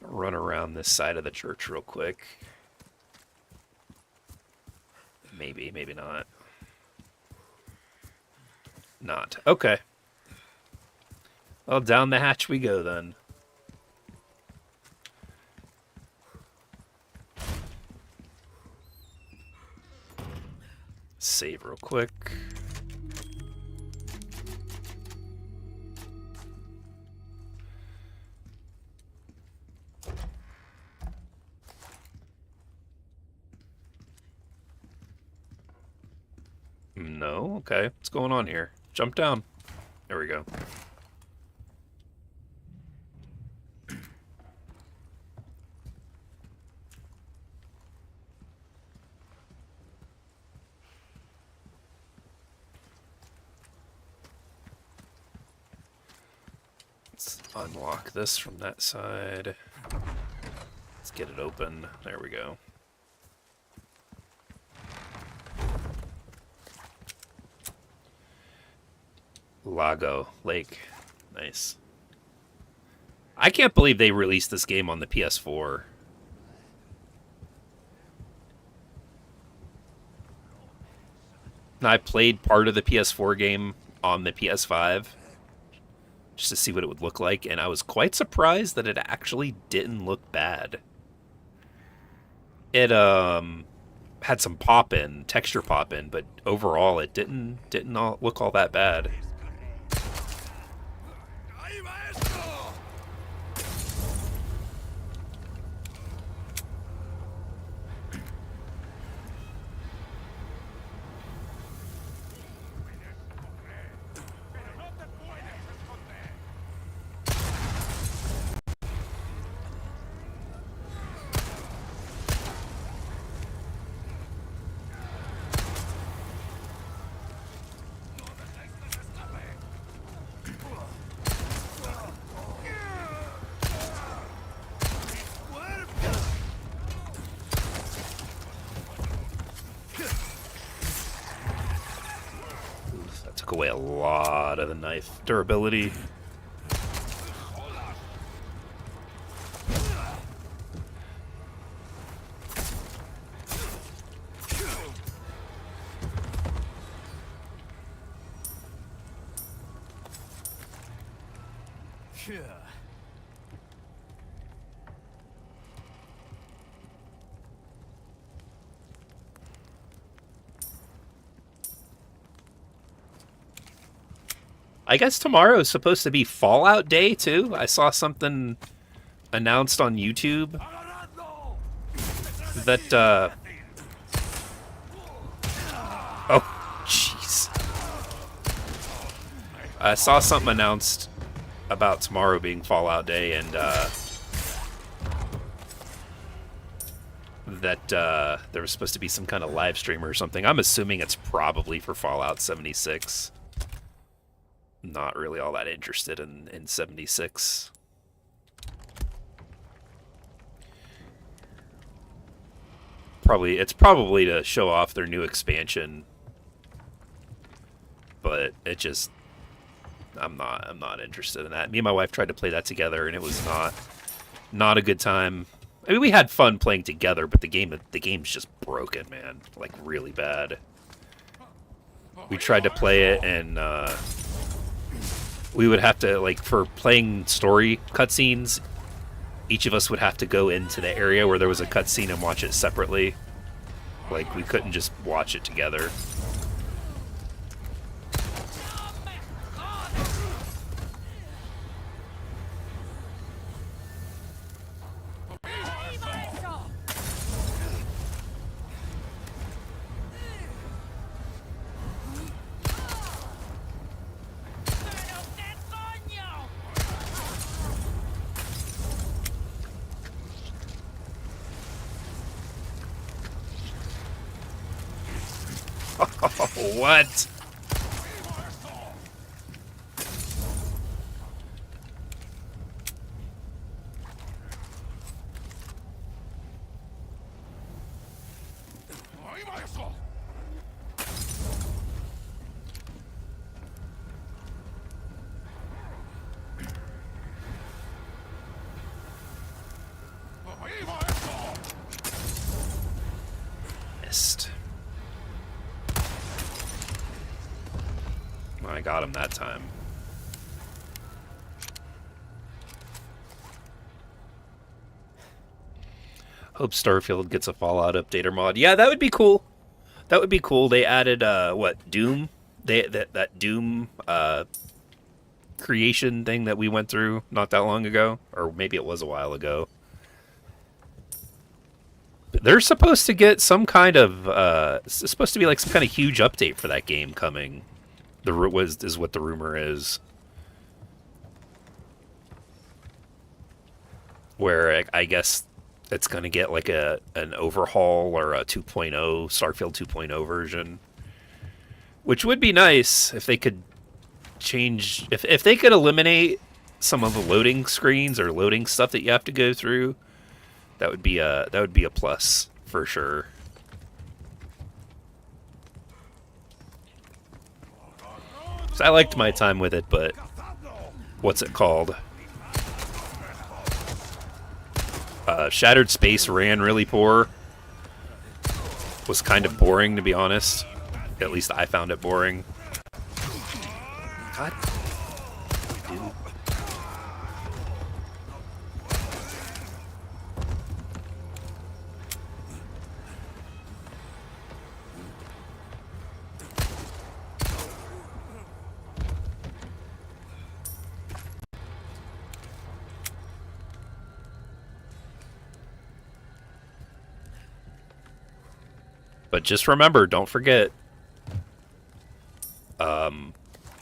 Run around this side of the church real quick. Maybe, maybe not. Not. Okay. Well, down the hatch we go then. Save real quick. No? Okay. What's going on here? Jump down. There we go. Let's unlock this from that side. Let's get it open. There we go. Lago Lake. Nice. I can't believe they released this game on the PS4. I played part of the PS4 game on the PS5 just to see what it would look like, and I was quite surprised that it actually didn't look bad. It had some texture pop in, but overall it didn't look all that bad. Took away a lot of the knife durability. I guess tomorrow is supposed to be Fallout Day, too. I saw something announced on YouTube that, oh, jeez. I saw something announced about tomorrow being Fallout Day, and, that, there was supposed to be some kind of live stream or something. I'm assuming it's probably for Fallout 76. Not really all that interested in 76. It's probably to show off their new expansion, but I'm not interested in that. Me and my wife tried to play that together, and it was not a good time. I mean, we had fun playing together, but the game's just broken, man. Like, really bad. We tried to play it, and we would have to, like, for playing story cutscenes, each of us would have to go into the area where there was a cutscene and watch it separately. Like, we couldn't just watch it together. What? Missed. I got him that time. Hope Starfield gets a Fallout updater mod. Yeah, that would be cool. That would be cool. They added Doom? That Doom creation thing that we went through not that long ago, or maybe it was a while ago. But they're supposed to get some kind of it's supposed to be like some kind of huge update for that game coming. Is what the rumor is. Where I guess it's going to get like an overhaul or a 2.0 Starfield 2.0 version, which would be nice if they could change if they could eliminate some of the loading screens or loading stuff that you have to go through. That would be a plus for sure. So I liked my time with it, but what's it called? Shattered Space ran really poor. Was kind of boring, to be honest. At least I found it boring. God. Dude. But just remember, don't forget,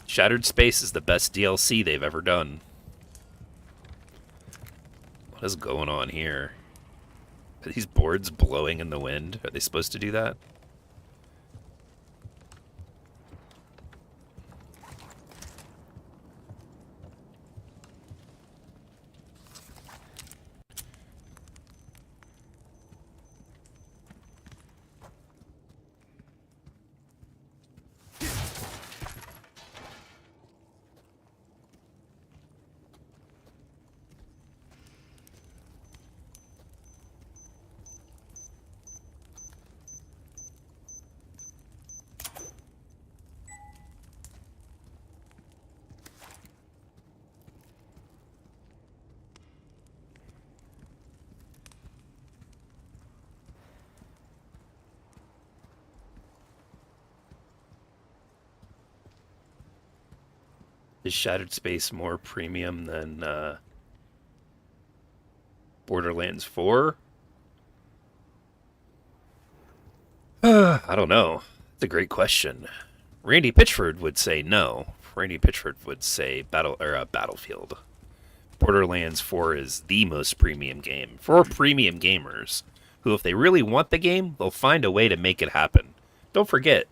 Shattered Space is the best DLC they've ever done. What is going on here? Are these boards blowing in the wind? Are they supposed to do that? Is Shattered Space more premium than Borderlands 4? I don't know. It's a great question. Randy Pitchford would say no. Randy Pitchford would say Battlefield. Borderlands 4 is the most premium game for premium gamers who, if they really want the game, they'll find a way to make it happen. Don't forget,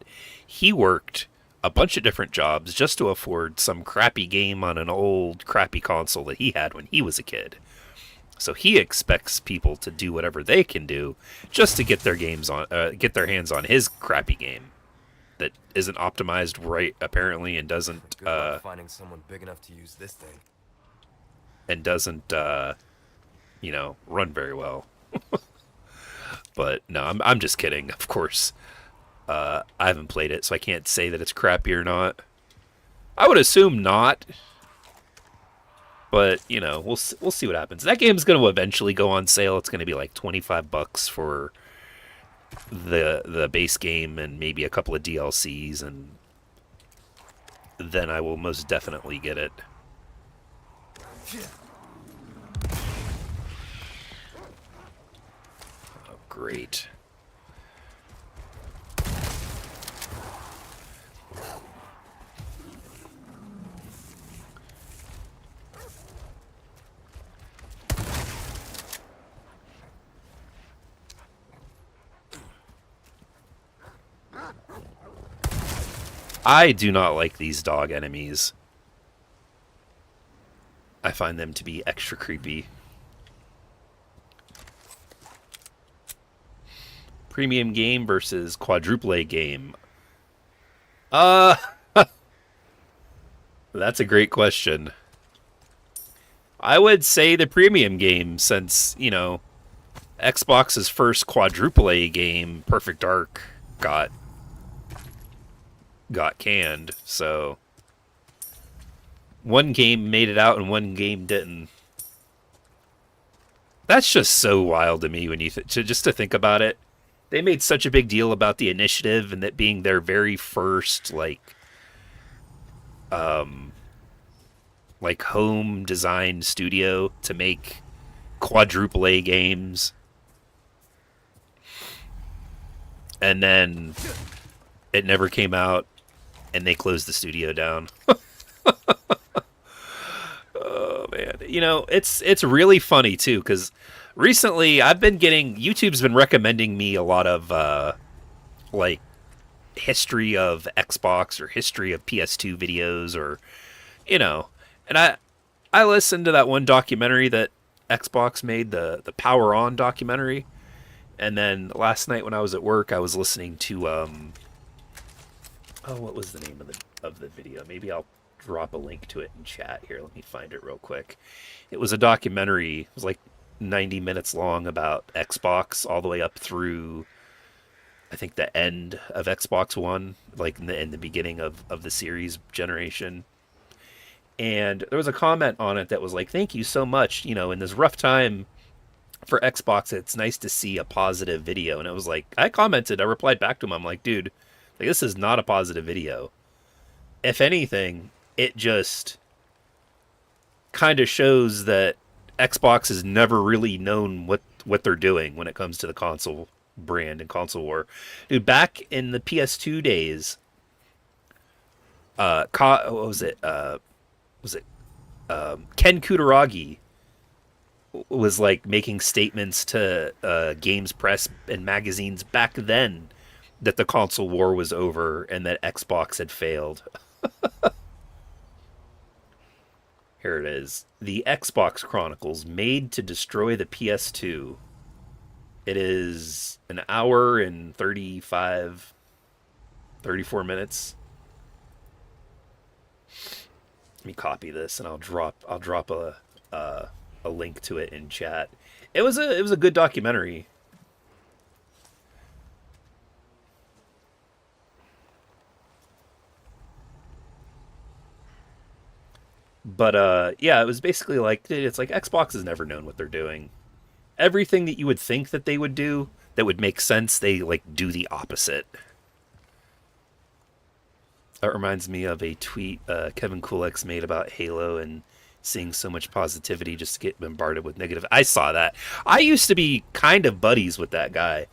he worked a bunch of different jobs just to afford some crappy game on an old crappy console that he had when he was a kid. So he expects people to do whatever they can do just to get their get their hands on his crappy game that isn't optimized right apparently and doesn't Good luck finding someone big enough to use this thing. run very well. But no, I'm just kidding. Of course, I haven't played it, so I can't say that it's crappy or not. I would assume not. But, we'll see what happens. That game's going to eventually go on sale. It's going to be like $25 for the base game and maybe a couple of DLCs, and then I will most definitely get it. Oh, great. I do not like these dog enemies. I find them to be extra creepy. Premium game versus quadruple A game. That's a great question. I would say the premium game, since, Xbox's first quadruple A game, Perfect Dark, got canned, so one game made it out and one game didn't. That's just so wild to me when you just to think about it. They made such a big deal about the initiative and that being their very first home design studio to make quadruple A games. And then it never came out and they closed the studio down. Oh man, it's really funny too, because recently I've been YouTube's been recommending me a lot of history of Xbox or history of PS2 videos, or and I listened to that one documentary that Xbox made, the Power On documentary, and then last night when I was at work I was listening to what was the name of the video? Maybe I'll drop a link to it in chat here. Let me find it real quick. It was a documentary. It was like 90 minutes long about Xbox all the way up through, I think, the end of Xbox One, like in the beginning of the series generation. And there was a comment on it that was like, thank you so much. In this rough time for Xbox, it's nice to see a positive video. And it was like, I replied back to him. I'm like, dude, this is not a positive video. If anything, it just kind of shows that Xbox has never really known what they're doing when it comes to the console brand and console war. Dude, back in the PS2 days, what was it? Ken Kutaragi was making statements to games press and magazines back then that the console war was over and that Xbox had failed. Here it is. The Xbox Chronicles, made to destroy the PS2. It is an hour and 34 minutes. Let me copy this and I'll drop a link to it in chat. It was a good documentary. But yeah, it was basically it's like Xbox has never known what they're doing. Everything that you would think that they would do that would make sense, they do the opposite. That reminds me of a tweet Kevin Kulex made about Halo and seeing so much positivity just to get bombarded with negative. I saw that. I used to be kind of buddies with that guy.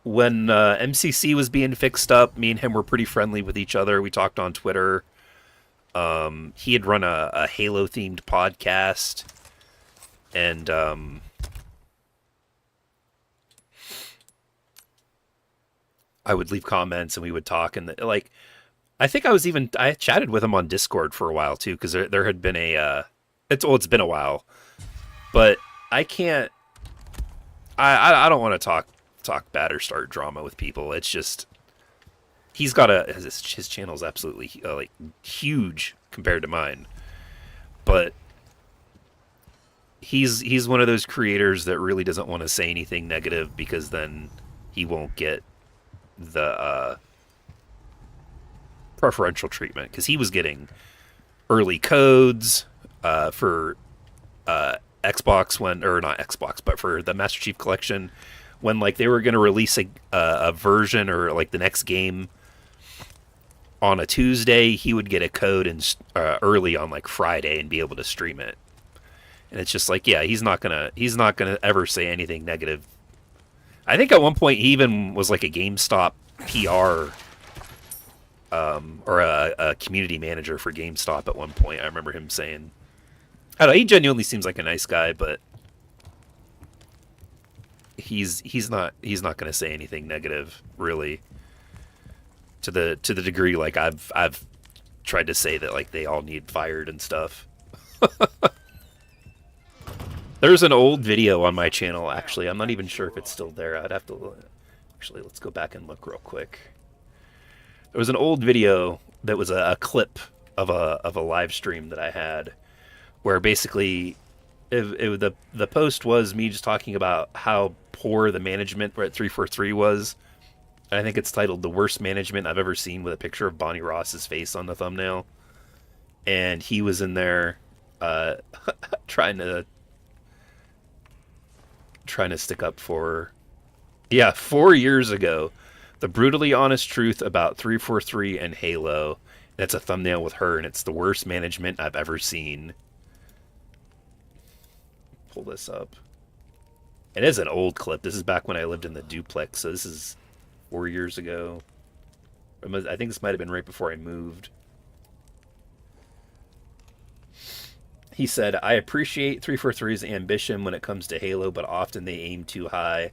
When MCC was being fixed up, me and him were pretty friendly with each other. We talked on Twitter. He had run a Halo-themed podcast, and I would leave comments, and we would talk, and I think I chatted with him on Discord for a while too, because there had been it's been a while, but I can't. I don't want to talk bad or start drama with people. It's just he's got his channel's absolutely like huge compared to mine, but he's one of those creators that really doesn't want to say anything negative because then he won't get the preferential treatment, because he was getting early codes for Xbox when, or not Xbox, but for the Master Chief Collection when like they were going to release a version or like the next game on a Tuesday. He would get a code and early on like Friday and be able to stream it. And it's just like, yeah, he's not gonna ever say anything negative. I think at one point he even was like a GameStop PR or a community manager for GameStop at one point. I remember him saying, I don't know, he genuinely seems like a nice guy, but he's not going to say anything negative really, to the degree like I've tried to say that like they all need fired and stuff. There's an old video on my channel, actually. I'm not even sure if it's still there. I'd have to actually, let's go back and look real quick. There was an old video that was a clip of a live stream that I had, where basically the post was me just talking about how poor the management at 343 was. And I think it's titled "The Worst Management I've Ever Seen," with a picture of Bonnie Ross's face on the thumbnail. And he was in there trying to stick up for, 4 years ago, the brutally honest truth about 343 and Halo. That's a thumbnail with her, and it's the worst management I've ever seen. Pull this up. It is an old clip. This is back when I lived in the duplex, so this is 4 years ago. I think this might have been right before I moved. He said, "I appreciate 343's ambition when it comes to Halo, but often they aim too high.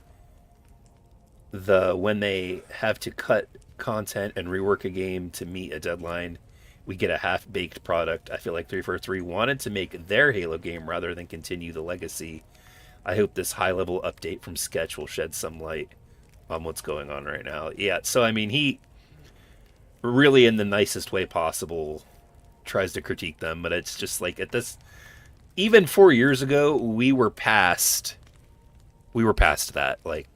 When they have to cut content and rework a game to meet a deadline, we get a half-baked product. I feel like 343 wanted to make their Halo game rather than continue the legacy. I hope this high-level update from Sketch will shed some light on what's going on right now." Yeah, so I mean, he really, in the nicest way possible, tries to critique them, but it's just like, at this, even 4 years ago, we were past that. Like,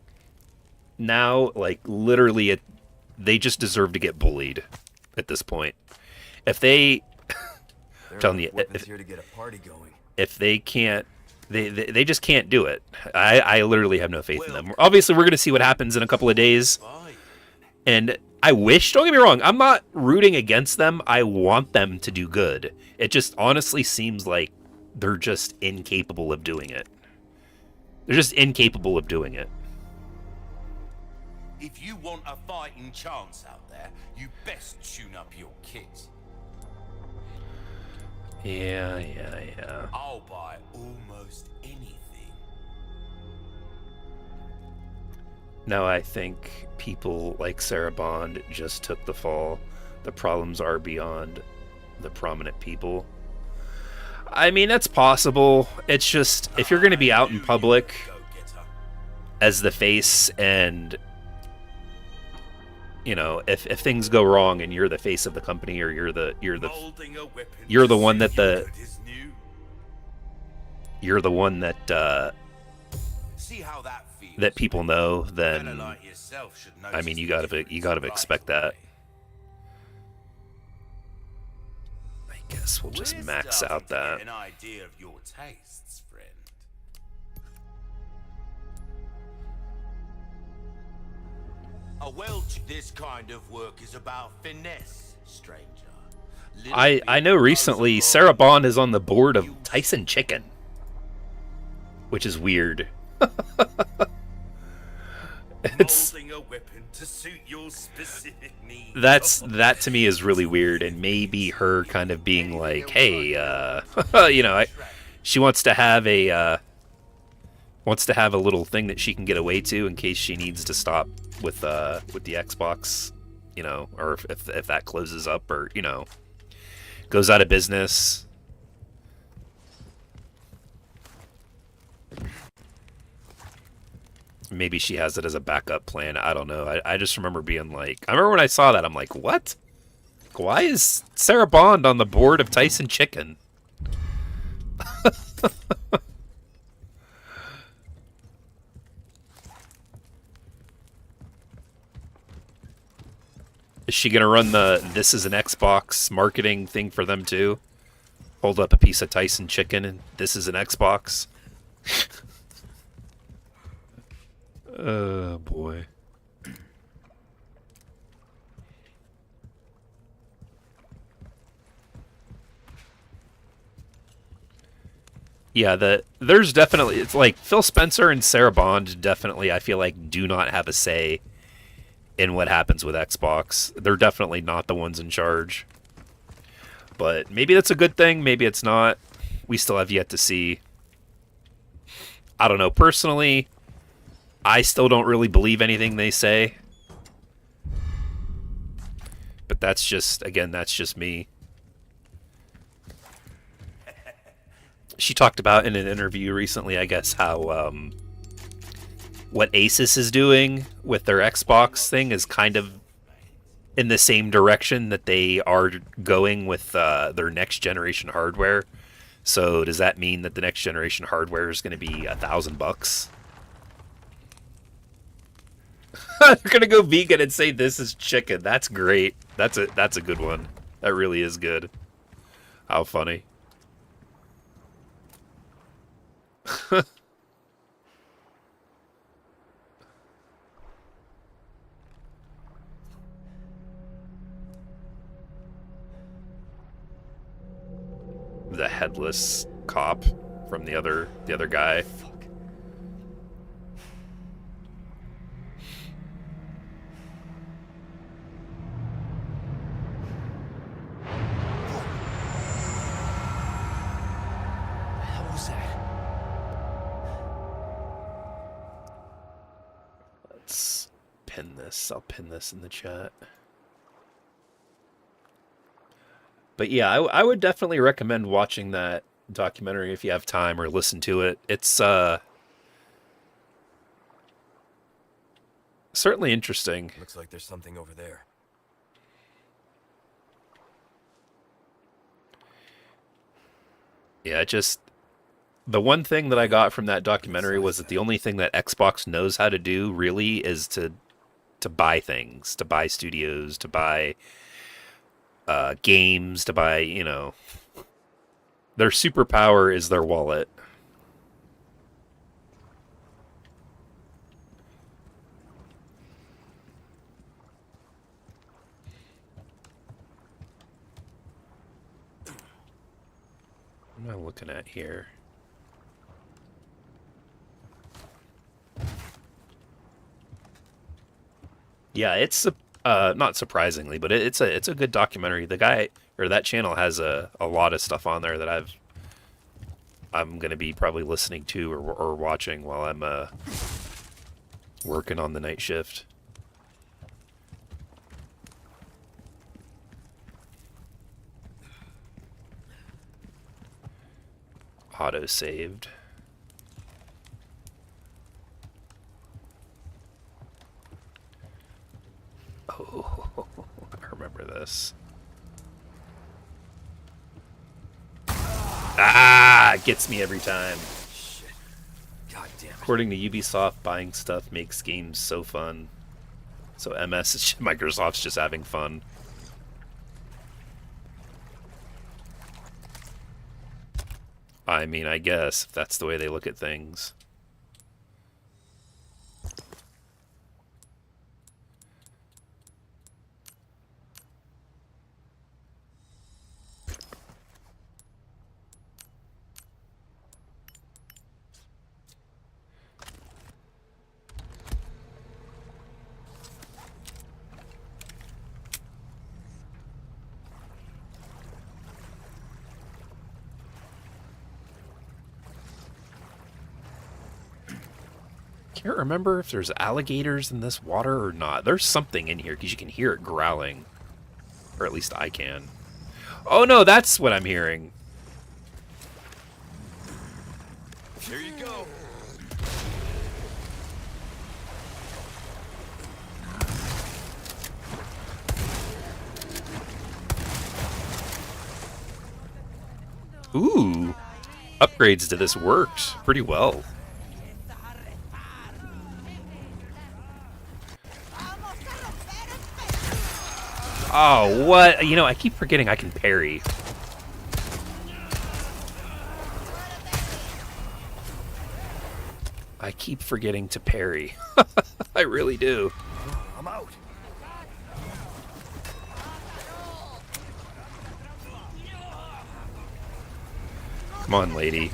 now, like, literally, they just deserve to get bullied at this point. If they, I'm telling you, here to get a party going. If they can't, they just can't do it. I literally have no faith in them. Obviously, we're going to see what happens in a couple of days. And I wish, don't get me wrong, I'm not rooting against them. I want them to do good. It just honestly seems like they're just incapable of doing it. They're just incapable of doing it. If you want a fighting chance out there, you best tune up your kit. Yeah. I'll buy almost anything. Now I think people like Sarah Bond just took the fall. The problems are beyond the prominent people. I mean, that's possible. It's just, if you're going to be out in public as the face, and you know, if things go wrong and you're the face of the company, or you're the one that that people know, then I mean, you gotta expect that. I guess we'll just max out that. An idea of your tastes, friend. This kind of work is about finesse, stranger. I know recently Sarah Bond is on the board of Tyson Chicken, which is weird. It's molding a weapon to suit your specific needs. That to me is really weird, and maybe her kind of being like, hey, you know, she wants to have a little thing that she can get away to in case she needs to stop with the Xbox, you know, or if that closes up, or, you know, goes out of business. Maybe she has it as a backup plan. I don't know. I just remember being like, I remember when I saw that, I'm like, what? Why is Sarah Bond on the board of Tyson Chicken? Is she going to run the "this is an Xbox" marketing thing for them too? Hold up a piece of Tyson Chicken and "this is an Xbox"? Oh, boy. Yeah, there's definitely, it's like Phil Spencer and Sarah Bond definitely, I feel like, do not have a say in what happens with Xbox. They're definitely not the ones in charge. But maybe that's a good thing, maybe it's not. We still have yet to see. I don't know. Personally, I still don't really believe anything they say. But that's just, again, that's just me. She talked about in an interview recently, I guess, how what Asus is doing with their Xbox thing is kind of in the same direction that they are going with their next generation hardware. So does that mean that the next generation hardware is going to be $1,000? They're gonna go vegan and say this is chicken. That's great. That's a good one. That really is good. How funny. The headless cop from the other guy. Let's pin this. I'll pin this in the chat. But yeah, I would definitely recommend watching that documentary if you have time, or listen to it. It's certainly interesting. Looks like there's something over there. Yeah, the one thing that I got from that documentary was that the only thing that Xbox knows how to do really is to buy things, to buy studios, to buy games, to buy, their superpower is their wallet. What am I looking at here? Yeah, it's not surprisingly, but it's a good documentary. The guy, or that channel, has a lot of stuff on there that I'm gonna be probably listening to or watching while I'm working on the night shift. Auto saved. Oh, I remember this. Ah, it gets me every time. Shit. God damn it. According to Ubisoft, buying stuff makes games so fun. So Microsoft's just having fun. I mean, I guess, if that's the way they look at things. Can't remember if there's alligators in this water or not. There's something in here because you can hear it growling. Or at least I can. Oh no, that's what I'm hearing. Here you go. Ooh, upgrades to this worked pretty well. Oh, what? You know, I keep forgetting I can parry. I keep forgetting to parry. I really do. I'm out. Come on, lady.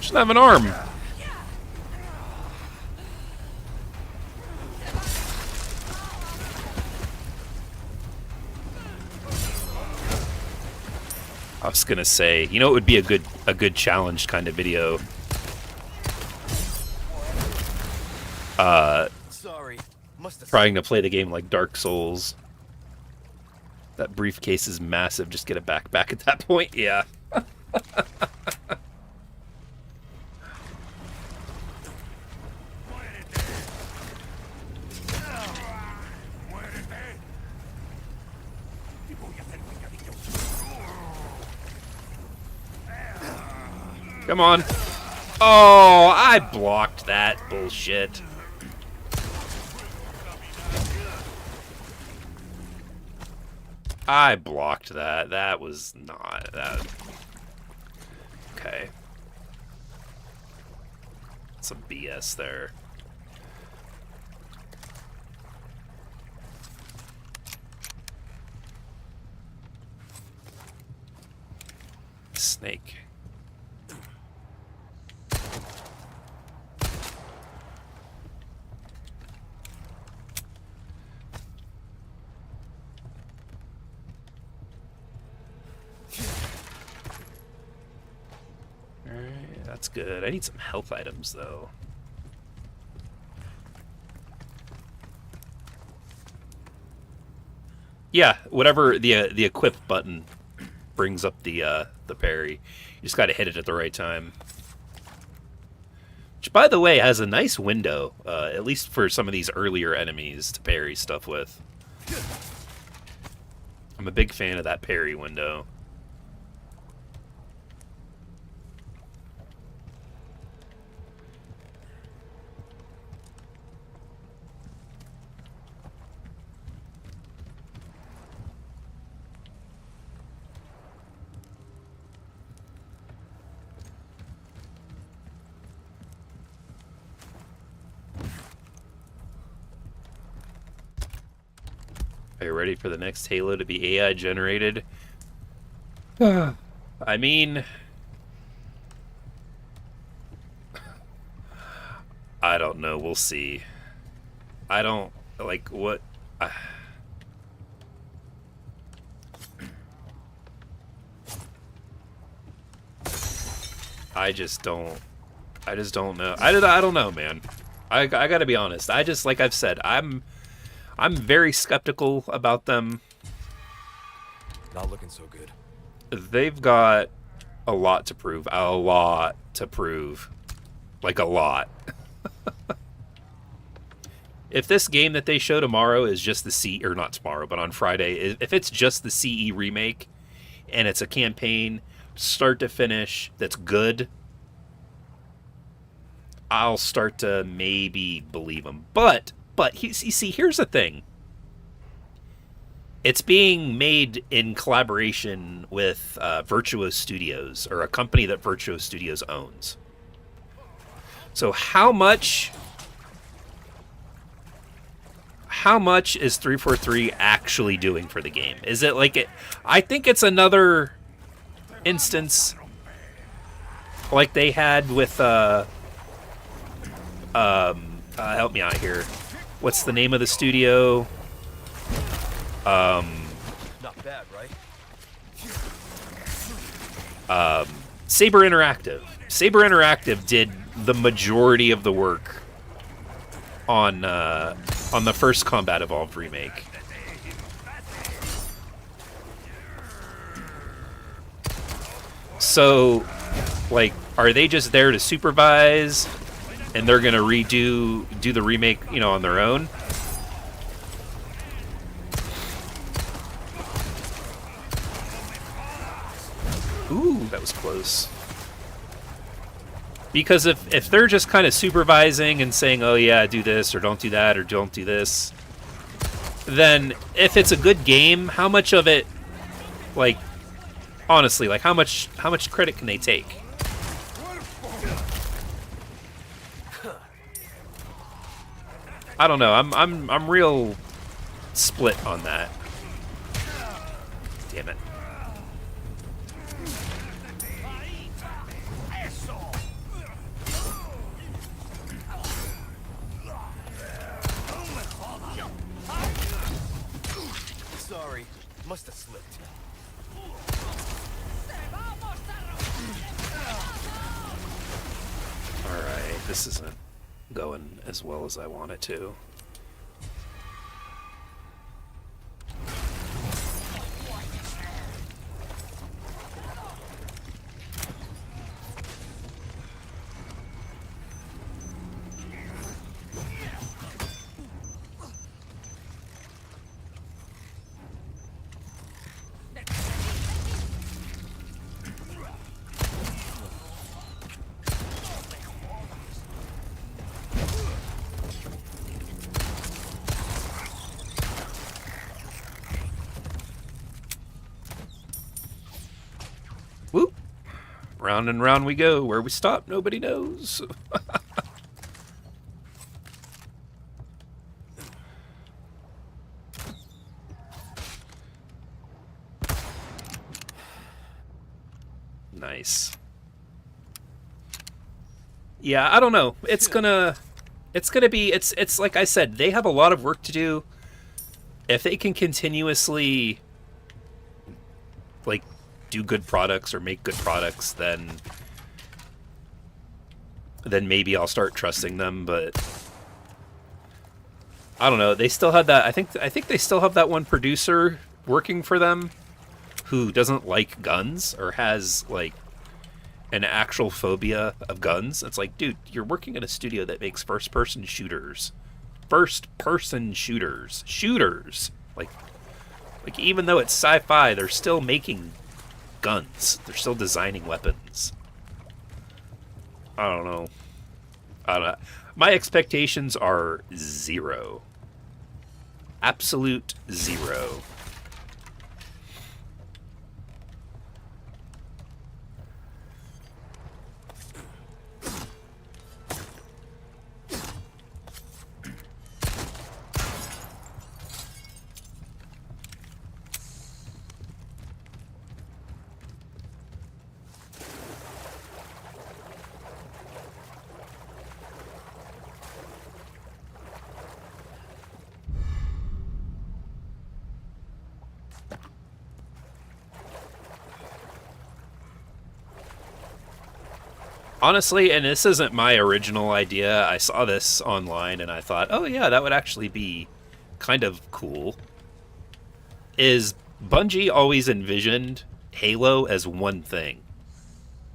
She doesn't have an arm. I was gonna say, you know, it would be a good challenge kind of video. Sorry. Must have Trying to play the game like Dark Souls. That briefcase is massive. Just get a backpack at that point. Yeah. Come on. Oh, I blocked that bullshit. I blocked that. That was not that. Okay. Some BS there. Snake. Alright, that's good. I need some health items though. Yeah, whatever the equip button brings up the parry. You just got to hit it at the right time. Which, by the way, has a nice window, at least for some of these earlier enemies to parry stuff with. I'm a big fan of that parry window. Are you ready for the next Halo to be AI generated? I mean, I don't know. We'll see. I don't like what. I just don't. I just don't know. I don't know, man. I gotta be honest. I just, like I've said, I'm very skeptical about them. Not looking so good. They've got a lot to prove. A lot to prove. Like, a lot. If this game that they show tomorrow is just the or not tomorrow, but on Friday, if it's just the CE remake, and it's a campaign, start to finish, that's good, I'll start to maybe believe them. But you see, here's the thing. It's being made in collaboration with Virtuos Studios, or a company that Virtuos Studios owns. So how much is 343 actually doing for the game? Is it like it? I think it's another instance like they had with help me out here. What's the name of the studio? Not bad, right? Saber Interactive. Saber Interactive did the majority of the work on the first Combat Evolved remake. So, like, are they just there to supervise, and they're gonna do the remake, you know, on their own? Ooh, that was close. Because if they're just kind of supervising and saying, oh yeah, do this, or don't do that, or don't do this, then if it's a good game, how much of it, like, honestly, like, how much credit can they take? I don't know. I'm real split on that. Damn it. Sorry, must have slipped. Alright, this isn't going as well as I want it to. Whoop! Round and round we go. Where we stop, nobody knows. Nice. Yeah, I don't know. It's gonna be, it's like I said, they have a lot of work to do. If they can continuously, like, do good products or make good products, then maybe I'll start trusting them, but I don't know. They still had that, I think they still have that one producer working for them who doesn't like guns or has, like, an actual phobia of guns. It's like, dude, you're working at a studio that makes first-person shooters. First-person shooters. Shooters! Like, even though it's sci-fi, they're still making guns. They're still designing weapons. I don't know. My expectations are 0. Absolute 0. Honestly, and this isn't my original idea, I saw this online and I thought, oh yeah, that would actually be kind of cool. Is Bungie always envisioned Halo as one thing.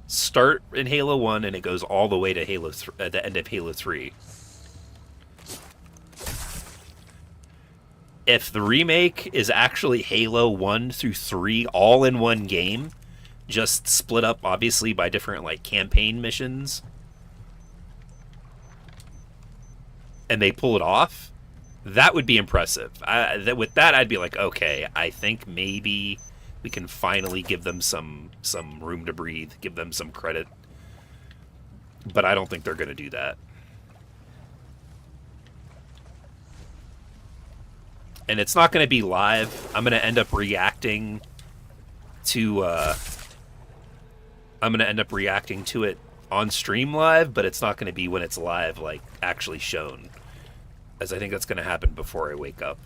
Start in Halo 1 and it goes all the way to Halo at the end of Halo 3. If the remake is actually Halo 1 through 3 all in one game, just split up obviously by different, like, campaign missions, and they pull it off, that would be impressive. With that, I'd be like, okay, I think maybe we can finally give them some room to breathe, give them some credit. But I don't think they're going to do that. And it's not going to be live. I'm going to end up reacting to it on stream live, but it's not going to be when it's live, like, actually shown. As I think that's going to happen before I wake up.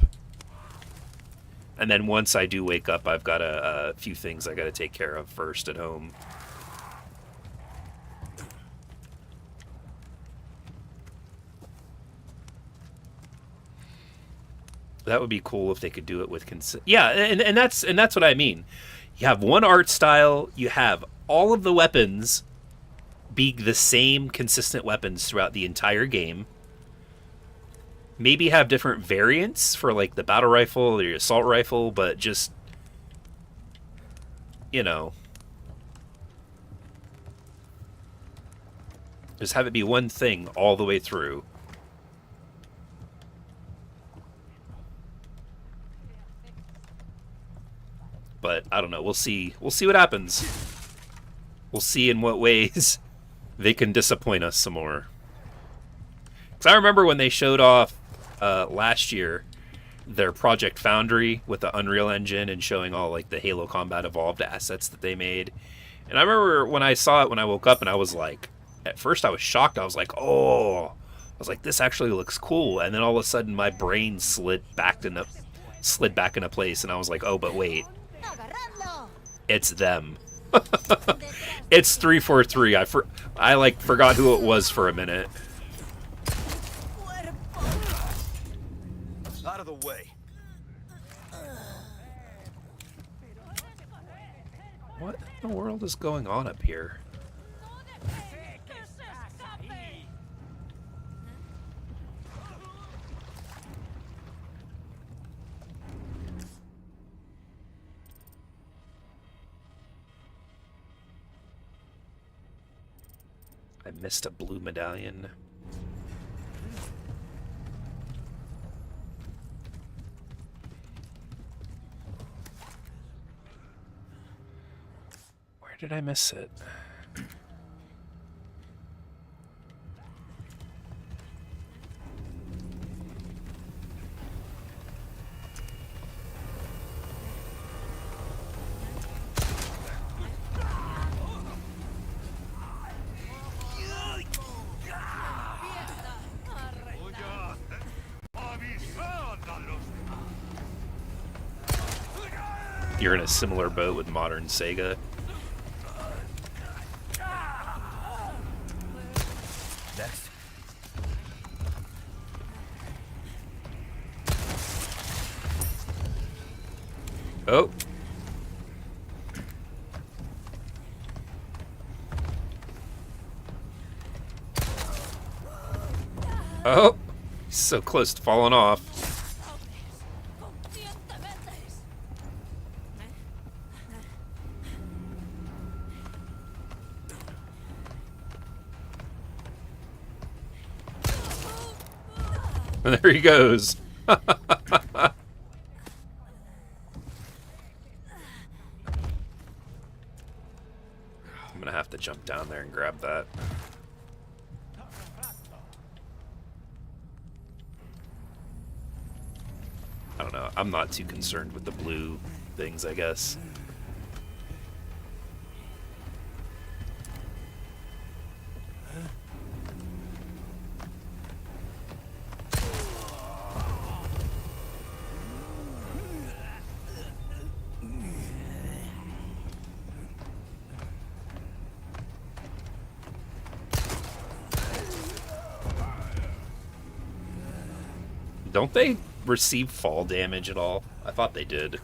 And then once I do wake up, I've got a few things I got to take care of first at home. That would be cool if they could do it with consent. Yeah, and that's what I mean. You have one art style, you have all of the weapons be the same consistent weapons throughout the entire game. Maybe have different variants for like the battle rifle or the assault rifle, but just, you know, just have it be one thing all the way through. But I don't know. We'll see. We'll see what happens. We'll see in what ways they can disappoint us some more. Because I remember when they showed off last year their Project Foundry with the Unreal Engine and showing all like the Halo Combat Evolved assets that they made. And I remember when I saw it when I woke up, and I was like, at first I was shocked. I was like, oh, I was like, this actually looks cool. And then all of a sudden my brain slid back into place, and I was like, oh, but wait, it's them. It's 343. I like forgot who it was for a minute. Out of the way. What in the world is going on up here? I missed a blue medallion. Where did I miss it? You're in a similar boat with modern Sega. Next. Oh. Oh. He's so close to falling off. And there he goes. I'm gonna have to jump down there and grab that. I don't know. I'm not too concerned with the blue things, I guess. Don't they receive fall damage at all? I thought they did.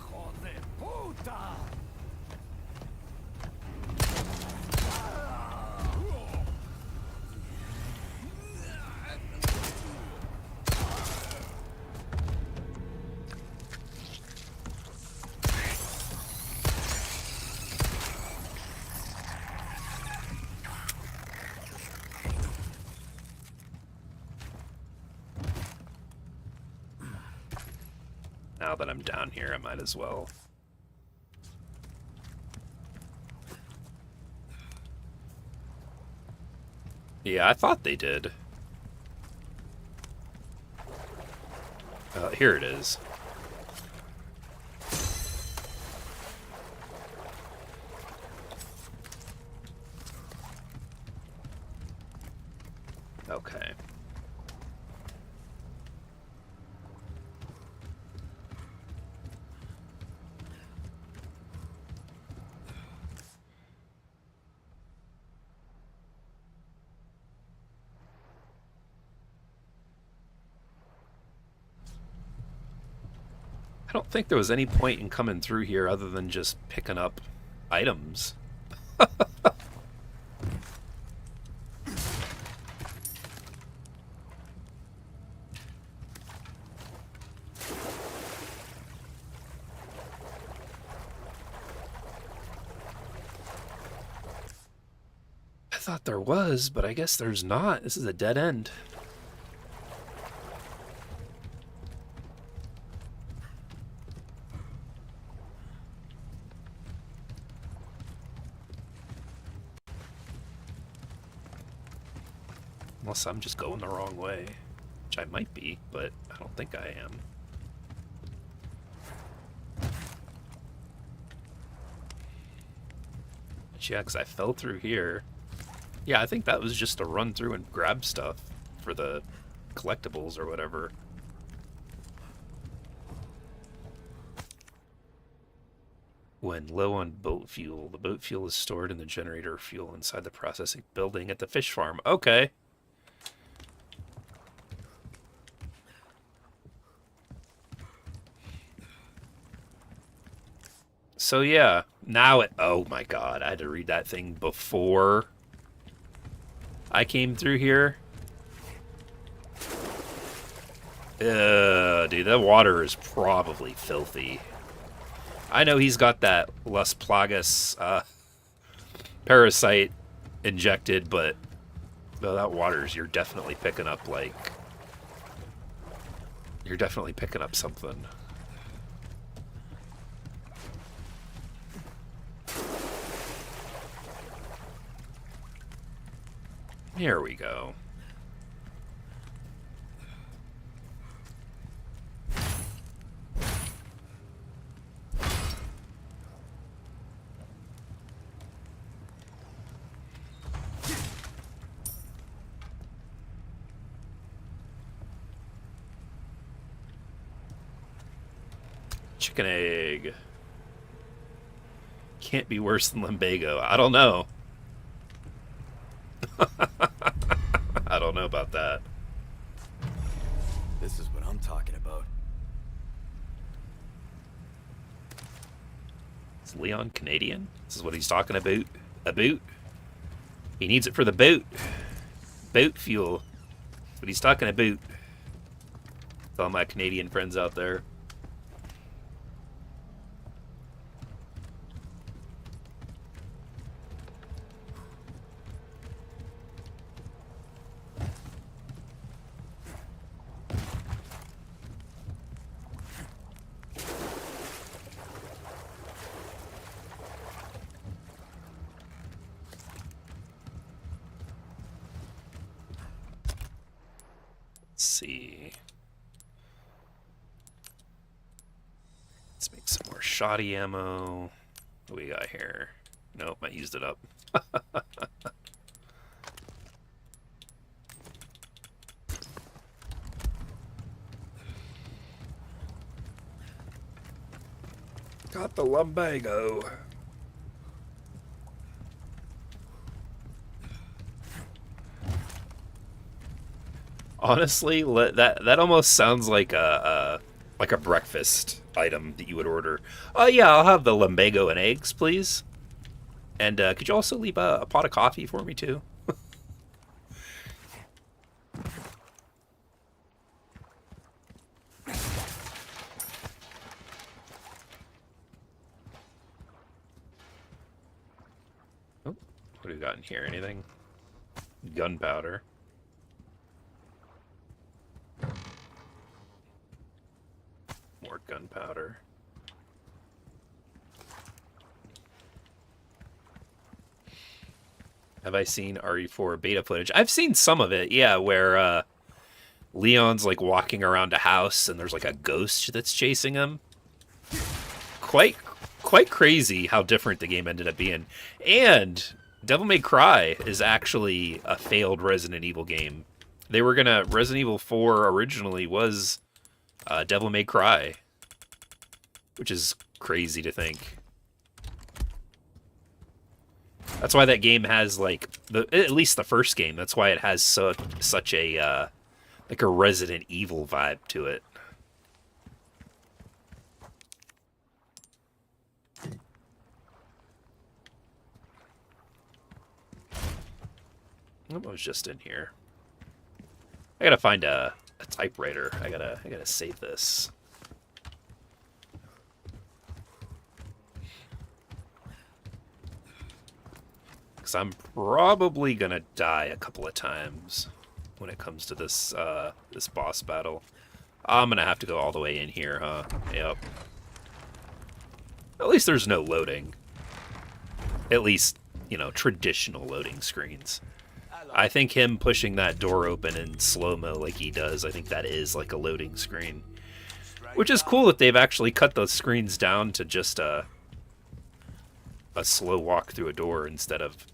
Now that I'm down here, I might as well. Yeah, I thought they did. Here it is. Okay. I don't think there was any point in coming through here other than just picking up items. I thought there was, but I guess there's not. This is a dead end. Unless I'm just going the wrong way. Which I might be, but I don't think I am. Yeah, because I fell through here. Yeah, I think that was just to run through and grab stuff for the collectibles or whatever. When low on boat fuel, the boat fuel is stored in the generator fuel inside the processing building at the fish farm. Okay. So yeah, now it... Oh my god, I had to read that thing before I came through here. Dude, that water is probably filthy. I know he's got that Las Plagas parasite injected, but that water's... You're definitely picking up, like... You're definitely picking up something. Here we go. Chicken egg. Can't be worse than lumbago. I don't know. I don't know about that. This is what I'm talking about. Is Leon Canadian? This is what he's talking about? A boot? He needs it for the boat. Boat fuel. That's what he's talking about. To all my Canadian friends out there. See. Let's make some more shoddy ammo. What do we got here? Nope, I used it up. Got the lumbago. Honestly, that almost sounds like a breakfast item that you would order. Oh yeah, I'll have the lumbago and eggs, please. And could you also leave a pot of coffee for me too? Oh, what do we got in here? Anything? Gunpowder. More gunpowder. Have I seen RE4 beta footage? I've seen some of it, yeah, where Leon's like walking around a house and there's like a ghost that's chasing him. Quite crazy how different the game ended up being. And Devil May Cry is actually a failed Resident Evil game. They were gonna... Resident Evil 4 originally was Devil May Cry, which is crazy to think. That's why that game has like at least the first game. That's why it has such a like a Resident Evil vibe to it. What was just in here? I gotta find a typewriter. I gotta save this. Because I'm probably gonna die a couple of times when it comes to this this boss battle. I'm gonna have to go all the way in here, huh? Yep. At least there's no loading. At least, you know, traditional loading screens. I think him pushing that door open in slow-mo like he does, I think that is like a loading screen. Which is cool that they've actually cut those screens down to just a slow walk through a door instead of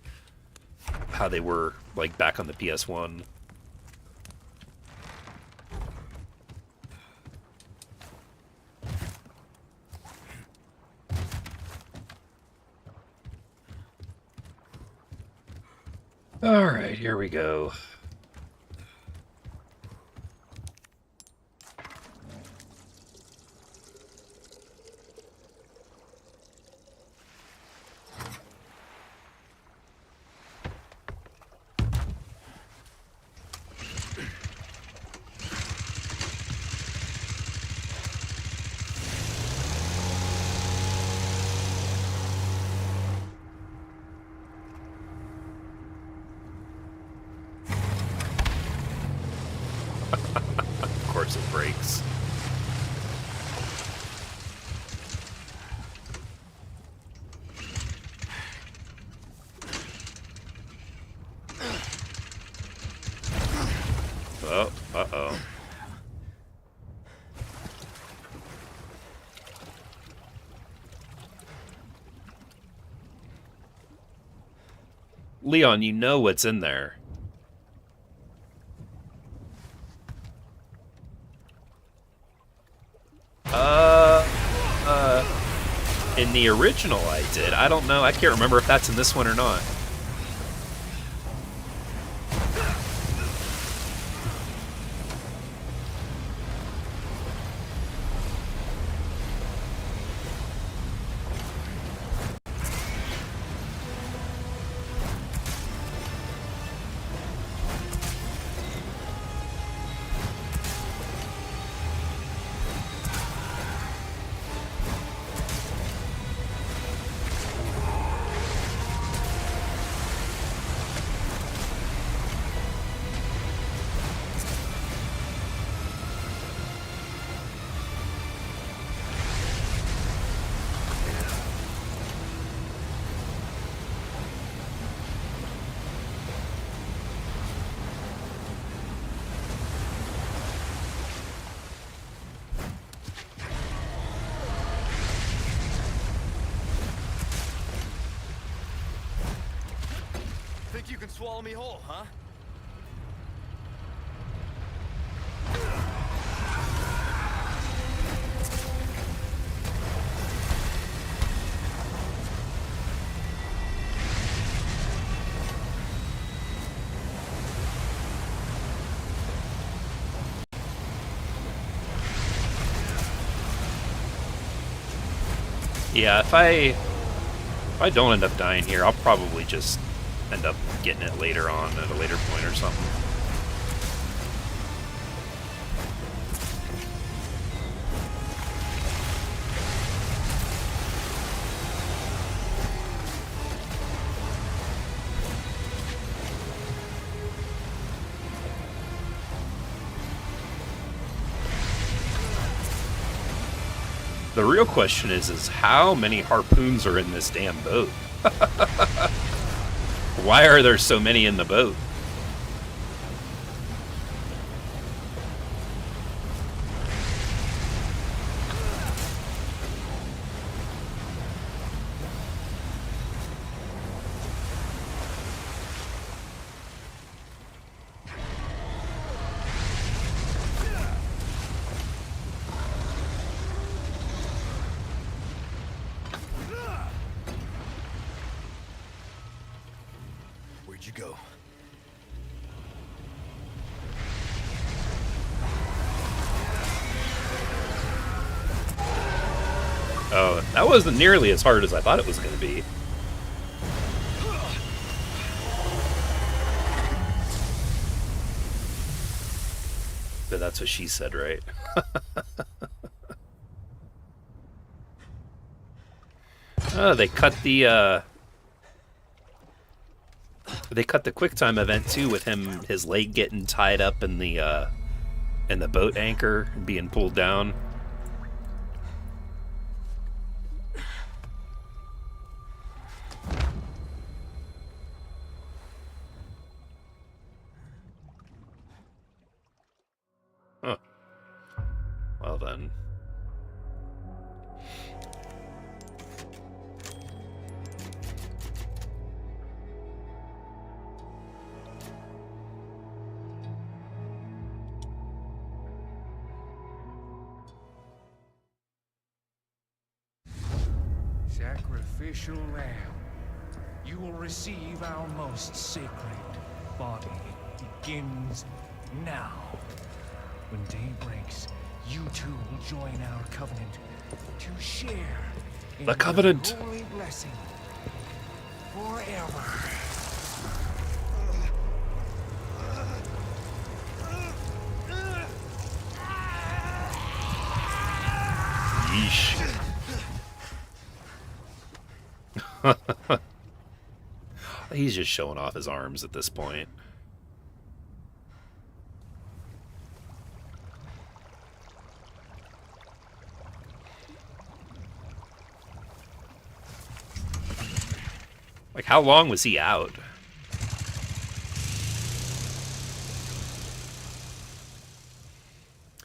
how they were like back on the PS1. All right, here we go. Of course it breaks. Oh, uh-oh. Leon, you know what's in there. In the original I did. I don't know. I can't remember if that's in this one or not. Think you can swallow me whole, huh? Yeah, if I don't end up dying here, I'll probably just end up getting it later on at a later point or something. The real question is how many harpoons are in this damn boat? Why are there so many in the boat? Where'd you go? Oh, that wasn't nearly as hard as I thought it was going to be. But that's what she said, right? Oh, they cut the QuickTime event too, with his leg getting tied up in the boat anchor and being pulled down. Huh. Well then. Sacrificial lamb, you will receive our most sacred body. It begins now. When day breaks, you two will join our covenant to share in The covenant. holy blessing forever. Yeesh. He's just showing off his arms at this point. Like, how long was he out?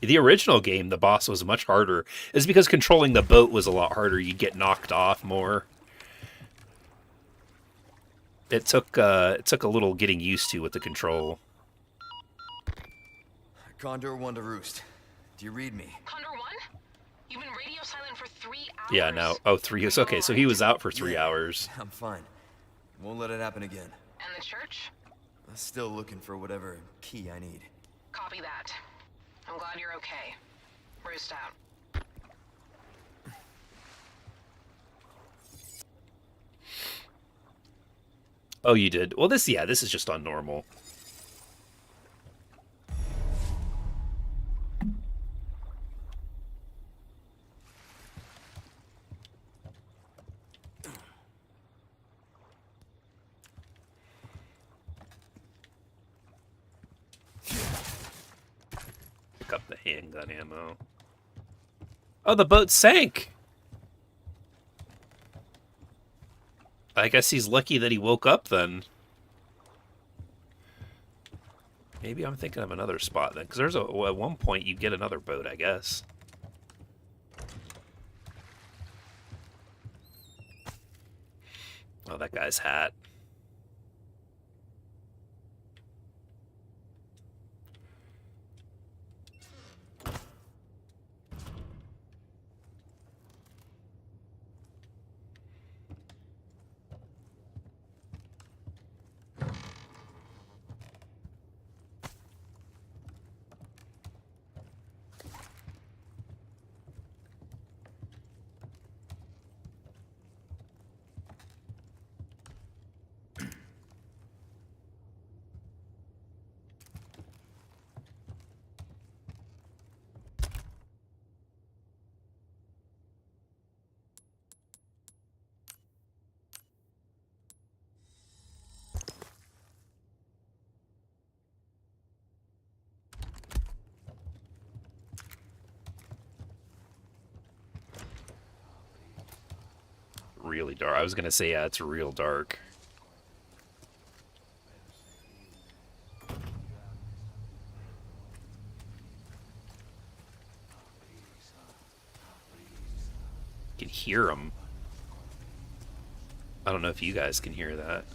The original game, the boss was much harder. It's because controlling the boat was a lot harder. You'd get knocked off more. It took a little getting used to with the control. Condor 1 to Roost. Do you read me? Condor 1? You've been radio silent for 3 hours. Yeah, now, oh, 3 years. Okay, so he was out for 3 hours. I'm fine. Won't let it happen again. And the church? I'm still looking for whatever key I need. Copy that. I'm glad you're okay. Roost out. Oh, you did? Well, this is just on normal. Pick up the handgun ammo. Oh, the boat sank! I guess he's lucky that he woke up then. Maybe I'm thinking of another spot then, because there's at one point you get another boat, I guess. Oh, that guy's hat. Really dark. I was gonna say, yeah, it's real dark. You can hear them. I don't know if you guys can hear that.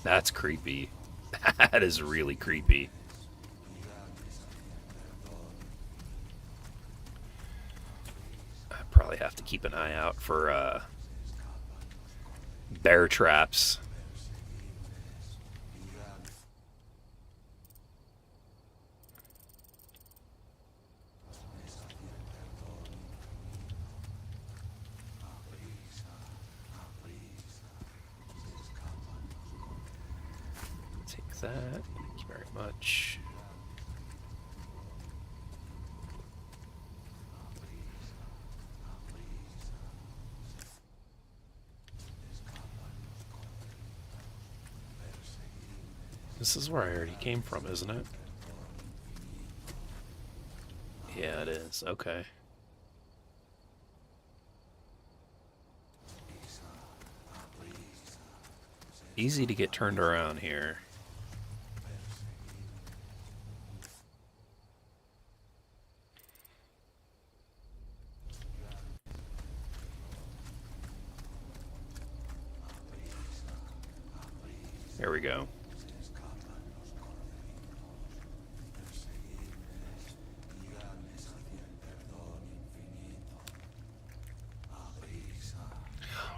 That's creepy. That is really creepy. I probably have to keep an eye out for bear traps. Take that. Thank you very much. This is where I already came from, isn't it? Yeah, it is. Okay. Easy to get turned around here. There we go.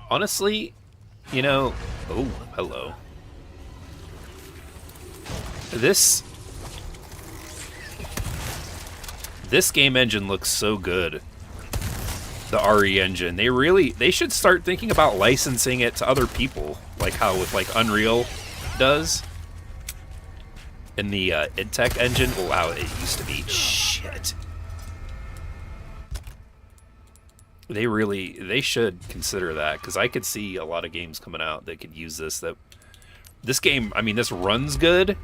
Honestly, you know... Oh, hello. This game engine looks so good. The RE engine. They should start thinking about licensing it to other people, like how with like Unreal does. And the IdTech engine, wow, it used to be shit. They should consider that, because I could see a lot of games coming out that could use this. This game, I mean, this runs good.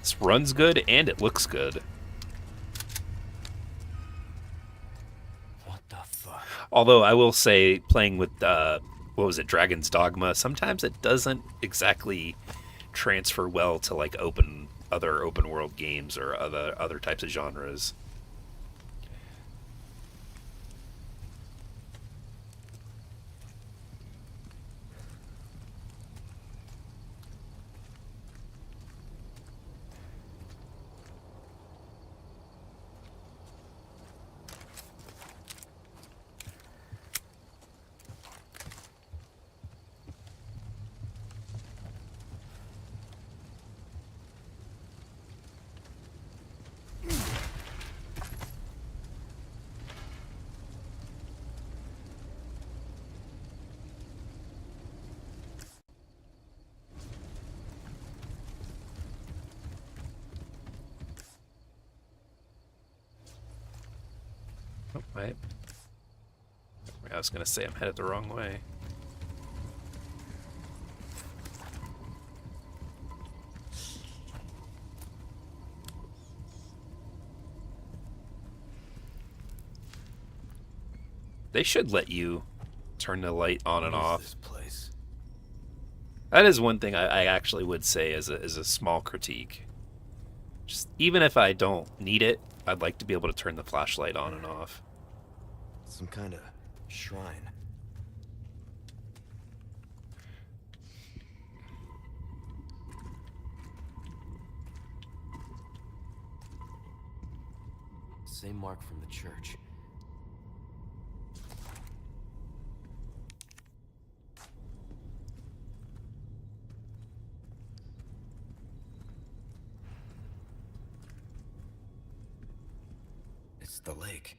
This runs good and it looks good. What the fuck? Although I will say, playing with what was it, Dragon's Dogma, sometimes it doesn't exactly transfer well to like other open world games or other types of genres. Oh, wait. I was gonna say I'm headed the wrong way. They should let you turn the light on and off. This place. That is one thing I actually would say as a small critique. Just even if I don't need it, I'd like to be able to turn the flashlight on and off. Some kind of shrine. Same mark from the church. It's the lake.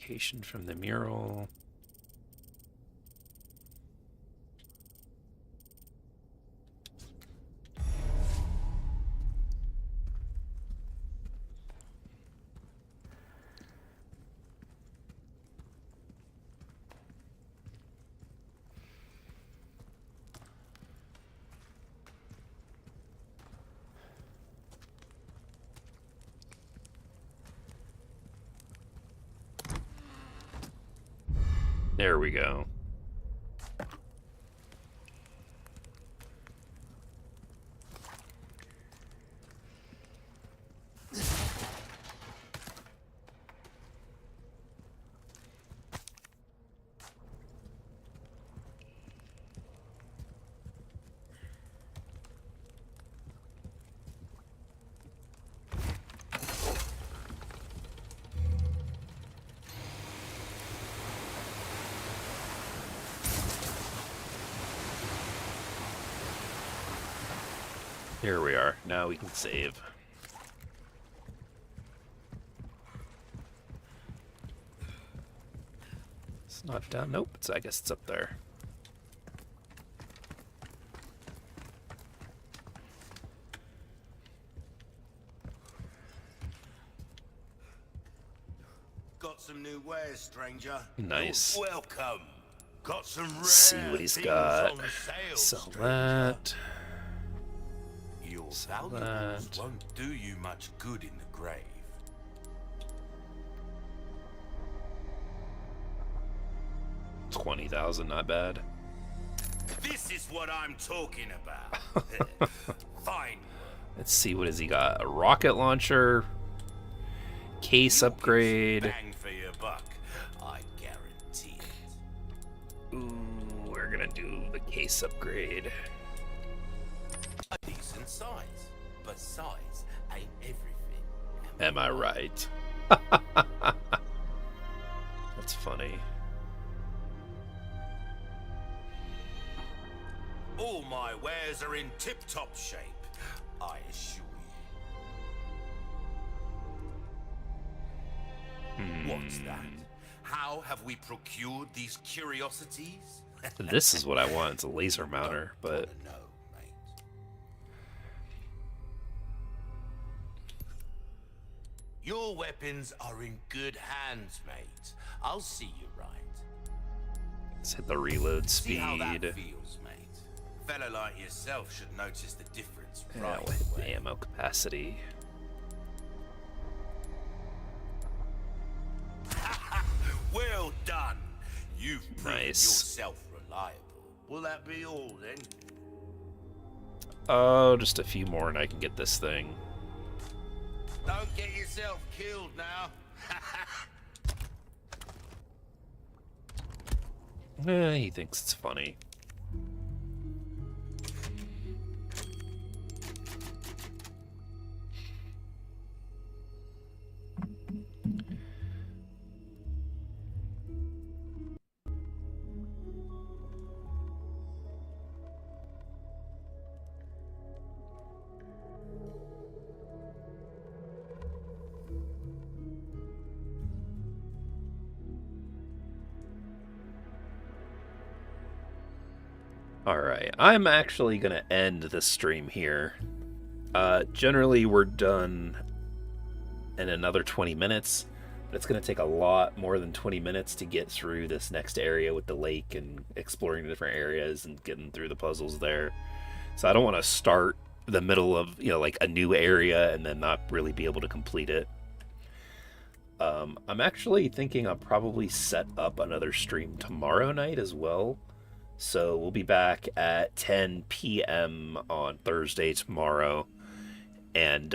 Location from the mural. There we go. Here we are. Now we can save. It's not down. Nope. I guess it's up there. Got some new wares, stranger. Nice. You're welcome. Got some rare Let's see what he's things got. on sale, Sell stranger. that. Your Sell valuables that. won't do you much good in the grave. 20,000, not bad. This is what I'm talking about. Fine. Let's see, what has he got? A rocket launcher, case You'll get some upgrade. Bang for your buck. I guarantee it. Ooh, we're gonna do the case upgrade. A decent size, but size ain't everything. Am I right? That's funny. All my wares are in tip-top shape, I assure you. What's that? How have we procured these curiosities? This is what I want. It's a laser mounter, but No, mate. Your weapons are in good hands, mate. I'll see you right. let's hit the reload See how that speed. feels, mate. A fella like yourself should notice the difference Yeah, right we'll hit the away. ammo capacity. Well done. You've proven Nice. yourself reliable. Will that be all then? Oh, just a few more and I can get this thing. Don't get yourself killed now. He thinks it's funny. Alright, I'm actually going to end this stream here. Generally, we're done in another 20 minutes, but it's going to take a lot more than 20 minutes to get through this next area with the lake and exploring the different areas and getting through the puzzles there. So I don't want to start the middle of, like a new area and then not really be able to complete it. I'm actually thinking I'll probably set up another stream tomorrow night as well. So we'll be back at 10 p.m. on Thursday tomorrow, and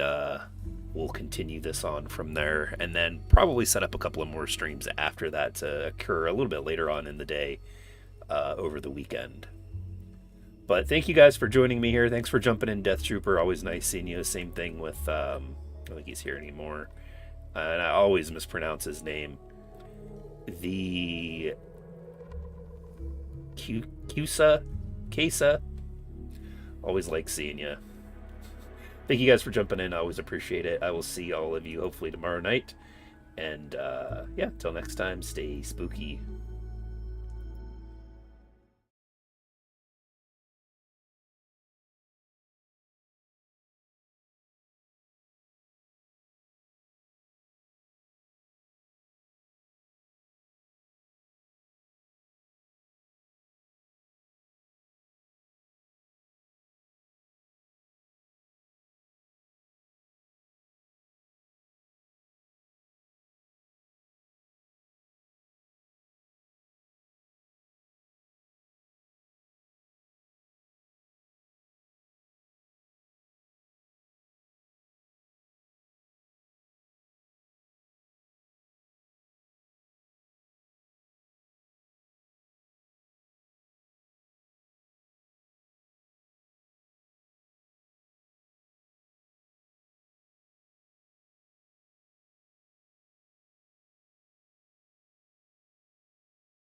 we'll continue this on from there, and then probably set up a couple of more streams after that to occur a little bit later on in the day over the weekend. But thank you guys for joining me here. Thanks for jumping in, Death Trooper. Always nice seeing you. Same thing with, I don't think he's here anymore. And I always mispronounce his name. The... Kesa. Always like seeing you. Thank you guys for jumping in. I always appreciate it. I will see all of you hopefully tomorrow night. And yeah, till next time, stay spooky.